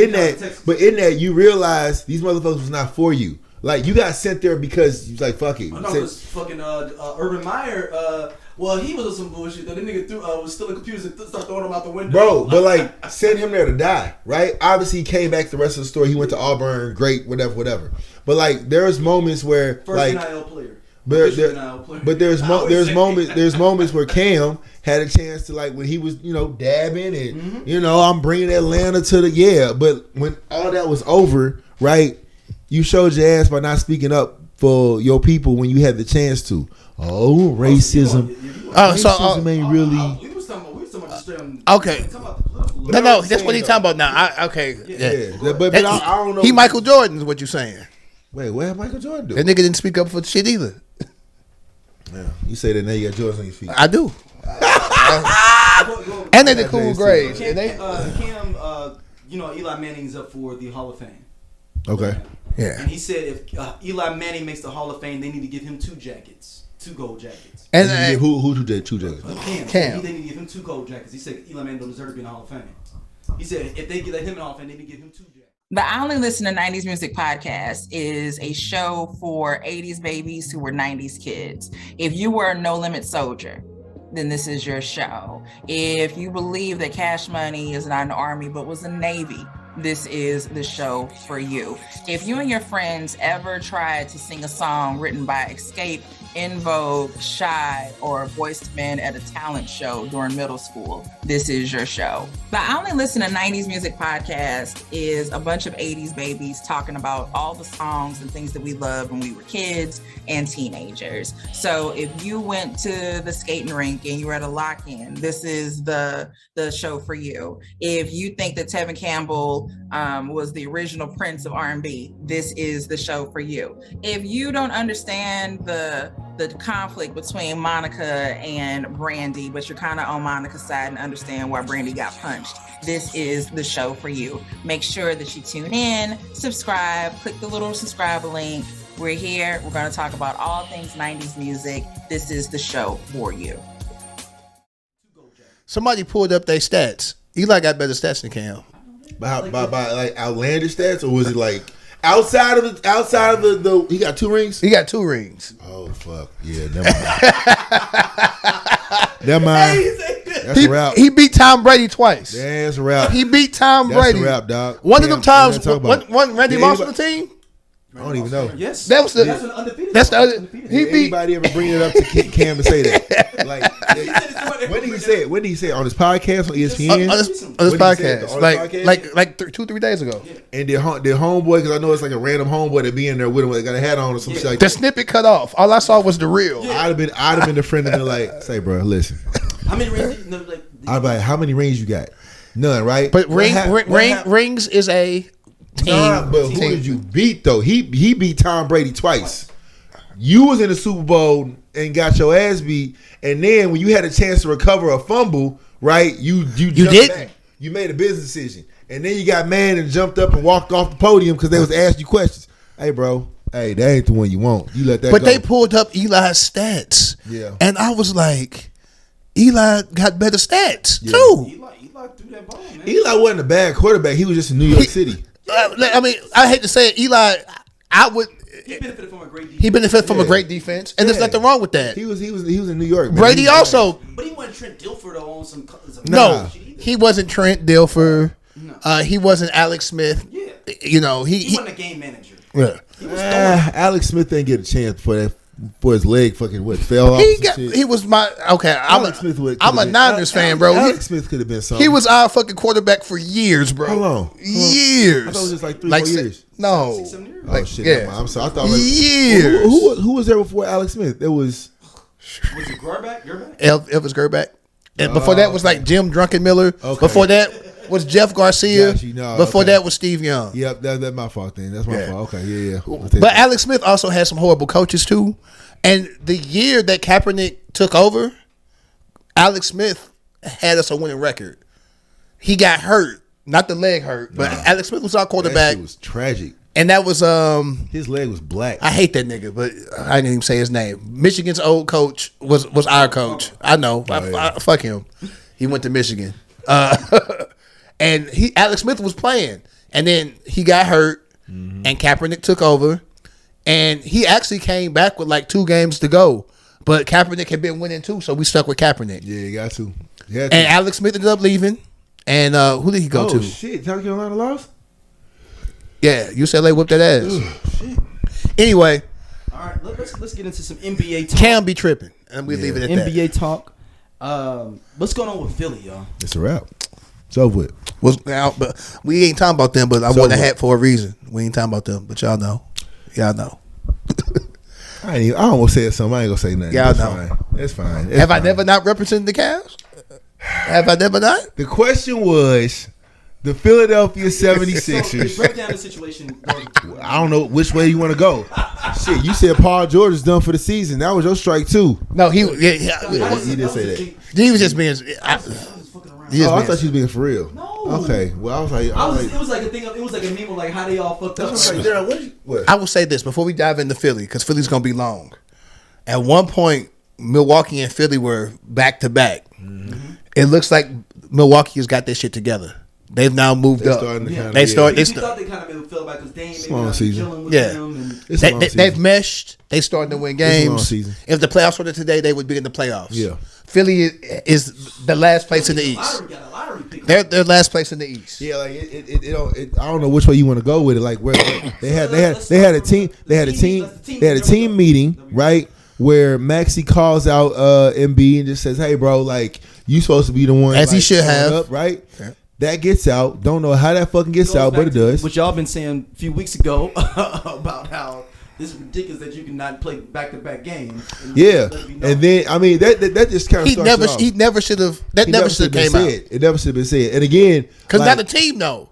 in that, you realize these motherfuckers was not for you. Like you got sent there because you was like, fuck it. I know it was fucking Urban Meyer. Well, he was on some bullshit. That nigga was stealing computers and started throwing them out the window. Bro, but like send him there to die, right? Obviously, he came back to the rest of the story. He went to Auburn, great, whatever. But like, there's moments where first NIL player. But there's moments where Cam had a chance to, like, when he was dabbing and I'm bringing Atlanta to the but when all that was over, right, you showed your ass by not speaking up for your people when you had the chance to. Racism. Racism ain't really. We was talking about okay. No, that's what he's talking about now. But I don't know. He Michael Jordan is what you're saying. Wait, what did Michael Jordan do? That nigga didn't speak up for shit either. Yeah, you say that now you got Jordans on your feet. I do. And they did cool grades. Cam, Eli Manning's up for the Hall of Fame. Okay. Yeah. And he said if Eli Manning makes the Hall of Fame, they need to give him 2 gold jackets. And who did 2 jackets? Cam. They need to give him 2 gold jackets. He said Eli Manning don't deserve to be in the Hall of Fame. He said if they let him in the Hall of Fame, they need to give him 2 jackets. The I Only Listen to 90s Music podcast is a show for 80s babies who were 90s kids. If you were a No Limit soldier, then this is your show. If you believe that Cash Money is not an army but was a Navy, this is the show for you. If you and your friends ever tried to sing a song written by Escape In Vogue, Shy, or voiced men at a talent show during middle school, this is your show. The I Only Listen to 90s Music podcast is a bunch of 80s babies talking about all the songs and things that we loved when we were kids and teenagers. So if you went to the skating rink and you were at a lock-in, this is the show for you. If you think that Tevin Campbell was the original Prince of R&B, this is the show for you. If you don't understand the conflict between Monica and Brandy, but you're kind of on Monica's side and understand why Brandy got punched, this is the show for you. Make sure that you tune in, subscribe, click the little subscribe link. We're here. We're going to talk about all things 90s music. This is the show for you. Somebody pulled up their stats. Eli got better stats than Cam. By like outlandish stats, or was it like outside of the he got 2 rings? He got 2 rings. Oh fuck. Yeah, never mind. That's a wrap. He beat Tom Brady twice. Yeah, that's a wrap. He beat Tom Brady. That's a wrap, dog. One of them times, wasn't Randy Moss on the team? I don't even know. Yes, that's the undefeated. That's the other. He beat. Anybody ever bring it up to Cam to say that? Like, when did he say it? When did he say it? On his podcast on ESPN? On his podcast, like 2-3 days ago. Yeah. And their homeboy, because I know it's like a random homeboy that be in there with him, they got a hat on or some shit like that. The snippet cut off. All I saw was the real. Yeah. I'd have been the friend and been like, say, bro, listen. How many rings? I'd be like, how many rings you got? None, right? But rings is a team. Nah, but who did you beat though? He beat Tom Brady twice. You was in the Super Bowl and got your ass beat, and then when you had a chance to recover a fumble, right? You did back. You made a business decision, and then you got mad and jumped up and walked off the podium because they was asking you questions. Hey, bro. Hey, that ain't the one you want. You let that go. But they pulled up Eli's stats. Yeah. And I was like, Eli got better stats too. Eli threw that ball, man. Eli wasn't a bad quarterback. He was just in New York City. I mean, I hate to say it, Eli. He benefited from a great defense. He benefited from a great defense, and there's nothing wrong with that. He was in New York. Man. Brady also, but he wasn't Trent Dilfer though on some. No, he wasn't Trent Dilfer. No. He wasn't Alex Smith. Yeah, you know he wasn't a game manager. Yeah, Alex Smith didn't get a chance for that. For his leg fucking fell off. He was my okay. I'm a Niners fan, bro. Alex Smith could have been something. He was our fucking quarterback for years, bro. How long? Years. I thought it was just like 3-4 years. No. 6-7 years. Oh shit! Yeah. I'm sorry. I thought years. Who was there before Alex Smith? There was. Was it Gerback? Elvis Gerback. And before that was like Jim Drunkenmiller. Okay. Before that was Jeff Garcia. Before that was Steve Young. Yep, that's my fault then. That's my fault. Okay, yeah. But Alex Smith also had some horrible coaches too. And the year that Kaepernick took over, Alex Smith had us a winning record. He got hurt, not the leg hurt, but Alex Smith was our quarterback. It was tragic. And that was his leg was black. I hate that nigga, but I didn't even say his name. Michigan's old coach was our coach. I know. Fuck him. He went to Michigan. And Alex Smith was playing. And then he got hurt, and Kaepernick took over. And he actually came back with like 2 games to go. But Kaepernick had been winning too, so we stuck with Kaepernick. Yeah, you got to. And Alex Smith ended up leaving. And who did he go to? Oh, shit. South Carolina lost? Yeah, UCLA whooped that ass. Oh, shit. Anyway. All right, let's get into some NBA talk. Cam be tripping. And we leave it at that. NBA talk. What's going on with Philly, y'all? It's a wrap. It's over with. But we ain't talking about them, but I won a hat for a reason. We ain't talking about them, but y'all know. Y'all know. I almost said something. I ain't gonna say nothing. Y'all know. It's fine. Have I never not represented the Cavs? Have I never not? The question was the Philadelphia 76ers. So, break down the situation. I don't know which way you want to go. Shit, you said Paul George is done for the season. That was your strike too. No, he did say that. He was just being. I thought you was being for real. No. Okay. Well, I was like, it was like a thing. It was like a meme of like how they all fucked up. I will say this before we dive into Philly, because Philly's gonna be long. At one point, Milwaukee and Philly were back to back. It looks like Milwaukee has got their shit together. They've now moved up. They thought they kind of fell back because they ain't maybe chilling with them. They've meshed. They starting to win games. If the playoffs were today, they would be in the playoffs. Yeah. Philly is the last place in the East. They're last place in the East. Yeah, like I don't know which way you want to go with it. Like where they had a team meeting, right? where Maxey calls out Embiid and just says, "Hey, bro, like you supposed to be the one." As he like, should have. up, right? Yeah. That gets out. Don't know how that fucking gets out, but it does. What y'all been saying a few weeks ago about how this is ridiculous that you cannot play back-to-back games. Yeah, and then I mean that just kind of he never should have. That never should have came out. It never should have been said. And again, because like, not the team though.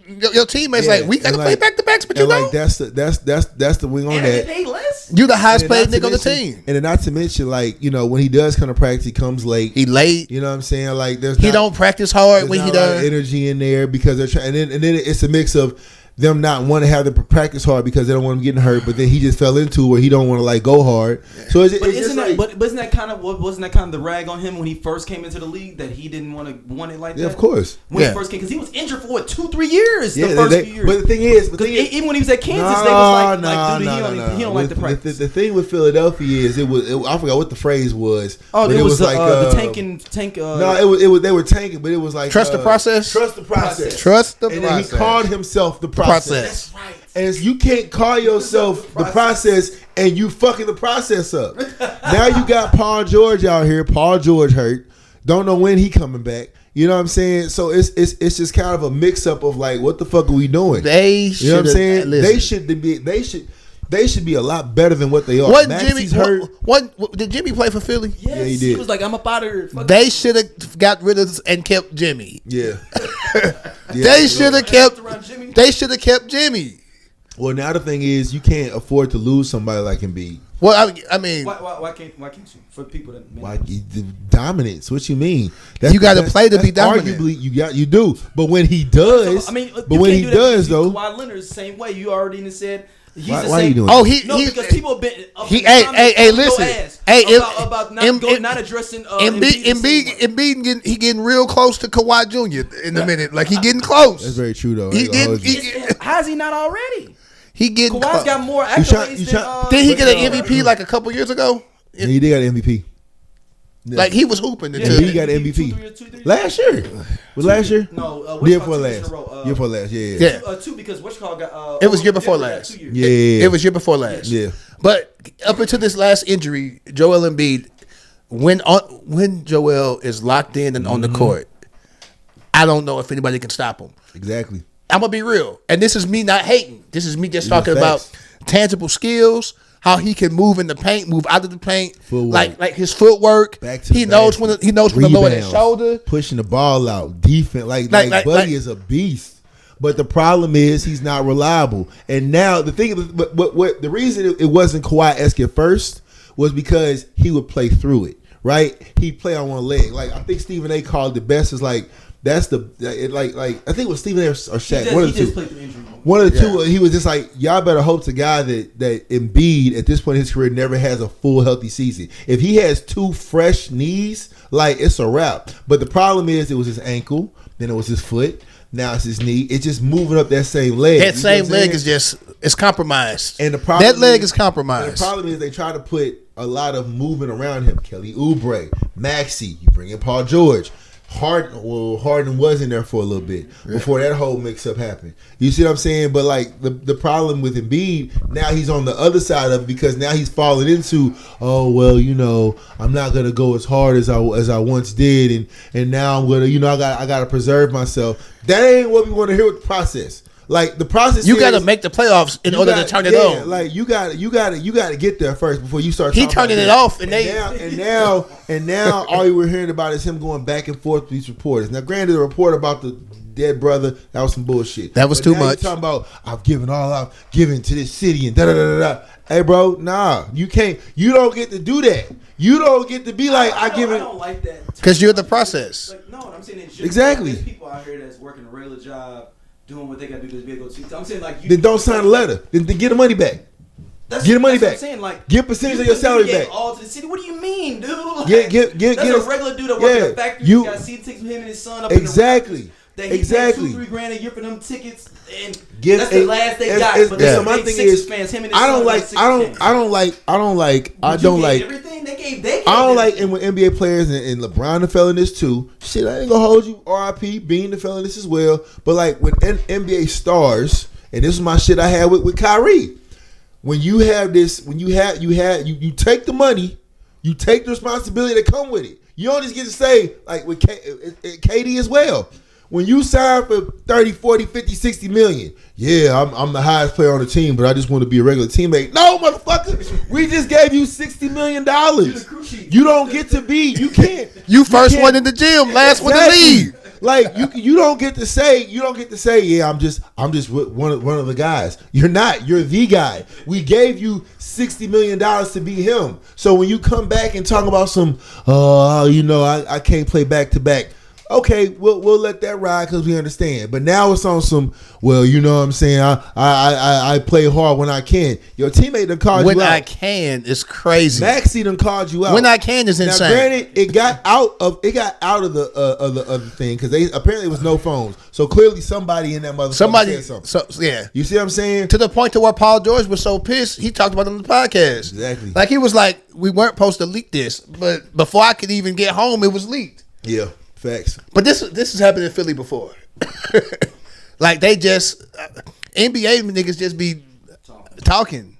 Your teammates like we gotta play back to backs, but you like don't. that's the wing on that. They less. You the highest paid nigga on the team, and then not to mention like when he does come to practice, he comes late. He late. You know what I'm saying? Like he don't practice hard when he does. Energy in there because they're trying, and then it's a mix of them not want to have them practice hard because they don't want them getting hurt, but then he just fell into where he don't want to like go hard. So isn't that kind of wasn't that kind of the rag on him when he first came into the league that he didn't want it like that? Yeah, of course. When he first came, because he was injured for 2-3 years. Yeah, the first few years. But the thing is, even when he was at Kansas, they was like, he don't like the practice. The thing with Philadelphia is I forgot what the phrase was. Oh, it was like the tank. No, it was they were tanking, but it was like trust the process. Trust the process. Trust the process. And then he called himself the process. That's right. And you can't call yourself the process and you fucking the process up. Now you got Paul George out here. Paul George hurt. Don't know when he coming back. You know what I'm saying? So it's just kind of a mix up of like, what the fuck are we doing? You know what I'm saying? They should be a lot better than what they are. What Jimmy hurt? What did Jimmy play for Philly? Yes, yeah, he did. He was like, I'm up out of here. They should have got rid of and kept Jimmy. Yeah. They should have kept. They should have kept Jimmy. Well, now the thing is, you can't afford to lose somebody like Embiid. Well, I mean, why can't you? For people that dominance? What you mean? You got to play to be dominant. Arguably, you do. But when he does, when he does though, Kawhi Leonard's the same way. You already said. Why are you doing? Because people have been. Listen. About not addressing Embiid getting real close to Kawhi Jr. in a minute. Like he getting close. That's very true though. How's he not already? He getting. Kawhi's got more accolades. Did he get an MVP like a couple years ago? Yeah, he did get an MVP. Yeah. Like he was hooping. He got an MVP last year. Was last year? No, year before last. Year before last. Yeah. Two because which call got. It was year before last. Yeah. It was year before last. Yeah. But up until this last injury, Joel Embiid, when Joel is locked in and on the court, I don't know if anybody can stop him. Exactly. I'm gonna be real, and this is me not hating. This is me just talking about tangible skills. How he can move in the paint, move out of the paint, like his footwork. He knows when to lower his shoulder, pushing the ball out, defense. Like Buddy is a beast. But the problem is he's not reliable. And now the thing, what the reason it wasn't Kawhi-esque at first was because he would play through it. Right? He play on one leg. Like I think Stephen A. called the best is like. That's I think it was Stephen A. or Shaq. One of the two. He was just like, y'all better hope to God that Embiid at this point in his career never has a full healthy season. If he has 2 fresh knees, like it's a wrap. But the problem is it was his ankle, then it was his foot, now it's his knee. It's just moving up that same leg. That same leg is it's compromised. And the problem that leg is compromised. The problem is they try to put a lot of movement around him. Kelly Oubre, Maxey, you bring in Paul George. Harden was in there for a little bit before that whole mix-up happened. You see what I'm saying? But like the problem with Embiid, now he's on the other side of it because now he's falling into, I'm not gonna go as hard as I once did, and now I'm gonna, I gotta preserve myself. That ain't what we want to hear with the process. Like the process, you got to make the playoffs in order to turn it on. Like you got to get there first before you start. He turning it off, and now all you were hearing about is him going back and forth with these reporters. Now, granted, the report about the dead brother, that was some bullshit. That was too much. Talking about I've given all I've given to this city and da da da da. Hey, bro, nah, you can't. You don't get to do that. You don't get to be like I don't like that because you're the process. Like, no, what I'm saying is exactly. There's people out here that's working a regular job. Doing what they got to do to be able to. I'm saying like then don't sign a letter. Then get the money back. Get the money back. I'm saying like get percentage of your salary back. All to the city. What do you mean, dude? Like, get that's a regular dude that works in a factory. You got season tickets with him and his son up exactly. in the that he exactly. $2-3 grand a year for them tickets, and that's the last they got. But so my thing is, fans, him and his I don't like, and with NBA players and LeBron the fell in this too. Shit, I ain't gonna hold you. R.I.P. Bean the fell in this as well. But like with NBA stars, and this is my shit I had with Kyrie. when you have this, when you take the money, you take the responsibility that come with it. You don't just get to say, like with KD as well. When you sign for 30, 40, 50, 60 million, yeah, I'm the highest player on the team, but I just want to be a regular teammate. No, motherfucker. We just gave you $60 million. You don't get to be, you can't. You first one in the gym, last one to leave. Like you don't get to say, yeah, I'm just one of the guys. You're not. You're the guy. We gave you $60 million to be him. So when you come back and talk about some, I can't play back to back. Okay, we'll let that ride because we understand. But now it's on some, well, you know what I'm saying? I play hard when I can. Your teammate done called you out. When I can is crazy. Maxie done called you out. When I can is insane. Now, granted, it got out of the other thing because they apparently it was no phones. So clearly somebody in that motherfucker said something. So yeah, you see what I'm saying? To the point to where Paul George was so pissed, he talked about it on the podcast. Exactly. Like he was like, we weren't supposed to leak this, but before I could even get home, it was leaked. Yeah. Facts. But this has happened in Philly before. Like they just NBA niggas just be talking.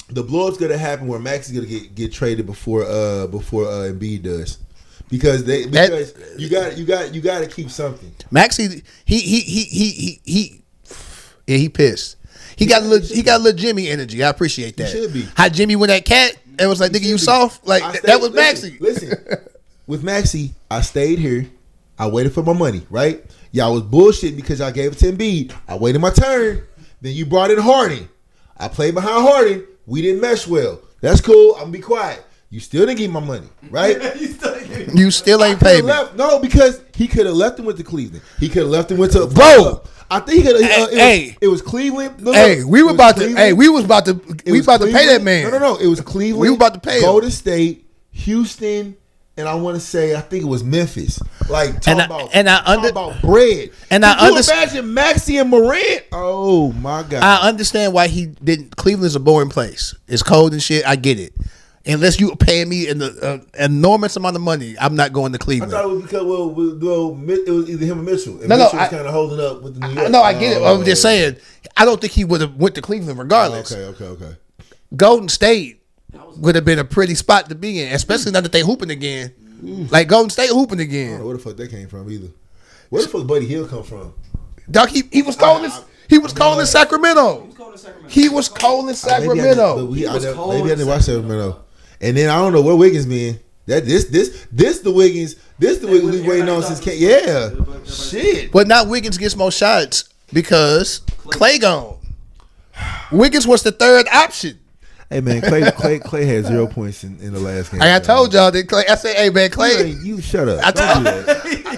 The blow up's gonna happen where Max is gonna get traded before Embiid does, because you got to keep something. Maxey he pissed. He got a little Jimmy energy. I appreciate that. He should be. How Jimmy went at Cat and was like, nigga, you soft. Like that was Maxey. Listen. With Maxey, I stayed here. I waited for my money, right? Y'all was bullshitting because I gave it to Embiid. I waited my turn. Then you brought in Harden. I played behind Harden. We didn't mesh well. That's cool. I'm going to be quiet. You still didn't give me my money, right? You still ain't paid me. No, because he could have left him with the Cleveland. He could have left him with the... Bro! I think he could have... It was Cleveland. No, we was about to pay that man. No. It was Cleveland. We were about to pay him. Golden State, Houston... And I want to say, I think it was Memphis. Like, talking about bread. And Could you imagine Maxey and Morant? Oh, my God. I understand why he didn't. Cleveland's a boring place. It's cold and shit. I get it. Unless you paying me an enormous amount of money, I'm not going to Cleveland. I thought it was because, it was either him or Mitchell. And Mitchell was kind of holding up with the New York. No, I get it. I'm just saying, I don't think he would have went to Cleveland regardless. Okay. Golden State would have been a pretty spot to be in, especially now that they hooping again. Like Golden State hooping again. I don't know where the fuck that came from either. Where the fuck Buddy Hield come from? Dog, he was cold in Sacramento. He was cold in Sacramento. Maybe I didn't watch Sacramento. And then I don't know where Wiggins been. This the Wiggins we waiting on since shit. But now Wiggins gets more shots because Clay gone. Wiggins was the third option. Hey man, Clay had 0 points in the last game. I told y'all that Clay. I said, hey man, Clay, you shut up. I told you.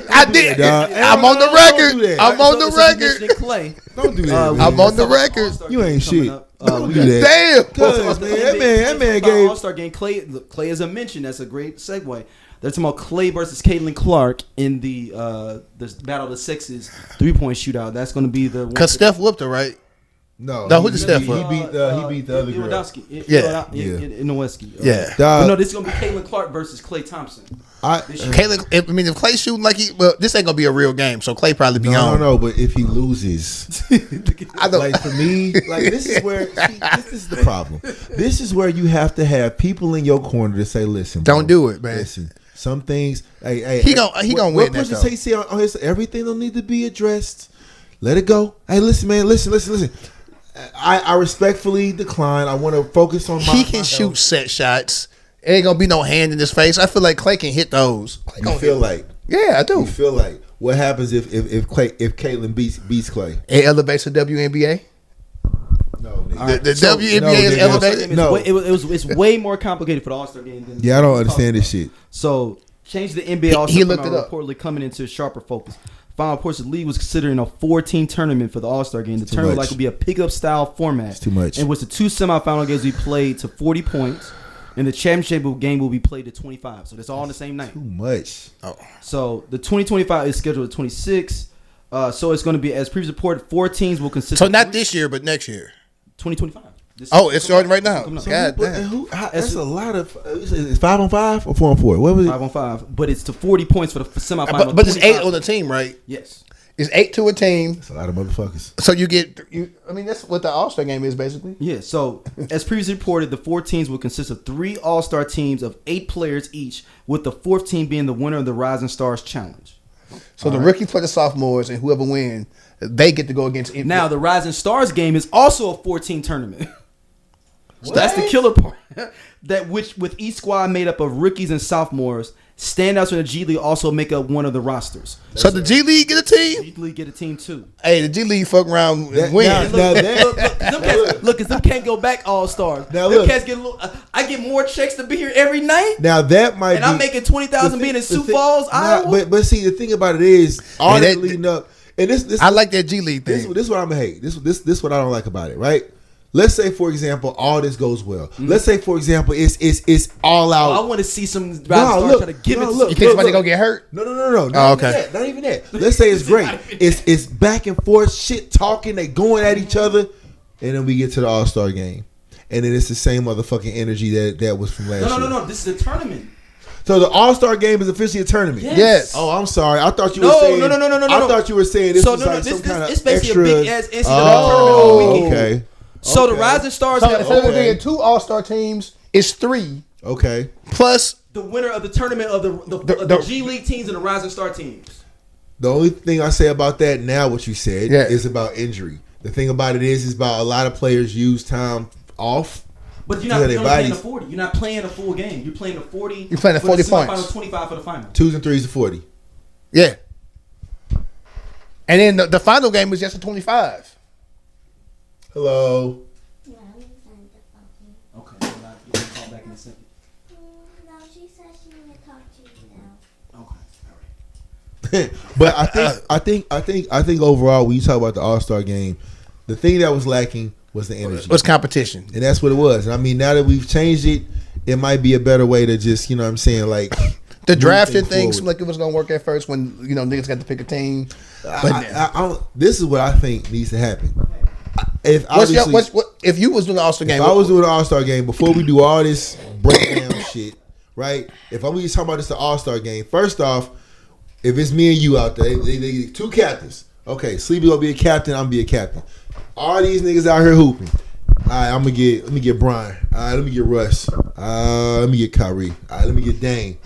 I did. I'm on the record. I'm on the record. Clay, don't do that. I'm on the record. You ain't shit. Don't do that. Damn. That man gave All-Star game. Clay is a mention. That's a great segue. They're talking about Clay versus Caitlin Clark in the Battle of the Sexes 3-point shootout. That's going to be the because Steph whooped her, right? No, who did Steph up? He beat the other girl. In Nowitzki. Yeah. But no, this is gonna be Caitlin Clark versus Clay Thompson. If Clay shooting like this ain't gonna be a real game, so Clay probably be on. No, but if he loses, I don't. Like for me, like this is where this is the problem. This is where you have to have people in your corner to say, "Listen, don't do it, man." Listen, some things. Hey, he gonna win. What person say on his everything don't need to be addressed. Let it go. Hey, listen, man. Listen. I respectfully decline. I want to focus on He can shoot set shots. It ain't gonna be no hand in his face. I feel like Clay can hit those. You feel like? Yeah, I do. You feel like? What happens if Caitlin beats Clay? It elevates the WNBA. No, the WNBA is elevated. No, it's way more complicated for the All-Star game than. Yeah, I don't understand this shit. So change the NBA All-Star he looked it up. Reportedly coming into sharper focus. Final reports the league was considering a 14 tournament for the All-Star game. The tournament would be a pickup style format. It's too much. And with the 2 semifinal games we played to 40 points, and the championship game will be played to 25. So that's all on the same night. Too much. Oh. So the 2025 is scheduled at 26. So it's going to be, as previously reported, 4 teams will consist. So not this year, but next year. 2025. It's starting right now. God damn. That's a lot of. It's 5-on-5 or 4-on-4. What was it? 5-on-5, but it's to 40 points for the semifinal. But it's 8 on the team, right? Yes. It's 8 to a team. That's a lot of motherfuckers. So you get, I mean, that's what the All-Star game is basically. Yeah, so as previously reported, the 4 teams will consist of 3 All-Star teams of 8 players each, with the 4th team being the winner of the Rising Stars Challenge. So the rookies play the sophomores, and whoever wins, they get to go against. Now, the Rising Stars game is also a 14 team. So that's the killer part. With each squad made up of rookies and sophomores, standouts from the G League also make up one of the rosters. So the G League get a team? G League get a team too. Hey, the G League fuck around and win. Look, cause them can't go back all stars. Now them cats get a little. I get more checks to be here every night. Now that might, and I'm making $20,000 being in Sioux Falls, Iowa. But see, the thing about it is, all that leading up, and this I like that G League thing. This is what I'm gonna hate. This what I don't like about it, right? Let's say, for example, all this goes well. Let's say, for example, it's all out. I want to see some stars try to give it. You think somebody gonna get hurt? No. Oh, okay. Not even that. Let's say it's great. It's back and forth, shit talking. They going at each other, and then we get to the All-Star game, and then it's the same motherfucking energy that was from last year. No. This is a tournament. So the All-Star game is officially a tournament. Yes. Oh, I'm sorry. I thought you were saying. No. I thought you were saying this was like some kind of it's basically extra. a big ass NCAA tournament all weekend. Okay. So the Rising Stars have instead of being 2 All-Star teams, it's 3. Okay. Plus the winner of the tournament of the G League teams and the Rising Star teams. The only thing I say about that now, what you said, is about injury. The thing about it is about a lot of players use time off. But you're not playing a 40. You're not playing a full game. You're playing a 40. You're playing a 40 points. Final 25 for the final. 2s and 3s to 40. Yeah. And then the final game is just a 25. Hello. Okay. You can call back in a second. No, she said she want to talk to you now. Okay. All right. But I think overall, when you talk about the All-Star game, the thing that was lacking was the energy. It was competition. And that's what it was. And I mean, now that we've changed it, it might be a better way to just, you know what I'm saying, like the drafting thing seemed like it was gonna work at first when niggas got to pick a team. But this is what I think needs to happen. If you was doing the All-Star game? If I was doing the All-Star game, before we do all this breakdown shit, right? If I'm just talking about this the All-Star game, first off, if it's me and you out there, they 2 captains. Okay, Sleepy gonna be a captain, I'm gonna be a captain. All these niggas out here hooping. All right, let me get Brian. All right, let me get Russ. Let me get Kyrie. All right, let me get Dame.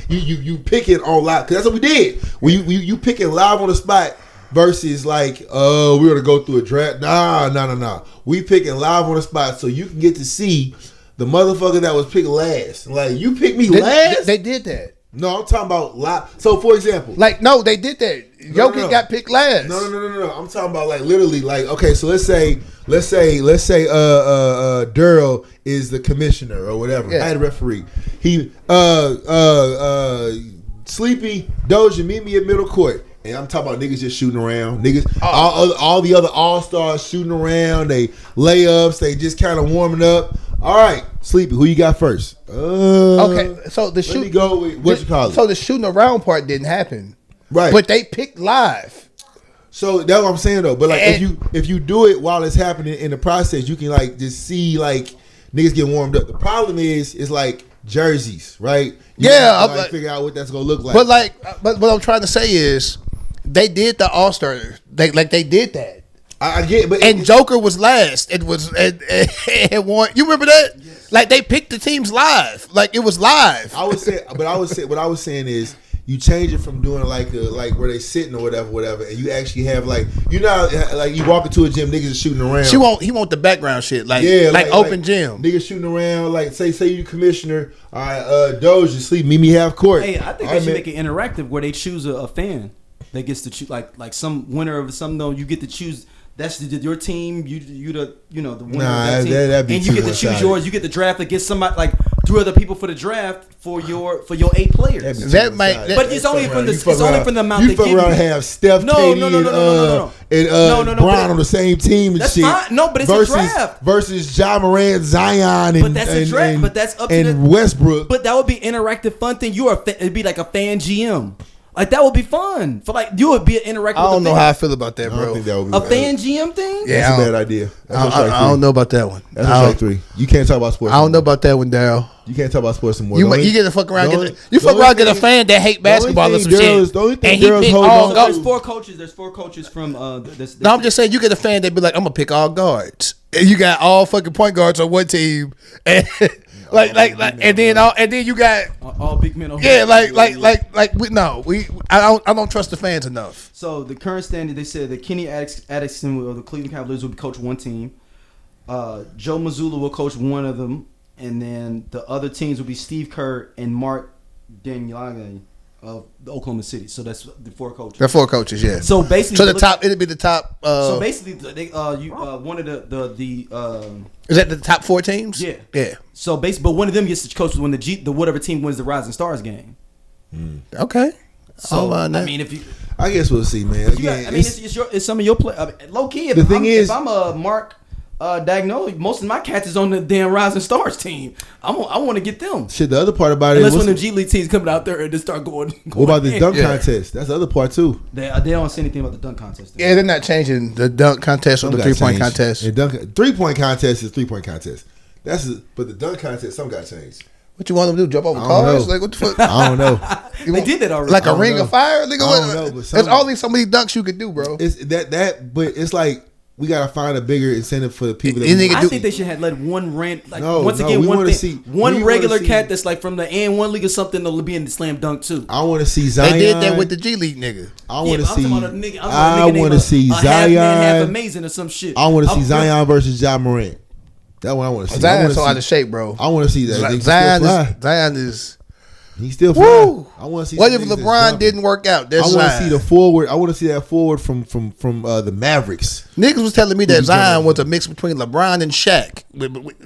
You pick it on live, because that's what we did. When you pick it live on the spot versus like, we're gonna go through a draft. Nah. We picking live on the spot so you can get to see the motherfucker that was picked last. Like, you picked me last? They did that. No, I'm talking about live. So, for example, no, they did that. Jokic got picked last. No. I'm talking about like literally, like, okay, so let's say Durrell is the commissioner or whatever. Yeah. I had a referee. He Sleepy Doja meet me at middle court. And I'm talking about niggas just shooting around. Niggas, all the other all-stars shooting around. They layups. They just kind of warming up. All right, Sleepy, who you got first? Okay, so the shoot. Let me go with what you call it. So the shooting around part didn't happen, right? But they picked live. So that's what I'm saying though. But like, if you do it while it's happening in the process, you can like just see like niggas get warmed up. The problem is like jerseys, right? You have to, figure out what that's gonna look like. But what I'm trying to say is, they did the All-Star. They did that. I get it, but Joker was last. It was it won. You remember that? Yes. Like, they picked the teams live. Like, it was live. I would say what I was saying is you change it from doing like where they sitting or whatever, and you actually have like, you know, like you walk into a gym, niggas are shooting around. He want the background shit, like open gym. Niggas shooting around, like say you commissioner. All right, Doja, Sleep, meet me half court. Hey, I think they should make it interactive where they choose a fan that gets to choose, like some winner of something. Though you get to choose. That's your team. You the winner of that team, and you get to choose yours. You get the draft against somebody, like 3 other people for the draft for your 8 players. But it's only from the amount they give you. You fuck around and have Steph, Katie, and Brown on the same team and that's shit. Fine. No, but it's a draft versus Ja Morant, Zion, and but that's a draft. But that's up to Westbrook. But that would be interactive, fun thing. It'd be like a fan GM. Like that would be fun. For like you would be interacting. I don't with know how I feel about that, I don't bro. think that would be a fan GM thing. Yeah, that's a bad idea. That's I don't know about that one. That's strike 3. You can't talk about sports. I don't know about that one, Daryl. You can't talk about sports anymore. You get to fuck around. Get a fan that hate basketball or some shit. And he pick all guards. There's 4 coaches from. No, I'm just saying you get a fan that be like, I'm gonna pick all guards. And you got all fucking point guards on one team, and and then you got all big men. Yeah, I don't trust the fans enough. So the current standing, they said that Kenny Atkinson of the Cleveland Cavaliers will be coach one team. Joe Mazzulla will coach one of them. And then the other teams will be Steve Kerr and Mark Danielaghi of the Oklahoma City. So that's the 4 coaches. The 4 coaches, yeah. So basically, it'd be the top. So basically, one of the is that the top 4 teams? Yeah, yeah. So basically, but one of them gets to coach when the whatever team wins the Rising Stars game. Okay. So I mean, if you, I guess we'll see, man. Again, it's some of your play. Low key, if I'm a Mark. Dagno, most of my cats is on the damn Rising Stars team. I want to get them. Shit, the other part about unless when the G League teams coming out there and just start going. What about the dunk contest? That's the other part too. They don't say anything about the dunk contest. Yeah, they're not changing the dunk contest or the 3-point contest. 3-point contest is 3-point contest. But the dunk contest, some got changed. What you want them to do? Jump over cars? Like what the fuck? I don't know. They did that already. Like a ring of fire? Nigga, I don't know. But there's only so many dunks you could do, bro. It's but it's like. We gotta find a bigger incentive for the people. That I think they should have let one one regular cat that's like from the N1 league or something that'll be in the slam dunk too. I want to see Zion. They did that with the G League nigga. I want to see. I want to see Zion. Half amazing or some shit. I want to see Zion versus Ja Morant. That one I want to see. Zion's so out of shape, bro. I want to see that. Zion is. He's still flying. I want to see. What if LeBron didn't work out? I want to see the forward. I want to see that forward from the Mavericks. Niggas was telling me that Zion was a mix between LeBron and Shaq.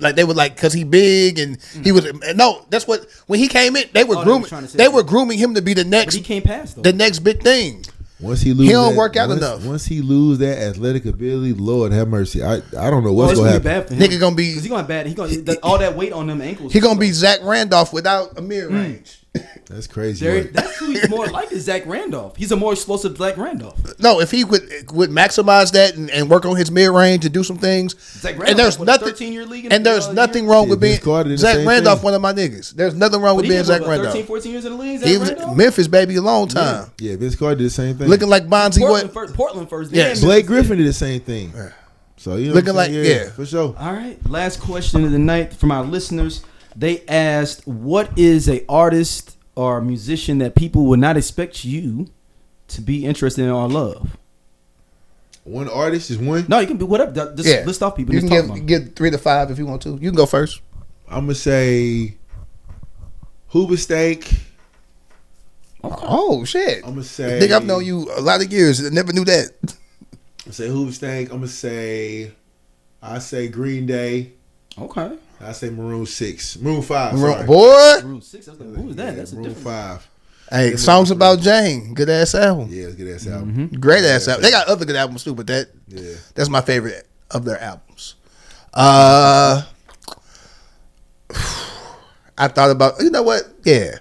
Like they were like, because he big and he was. No, that's what when he came in, they were grooming. They were grooming him to be the next. But he came past though. The next big thing. Once he lose, he don't work out enough. Once he lose that athletic ability, Lord have mercy. I don't know what's gonna happen. Nigga gonna be. Because he gonna have bad. He gonna all that weight on them ankles. He gonna be Zach Randolph without a mid range. That's crazy. That's who he's more like is Zach Randolph. He's a more explosive Zach Randolph. No, if he would maximize that and work on his mid range and do some things. Zach Randolph, and there's nothing. 13-year league and there's nothing wrong with being Zach Randolph. One of my niggas. There's nothing wrong with being Zach Randolph. 13, 14 years in the league. He was Memphis baby a long time. Yeah, Vince Carter did the same thing. Looking like Bonzi. Portland first. Yeah, Blake Griffin did the same thing. So you know, looking like for sure. All right, last question of the night from our listeners. They asked, "What is a artist or a musician that people would not expect you to be interested in or love?" One artist is one? No, you can be whatever. Just list off people. You can give 3 to 5 if you want to. You can go first. I'm gonna say Hoover Steak. Okay. Oh shit! I'm gonna say. I think I've known you a lot of years. I never knew that. I say Hoover Steak. I'm gonna say. I say Green Day. Okay. I say Maroon 6. Maroon 5. Boy. Maroon 6. I was like, who is that? That's Maroon 5. Hey, Songs About Jane. Good ass album. Yeah, it's a good ass album. Mm-hmm. Great ass album. They got other good albums too, but that's my favorite of their albums. I thought about, you know what? Yeah.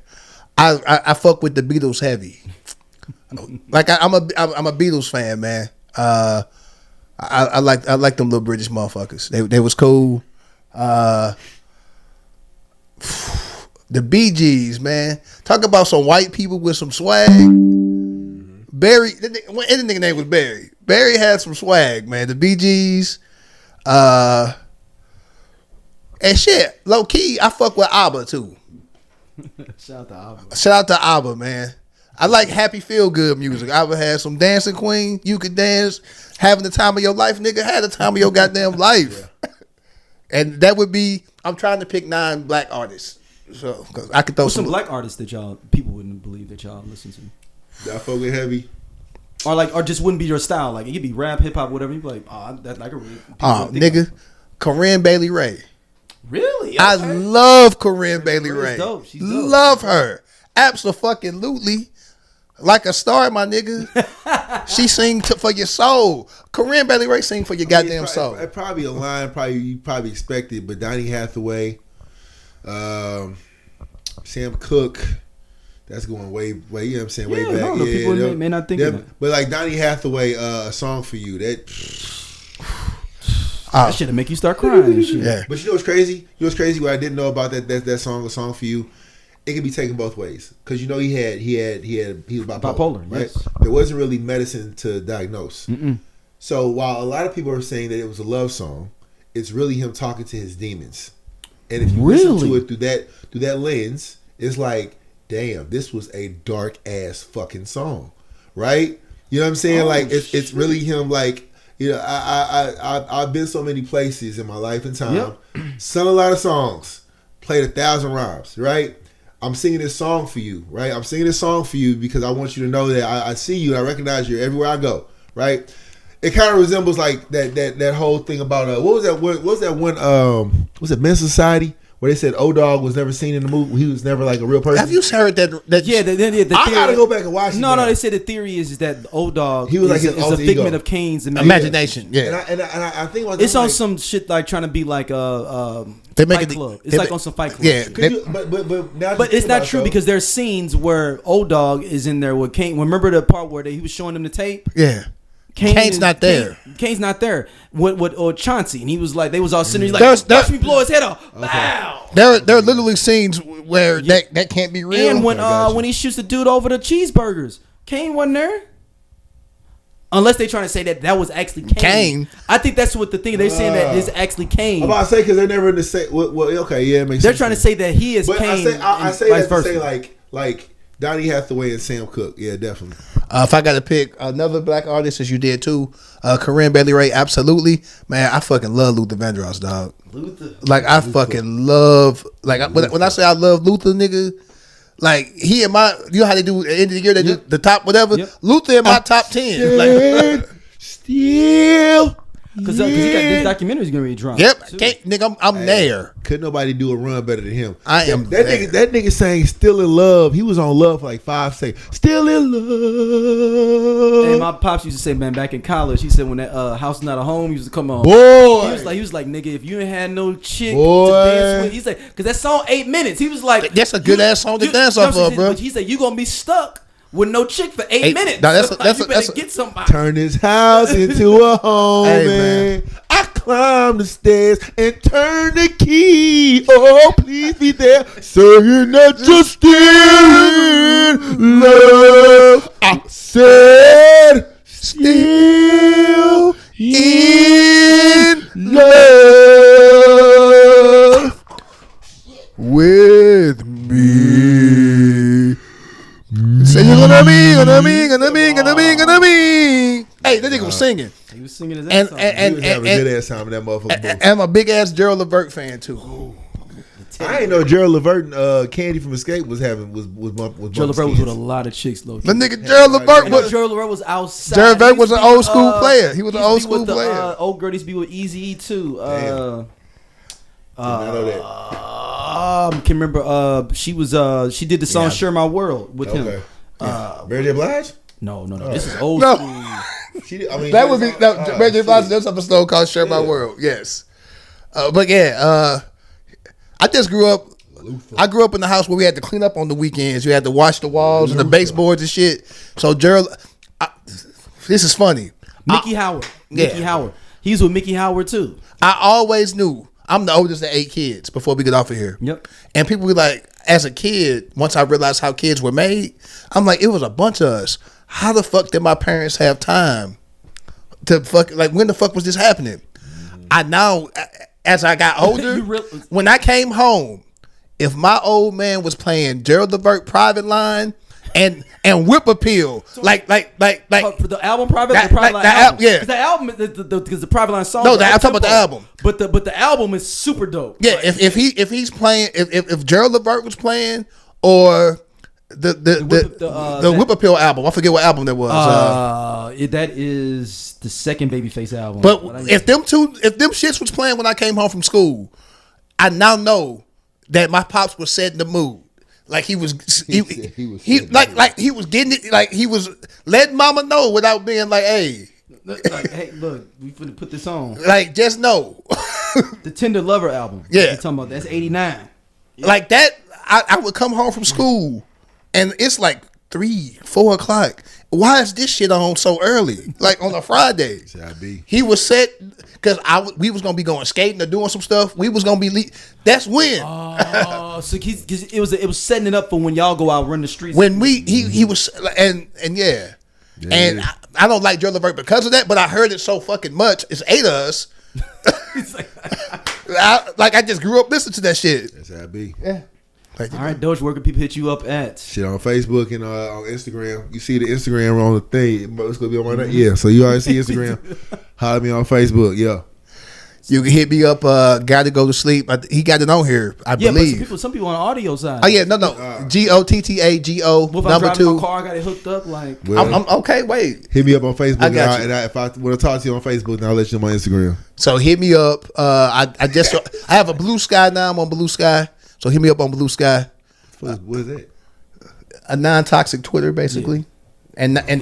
I fuck with the Beatles heavy. Like I'm a Beatles fan, man. I like them little British motherfuckers. They was cool. The Bee Gees, man. Talk about some white people with some swag. Barry, any nigga name was Barry. Barry had some swag, man. The Bee Gees. And shit, low key, I fuck with ABBA too. Shout out to ABBA, man. I like happy feel good music. ABBA had some Dancing Queen. You could dance, having the time of your life, nigga. Had the time of your goddamn life. And that would be, I'm trying to pick 9 black artists. So, cause I could throw some black artists that people wouldn't believe that y'all listen to. Y'all fuck with heavy. Or just wouldn't be your style. Like it could be rap, hip hop, whatever. You'd be like, oh, that's like a real. Nigga, Corinne Bailey Ray. Really? Okay. I love Corinne Bailey Ray. Dope. She's dope. Love her. Absolutely. Like a star, my nigga. She sing for your soul. Corinne Bailey Ray sing for your goddamn soul. It probably a line you probably expected, but Donny Hathaway, Sam Cooke, That's going way, you know what I'm saying, Yeah, way back. no, the people may not think of that. But like Donny Hathaway, a song for you that shit'll make you start crying and shit. Yeah. But you know what's crazy? You know what's crazy? What I didn't know about that song, a song for you. It can be taken both ways because you know he was bipolar, right? Yes. There wasn't really medicine to diagnose. So while a lot of people are saying that it was a love song, it's really him talking to his demons. And if you listen to it through that lens, it's like, damn, this was a dark ass fucking song, right? You know what I'm saying? Like it's really him. Like, you know, I've been so many places in my life and time, sung a lot of songs, played 1,000 rhymes, right? I'm singing this song for you, right? I'm singing this song for you because I want you to know that I see you and I recognize you everywhere I go, right? It kind of resembles like that whole thing about what was that one was it Men's Society where they said O-Dog was never seen in the movie. He was never like a real person. Have you heard that? Yeah, the theory, I gotta go back and watch it. No, they said the theory is that O-Dog he was like is a figment of Kane's imagination. Yeah, and I think it's on some shit like trying to be like they make Fight Club. It's like on some Fight Club. Yeah, but it's not true because there's scenes where O-Dog is in there with Kane. Remember the part where he was showing them the tape? Yeah. Kane's not there. Kane's not there. With Chauncey, and he was like, they was all sitting there. He's like, watch me blow his head off. Okay. Wow. There are literally scenes where that can't be real. And when he shoots the dude over the cheeseburgers, Kane wasn't there. Unless they're trying to say that was actually Kane. I think that's what the thing they're saying that is actually Kane. I'm about to say because they're never in the same. Well, okay, yeah, it makes they're sense. trying to say that he is Kane. I say that to say like Donny Hathaway and Sam Cooke. Yeah, definitely. If I got to pick another black artist, as you did too, Corinne Bailey Rae, absolutely. Man, I fucking love Luther Vandross, dog. Like I fucking love. Like when I say I love Luther, nigga. Like he in my, you know how they do at the end of the year, they do the top whatever. Luther in my top 10. Like, still. Because he got this documentary's gonna be dropped. Yep, nigga, I'm there. Couldn't nobody do a run better than him. I am that nigga. That nigga saying "Still in Love." He was on Love for like 5 seconds. Still in love. Hey, my pops used to say, man, back in college, he said when that house is not a home, he used to come on. Boy, he was like, nigga, if you ain't had no chick to dance with, he's like, because that song 8 minutes. He was like, that's a good ass song to dance off of, bro. But he said you gonna be stuck with no chick for 8 minutes. No, you better get somebody. Turn this house into a home, man. I climb the stairs and turn the key. Oh, please be there. So you're not just still in love. I said still in love with me. Say you're gonna be. Hey, that nigga was singing. He was singing his ass off. And having a good ass time in that motherfucker. And I'm a big ass Gerald Levert fan too. I ain't know Gerald Levert and Candy from Escape was Gerald Levert was with a lot of chicks, though. The nigga Gerald Levert was outside. Gerald Levert was an old school player. He was an old school player. Old girl used to be with Eazy-E too. I know that. Can remember. She did the song "Share My World" with him. Mary J. Blige? No. This is old school. That would be Mary J. Blige. There's an episode called "Share My World." Yes, but yeah, I just grew up. I grew up in the house where we had to clean up on the weekends. You had to wash the walls and the baseboards and shit. So Gerald, this is funny. Mickey Howard. He was with Mickey Howard too. I always knew. I'm the oldest of 8 kids before we get off of here. Yep. And people were like, as a kid, once I realized how kids were made, I'm like, it was a bunch of us. How the fuck did my parents have time to fuck? Like, when the fuck was this happening? I now, as I got older, when I came home, if my old man was playing Gerald Levert Private Line and Whip Appeal, like for the album Private Line, yeah, because the album, because the Private Line song. No, I'm talking about the album. But the album is super dope. Yeah, like, if he's playing, if Gerald Levert was playing, or the Whip Appeal album, I forget what album that was. That is the second Babyface album. But if them shits was playing when I came home from school, I now know that my pops was setting the mood. Like he was getting it, like he was letting mama know without being like, hey, hey, look, we finna put this on. Like, just know. The Tender Lover album. Yeah. You're talking about that's 89. Like that, I would come home from school and it's like 3-4 o'clock. Why is this shit on so early? Like on a Friday. He was set because we was gonna be going skating or doing some stuff. We was gonna be. That's when. Oh, so it was setting it up for when y'all go out run the streets. When he was and yeah. And I don't like Joe Levert because of that, but I heard it so fucking much. It's 8 of us. I just grew up listening to that shit. That's how it be. Yeah. All right, Doge, where can people hit you up at? Shit, on Facebook and on Instagram. You see the Instagram on the thing. It's going to be on my name. Yeah, so you already see Instagram. Holler at me on Facebook. Yeah. You can hit me up. Got to go to sleep. He got it on here, I believe. But some people on the audio side. Oh, yeah. No. GOTTAGO What if number I'm 2. My car, I got it hooked up. Like, I'm okay, wait. Hit me up on Facebook. I got you. If I want to talk to you on Facebook, then I'll let you know on my Instagram. So hit me up. I have a Blue Sky now. I'm on Blue Sky. So hit me up on Blue Sky. What is that? A non-toxic Twitter, basically. Yeah. And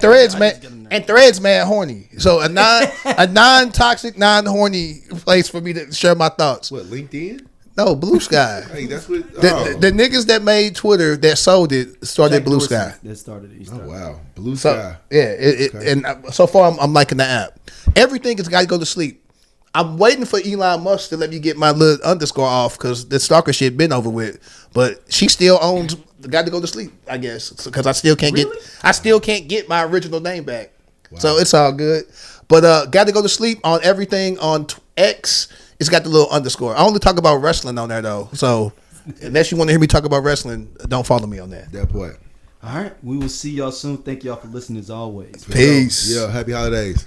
threads, man, horny. So a non-toxic, non-horny place for me to share my thoughts. What, LinkedIn? No, Blue Sky. Hey, that's what the niggas that made Twitter that sold it started Blue Sky. That started it. Oh wow, Blue Sky. Yeah, and so far I'm liking the app. Everything has got to go to sleep. I'm waiting for Elon Musk to let me get my little underscore off because the stalker shit been over with. But she still owns the Got to Go to Sleep, I guess, because I still can't get my original name back. Wow. So it's all good. But Got to Go to Sleep on everything on X. It's got the little underscore. I only talk about wrestling on there though. So unless you want to hear me talk about wrestling, don't follow me on that. That point. All right, we will see y'all soon. Thank y'all for listening as always. Peace. Yeah, happy holidays.